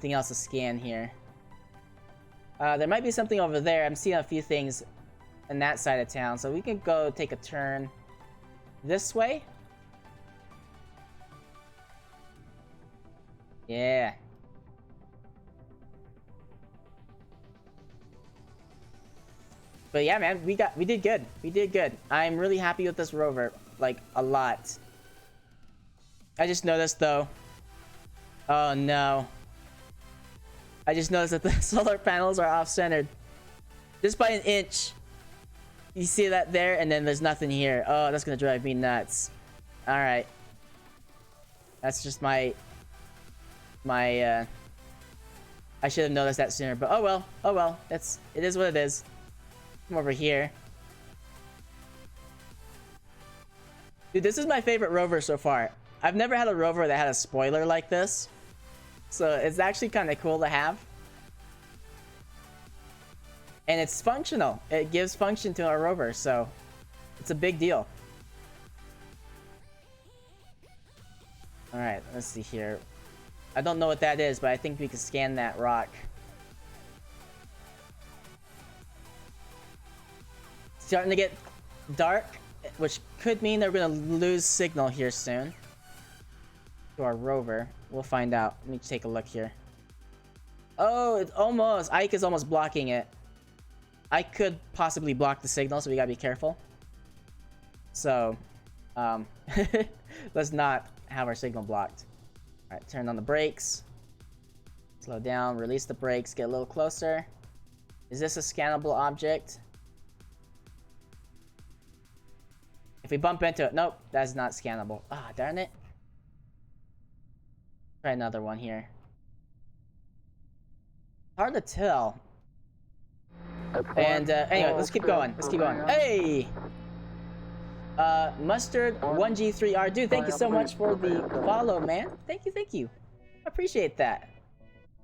else to scan here. There might be something over there. I'm seeing a few things in that side of town, so we can go take a turn this way. Yeah. But yeah, man, we did good. We did good. I'm really happy with this rover, like a lot. I just noticed though. Oh no. I just noticed that the solar panels are off-centered. Just by an inch. You see that there? And then there's nothing here. Oh, that's gonna drive me nuts. Alright. That's just my... I should have noticed that sooner, but oh well. Oh well. It is what it is. Come over here. Dude, this is my favorite rover so far. I've never had a rover that had a spoiler like this. So it's actually kind of cool to have. And it's functional. It gives function to our rover, so it's a big deal. Alright, let's see here. I don't know what that is, but I think we can scan that rock. Starting to get dark, which could mean they're gonna lose signal here soon. To our rover. We'll find out. Let me take a look here. Oh, it's almost... Ike is almost blocking it. I could possibly block the signal, so we gotta be careful. So, let's not have our signal blocked. Alright, turn on the brakes. Slow down, release the brakes, get a little closer. Is this a scannable object? If we bump into it... Nope, that's not scannable. Ah, darn it. Try another one here. Hard to tell. And anyway, let's keep going. Let's keep going. Hey! Mustard 1G3R. Dude, thank you so much for the follow, man. Thank you, thank you. I appreciate that.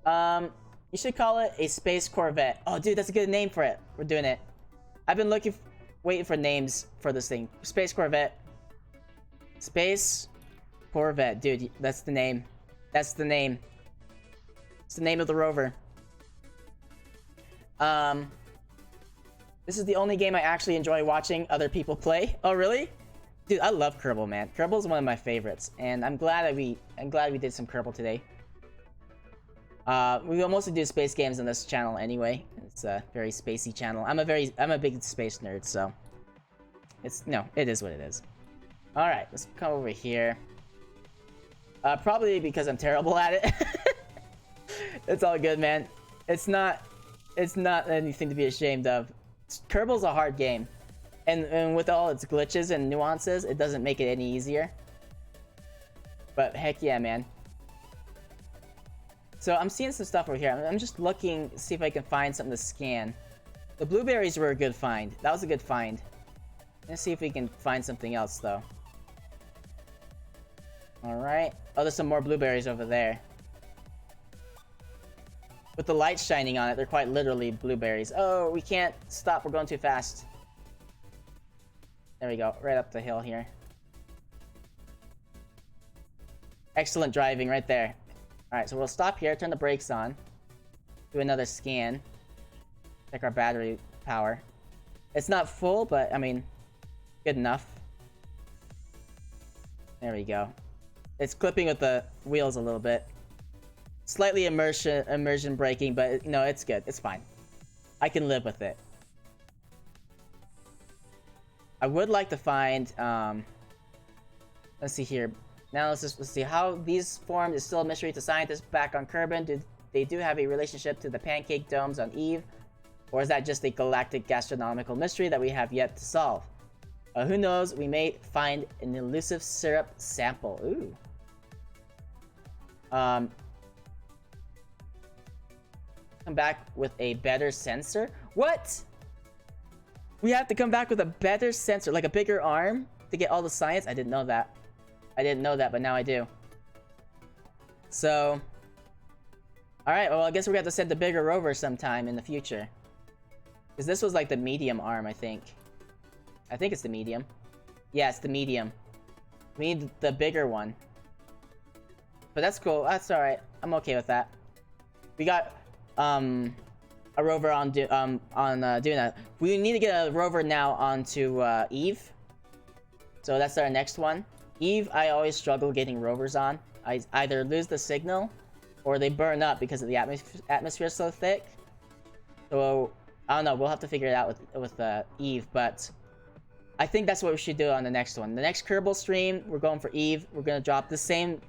You should call it a space corvette. Oh, dude, that's a good name for it. We're doing it. I've been waiting for names for this thing. Space corvette. Space corvette. Dude, that's the name. That's the name. It's the name of the rover. This is the only game I actually enjoy watching other people play. Oh, really? Dude, I love Kerbal, man. Kerbal is one of my favorites, and I'm glad we did some Kerbal today. We will mostly do space games on this channel anyway. It's a very spacey channel. I'm a big space nerd, so it is what it is. All right, let's come over here. Probably because I'm terrible at it. It's all good, man. It's not anything to be ashamed of. Kerbal's a hard game, and with all its glitches and nuances, it doesn't make it any easier. But heck yeah, man. So I'm seeing some stuff over here. I'm just looking, see if I can find something to scan. The blueberries were a good find. That was a good find. Let's see if we can find something else though. All right. Oh, there's some more blueberries over there. With the light shining on it, they're quite literally blueberries. Oh, we can't stop. We're going too fast. There we go. Right up the hill here. Excellent driving right there. Alright, so we'll stop here, turn the brakes on. Do another scan. Check our battery power. It's not full, but, I mean, good enough. There we go. It's clipping with the wheels a little bit. Slightly immersion braking, but you know, it's good. It's fine. I can live with it. I would like to find let's see here. Now let's see how these formed is still a mystery to scientists back on Kerbin. They do have a relationship to the pancake domes on Eve, or is that just a galactic gastronomical mystery that we have yet to solve? Who knows? We may find an elusive syrup sample. Ooh. Come back with a better sensor? What? We have to come back with a better sensor, like a bigger arm to get all the science? I didn't know that. I didn't know that, but now I do. So, alright, well, I guess we're gonna have to send the bigger rover sometime in the future. Because this was like the medium arm, I think. I think it's the medium. Yeah, it's the medium. We need the bigger one. But that's cool. That's alright. I'm okay with that. We got a rover on Duna. We need to get a rover now onto Eve. So that's our next one. Eve, I always struggle getting rovers on. I either lose the signal or they burn up because of the atmosphere so thick. So I don't know. We'll have to figure it out with Eve, but I think that's what we should do on the next one. The next Kerbal stream, we're going for Eve. We're gonna drop the same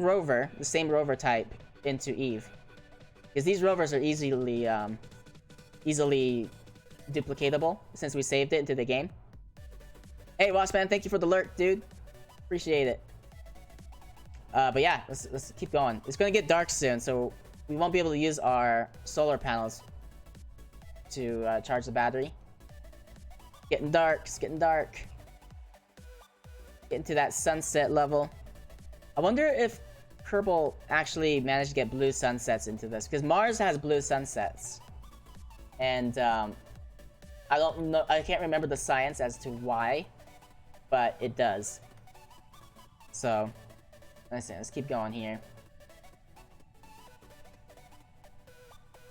rover type into Eve, because these rovers are easily duplicatable since we saved it into the game. Hey, Waspman, thank you for the lurk, dude. Appreciate it. But yeah, let's keep going. It's gonna get dark soon, so we won't be able to use our solar panels to charge the battery. Getting dark. It's getting dark. Getting to that sunset level. I wonder if Kerbal actually managed to get blue sunsets into this, because Mars has blue sunsets, and I don't know. I can't remember the science as to why, but it does. So let's keep going here.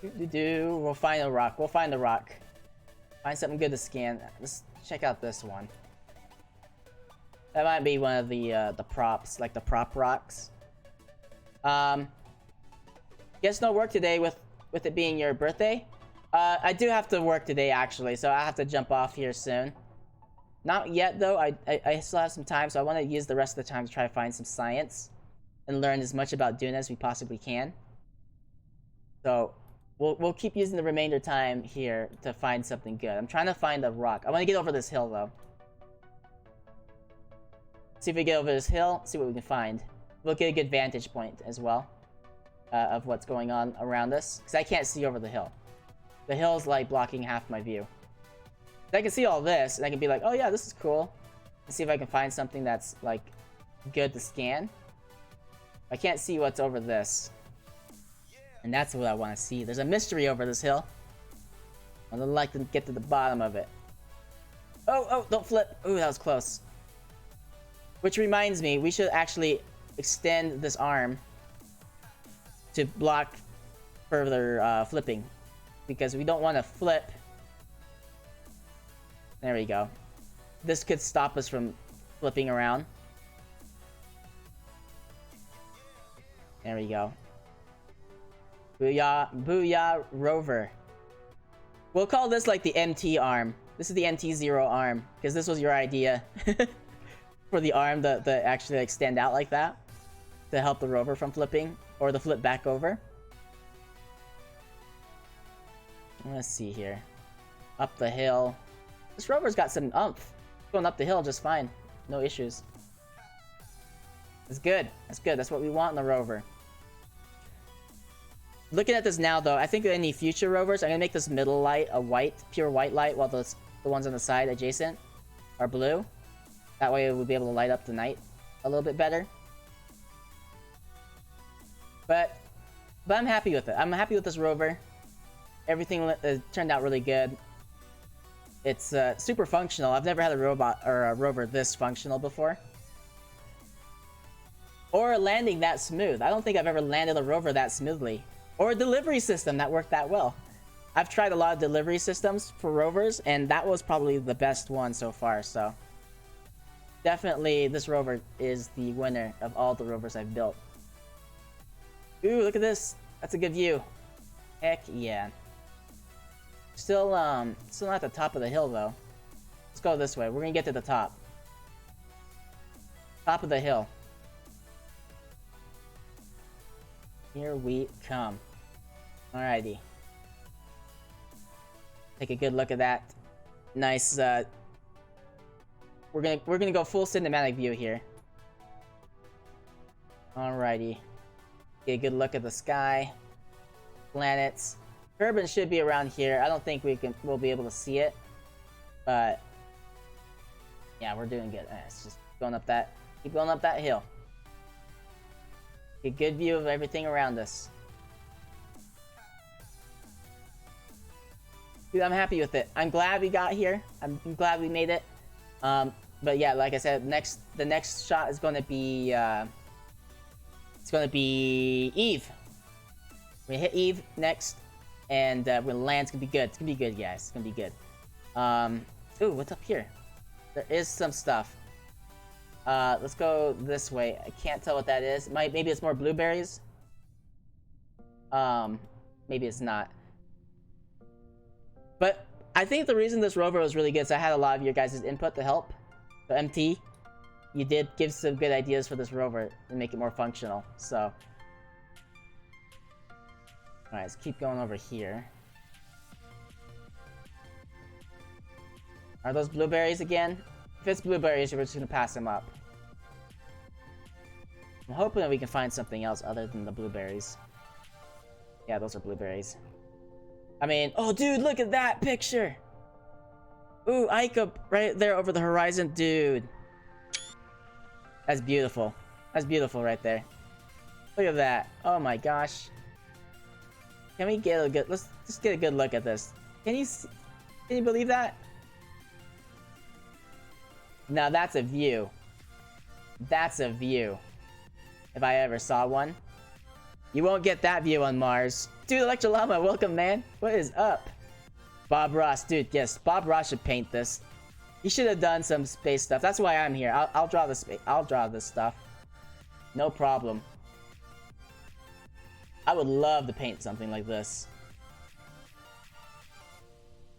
We'll find a rock. We'll find the rock. Find something good to scan. Let's check out this one. That might be one of the props, like the prop rocks. Guess no work today with it being your birthday. I do have to work today actually, so I have to jump off here soon. Not yet though. I still have some time, so I want to use the rest of the time to try to find some science and learn as much about Duna as we possibly can. So we'll keep using the remainder time here to find something good. I'm trying to find a rock. I want to get over this hill though. See if we get over this hill, see what we can find. We'll get a good vantage point as well of what's going on around us, because I can't see over the hill. The hill's like blocking half my view. I can see all this, and I can be like, oh yeah, this is cool. And see if I can find something that's like good to scan. I can't see what's over this. And that's what I want to see. There's a mystery over this hill. I'd like to get to the bottom of it. Oh, don't flip. Ooh, that was close. Which reminds me, we should actually extend this arm to block further flipping, because we don't want to flip. There we go. This could stop us from flipping around. There we go. Booyah rover. We'll call this like the MT arm. This is the MT0 arm, because this was your idea. For the arm to actually like stand out like that, to help the rover from flipping, or the flip back over. Let's see here. Up the hill. This rover's got some oomph. Going up the hill just fine. No issues. That's good. That's good. That's what we want in the rover. Looking at this now though, I think any future rovers, I'm gonna make this middle light a white, pure white light, while the ones on the side adjacent are blue. That way we'll be able to light up the night a little bit better. But I'm happy with it. I'm happy with this rover. Everything turned out really good. It's super functional. I've never had a robot or a rover this functional before. Or landing that smooth. I don't think I've ever landed a rover that smoothly. Or a delivery system that worked that well. I've tried a lot of delivery systems for rovers, and that was probably the best one so far, so... Definitely, this rover is the winner of all the rovers I've built. Ooh, look at this. That's a good view. Heck yeah. Still not at the top of the hill, though. Let's go this way. We're gonna get to the top. Top of the hill. Here we come. Alrighty. Take a good look at that. Nice, We're gonna go full cinematic view here. Alrighty. Get a good look at the sky. Planets. Kerbin should be around here. I don't think we'll be able to see it. But yeah, we're doing good. It's just going up that keep going up that hill. Get a good view of everything around us. Dude, I'm happy with it. I'm glad we got here. I'm glad we made it. But yeah, like I said, the next shot is gonna be it's gonna be Eve. We're gonna hit Eve next, and when land, it's gonna be good. It's gonna be good, guys. It's gonna be good. Ooh, what's up here? There is some stuff. Let's go this way. I can't tell what that is. Maybe it's more blueberries. Maybe it's not. think the reason this rover was really good is I had a lot of your guys' input to help. So MT, you did give some good ideas for this rover and make it more functional, so. Alright, let's keep going over here. Are those blueberries again? If it's blueberries, we're just gonna pass them up. I'm hoping that we can find something else other than the blueberries. Yeah, those are blueberries. I mean, oh dude, look at that picture! Ooh, Ica right there over the horizon, dude. That's beautiful. That's beautiful right there. Look at that. Oh my gosh. Can we get a good, let's just get a good look at this. Can you believe that? Now that's a view. That's a view. If I ever saw one. You won't get that view on Mars. Dude, Electro Llama, welcome man. What is up? Bob Ross, dude, yes, Bob Ross should paint this. He should have done some space stuff. That's why I'm here. I'll draw the space. I'll draw this stuff. No problem. I would love to paint something like this.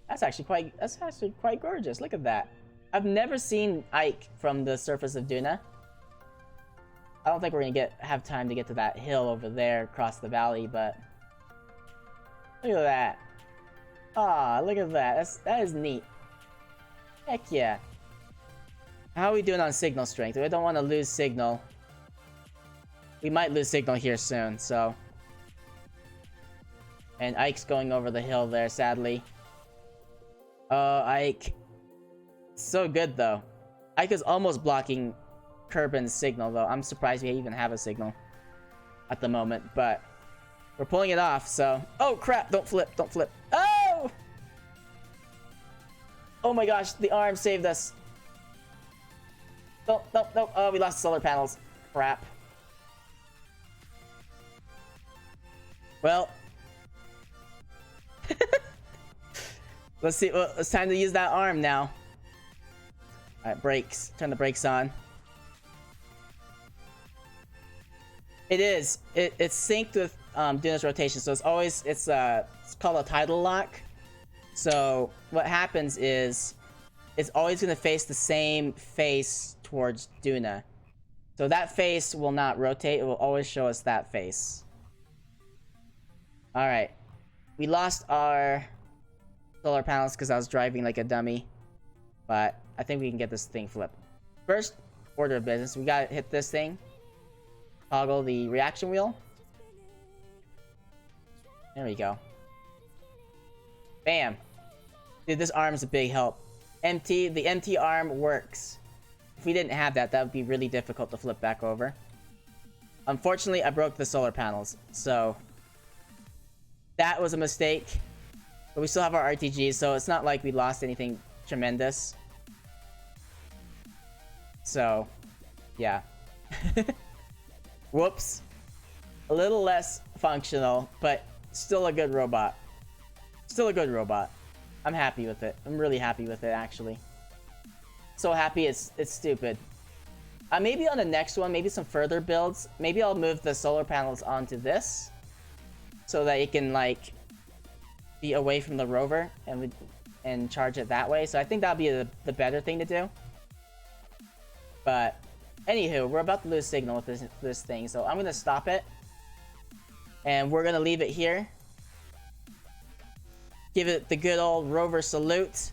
That's actually quite gorgeous. Look at that. I've never seen Ike from the surface of Duna. I don't think we're gonna have time to get to that hill over there across the valley, but look at that. Ah, look at that. That is neat. Heck yeah. How are we doing on signal strength? I don't want to lose signal. We might lose signal here soon, so. And Ike's going over the hill there, sadly. Oh, Ike. So good, though. Ike is almost blocking Kerbin's signal, though. I'm surprised we even have a signal at the moment, but we're pulling it off, so. Oh, crap. Don't flip. Don't flip. Oh! Oh my gosh, the arm saved us. Nope. Oh, we lost the solar panels. Crap. Well. Let's see. Well, it's time to use that arm now. Alright, brakes. Turn the brakes on. It is. It's synced with Duna's rotation, so it's called a tidal lock. So what happens is it's always going to face the same face towards Duna. So that face will not rotate. It will always show us that face. Alright. We lost our solar panels because I was driving like a dummy. But I think we can get this thing flipped. First order of business, we gotta hit this thing. Toggle the reaction wheel. There we go. Bam. Dude, this arm's a big help. The MT arm works. If we didn't have that, that would be really difficult to flip back over. Unfortunately, I broke the solar panels, so that was a mistake. But we still have our RTGs, so it's not like we lost anything tremendous. So, yeah. Whoops. A little less functional, but still a good robot. Still a good robot. I'm happy with it. I'm really happy with it, actually. So happy it's stupid. Maybe on the next one, maybe some further builds, maybe I'll move the solar panels onto this so that it can, like, be away from the rover and charge it that way. So I think that'll be the better thing to do. But anywho, we're about to lose signal with this thing, so I'm gonna stop it. And we're gonna leave it here. Give it the good old rover salute.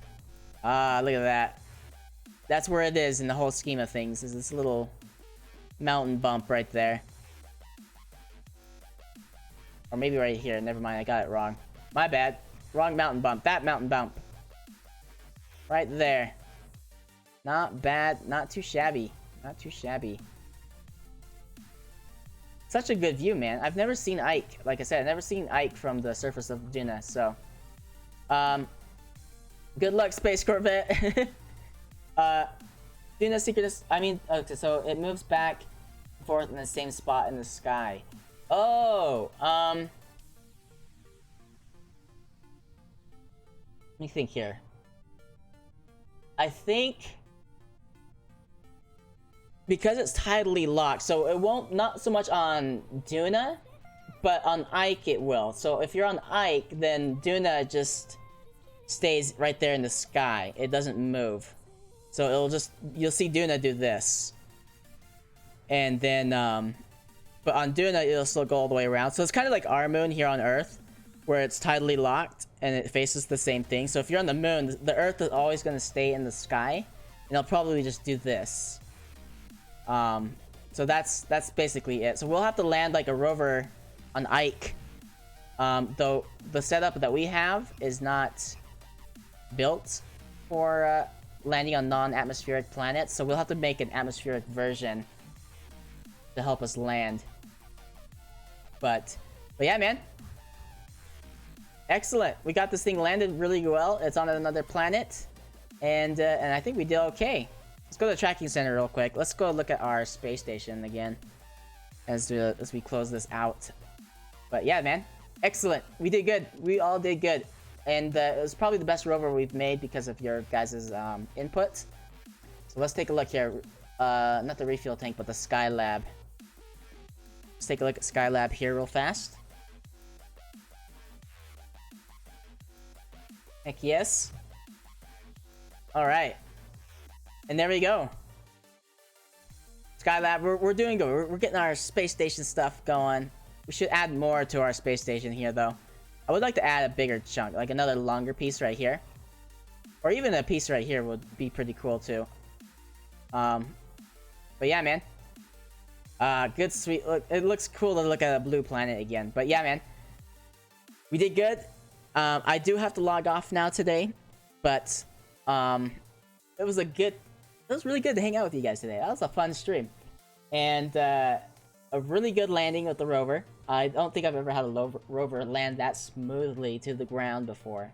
Ah, look at that. That's where it is in the whole scheme of things, is this little mountain bump right there. Or maybe right here. Never mind, I got it wrong. My bad. Wrong mountain bump. That mountain bump. Right there. Not bad. Not too shabby. Not too shabby. Such a good view, man. I've never seen Ike. Like I said, I've never seen Ike from the surface of Duna, so. Good luck, Space Corvette. Duna Secret. Okay, so it moves back and forth in the same spot in the sky. Oh, let me think here. I think because it's tidally locked, so it won't, not so much on Duna, but on Ike it will. So if you're on Ike, then Duna just stays right there in the sky. It doesn't move. So it'll just, you'll see Duna do this. And then, but on Duna, it'll still go all the way around. So it's kind of like our moon here on Earth, where it's tidally locked and it faces the same thing. So if you're on the moon, the Earth is always going to stay in the sky, and it'll probably just do this. So that's basically it. So we'll have to land like a rover on Ike. Though the setup that we have is not built for landing on non-atmospheric planets, so we'll have to make an atmospheric version to help us land. But yeah, man. Excellent. We got this thing landed really well. It's on another planet, and I think we did okay. Let's go to the tracking center real quick. Let's go look at our space station again as we close this out. But yeah, man. Excellent. We did good. We all did good. And it was probably the best rover we've made because of your guys' input. So let's take a look here. Not the refuel tank, but the Skylab. Let's take a look at Skylab here real fast. Heck yes. Alright. And there we go. Skylab, we're doing good. We're getting our space station stuff going. We should add more to our space station here, though. I would like to add a bigger chunk, like another longer piece right here. Or even a piece right here would be pretty cool, too. But yeah, man. Good, sweet. Look, it looks cool to look at a blue planet again. But yeah, man. We did good. I do have to log off now today. But, it was really good to hang out with you guys today. That was a fun stream. And, a really good landing with the rover. I don't think I've ever had a rover land that smoothly to the ground before.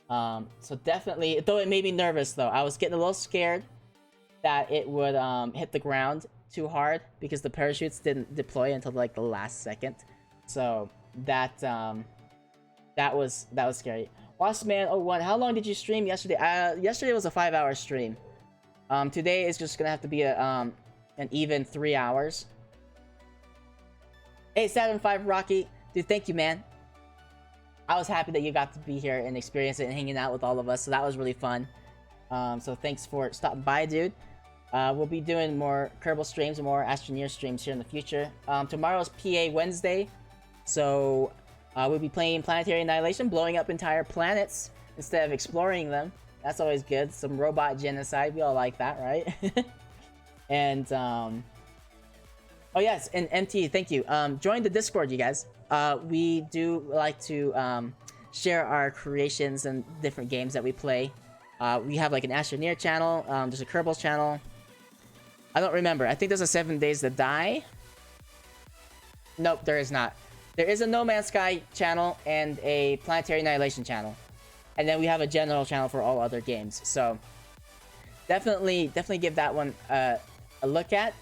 So definitely, though it made me nervous though. I was getting a little scared that it would hit the ground too hard because the parachutes didn't deploy until like the last second. So that was scary. Waspman01, how long did you stream yesterday? Yesterday was a 5-hour stream. Today is just gonna have to be an even 3 hours. Hey, 7-5 Rocky. Dude, thank you, man. I was happy that you got to be here and experience it and hanging out with all of us, so that was really fun. So thanks for stopping by, dude. We'll be doing more Kerbal streams and more Astroneer streams here in the future. Tomorrow's PA Wednesday, so we'll be playing Planetary Annihilation, blowing up entire planets instead of exploring them. That's always good. Some robot genocide. We all like that, right? And, oh yes, and MT, thank you. Join the Discord, you guys. We do like to share our creations and different games that we play. We have like an Astroneer channel. There's a Kerbal channel. I don't remember. I think there's a 7 Days to Die. Nope, there is not. There is a No Man's Sky channel and a Planetary Annihilation channel. And then we have a general channel for all other games. So definitely give that one a look at.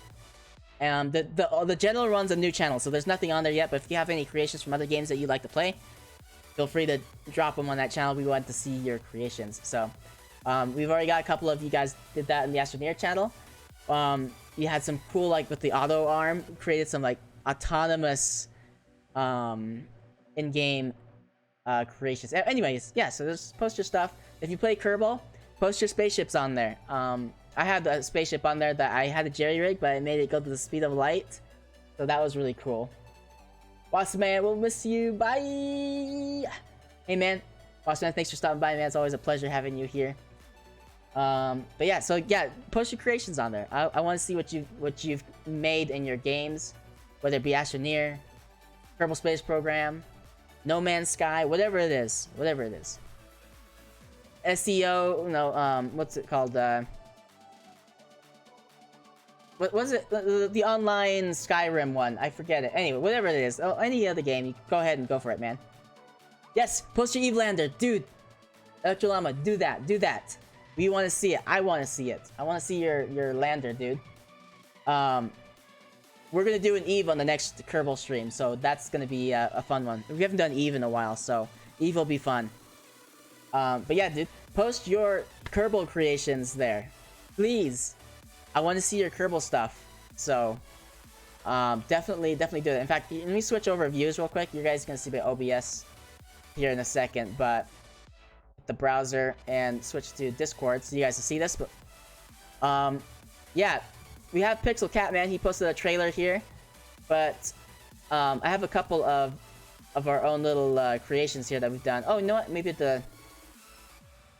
The general runs a new channel, so there's nothing on there yet, but if you have any creations from other games that you'd like to play, feel free to drop them on that channel. We want to see your creations. So, we've already got a couple of you guys did that in the Astroneer channel. You had some cool, like, with the auto arm, created some, like, autonomous, in-game, creations. Anyways, yeah, so just post your stuff. If you play Kerbal, post your spaceships on there. I had a spaceship on there that I had a jerry-rig, but I made it go to the speed of light. So that was really cool. Bossman, we'll miss you. Bye! Hey, man. Bossman, thanks for stopping by, man. It's always a pleasure having you here. But yeah, so yeah, post your creations on there. I want to see what you've made in your games. Whether it be Astroneer, Kerbal Space Program, No Man's Sky, whatever it is. Whatever it is. SEO, no, what's it called? What was it? The online Skyrim one. I forget it. Anyway, whatever it is. Oh, any other game, you go ahead and go for it, man. Yes, post your Evelander. Dude. Electrolama, do that. Do that. We want to see it. I want to see it. I want to see your lander, dude. We're going to do an Eve on the next Kerbal stream, so that's going to be a fun one. We haven't done Eve in a while, so Eve will be fun. But yeah, dude. Post your Kerbal creations there. Please. I want to see your Kerbal stuff, so definitely do that. In fact, let me switch over views real quick. You guys are gonna see my OBS here in a second, but the browser and switch to Discord so you guys can see this. But yeah, we have Pixel Catman. He posted a trailer here, but I have a couple of our own little creations here that we've done. Oh, you know what? Maybe oh,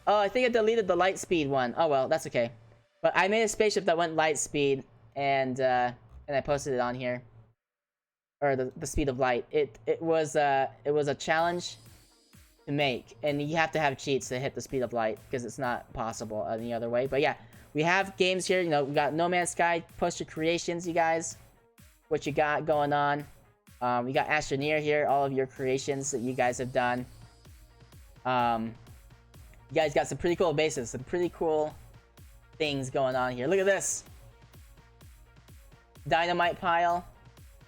I think I deleted the light speed one. Oh well, that's okay. But I made a spaceship that went light speed, and I posted it on here, or the speed of light. It was a challenge to make, and you have to have cheats to hit the speed of light because it's not possible any other way. But yeah, we have games here. You know, we got No Man's Sky. Post your creations, you guys. What you got going on? We got Astroneer here. All of your creations that you guys have done. You guys got some pretty cool bases, some pretty cool things going on here. Look at this. Dynamite pile.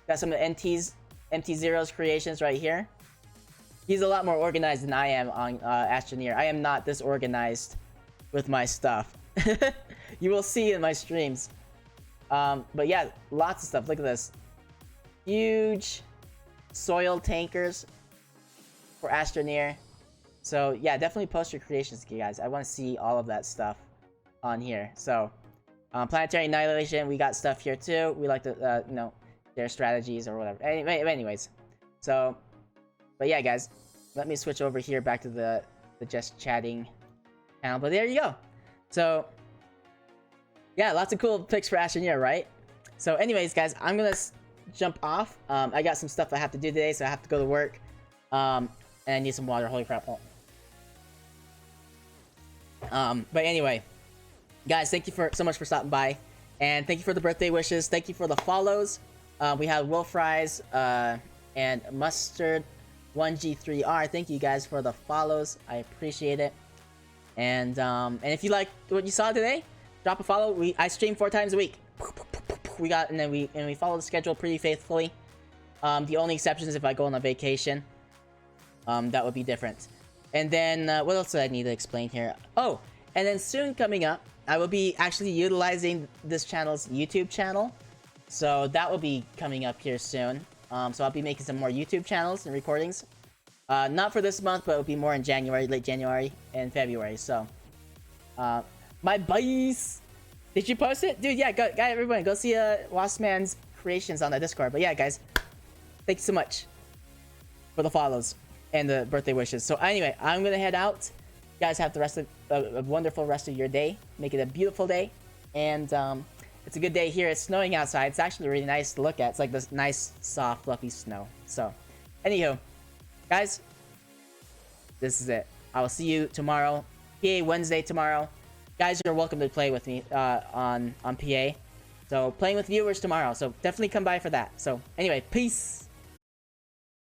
Got some of MT0's creations right here. He's a lot more organized than I am on Astroneer. I am not this organized with my stuff. You will see in my streams. But yeah, lots of stuff. Look at this. Huge soil tankers for Astroneer. So yeah, definitely post your creations, you guys. I want to see all of that stuff on here. So Planetary Annihilation, we got stuff here too. We like to you know, their strategies or whatever. Anyways, so but yeah, guys, let me switch over here back to the just chatting channel. But there you go. So yeah, lots of cool picks for Astroneer, right? So anyways, guys, I'm gonna jump off. I got some stuff I have to do today, so I have to go to work. And I need some water. Holy crap. But anyway, guys, thank you so much for stopping by, and thank you for the birthday wishes. Thank you for the follows. We have Wolf Fries and Mustard 1G3R. Thank you guys for the follows. I appreciate it. And if you like what you saw today, drop a follow. I stream 4 times a week. We follow the schedule pretty faithfully. The only exception is if I go on a vacation. That would be different. And then what else do I need to explain here? Oh, and then soon coming up, I will be actually utilizing this channel's YouTube channel. So that will be coming up here soon. So I'll be making some more YouTube channels and recordings. Not for this month, but it'll be more in January, late January and February. So my boys. Did you post it? Dude, yeah, everyone, go see Waspman's creations on the Discord. But yeah, guys, thank you so much for the follows and the birthday wishes. So anyway, I'm gonna head out. You guys have the rest of a wonderful rest of your day. Make it a beautiful day. And it's a good day here. It's snowing outside. It's actually really nice to look at. It's like this nice, soft, fluffy snow. So, anywho, guys, this is it. I will see you tomorrow. PA Wednesday tomorrow. Guys, you're welcome to play with me on PA. So, playing with viewers tomorrow. So, definitely come by for that. So, anyway, peace.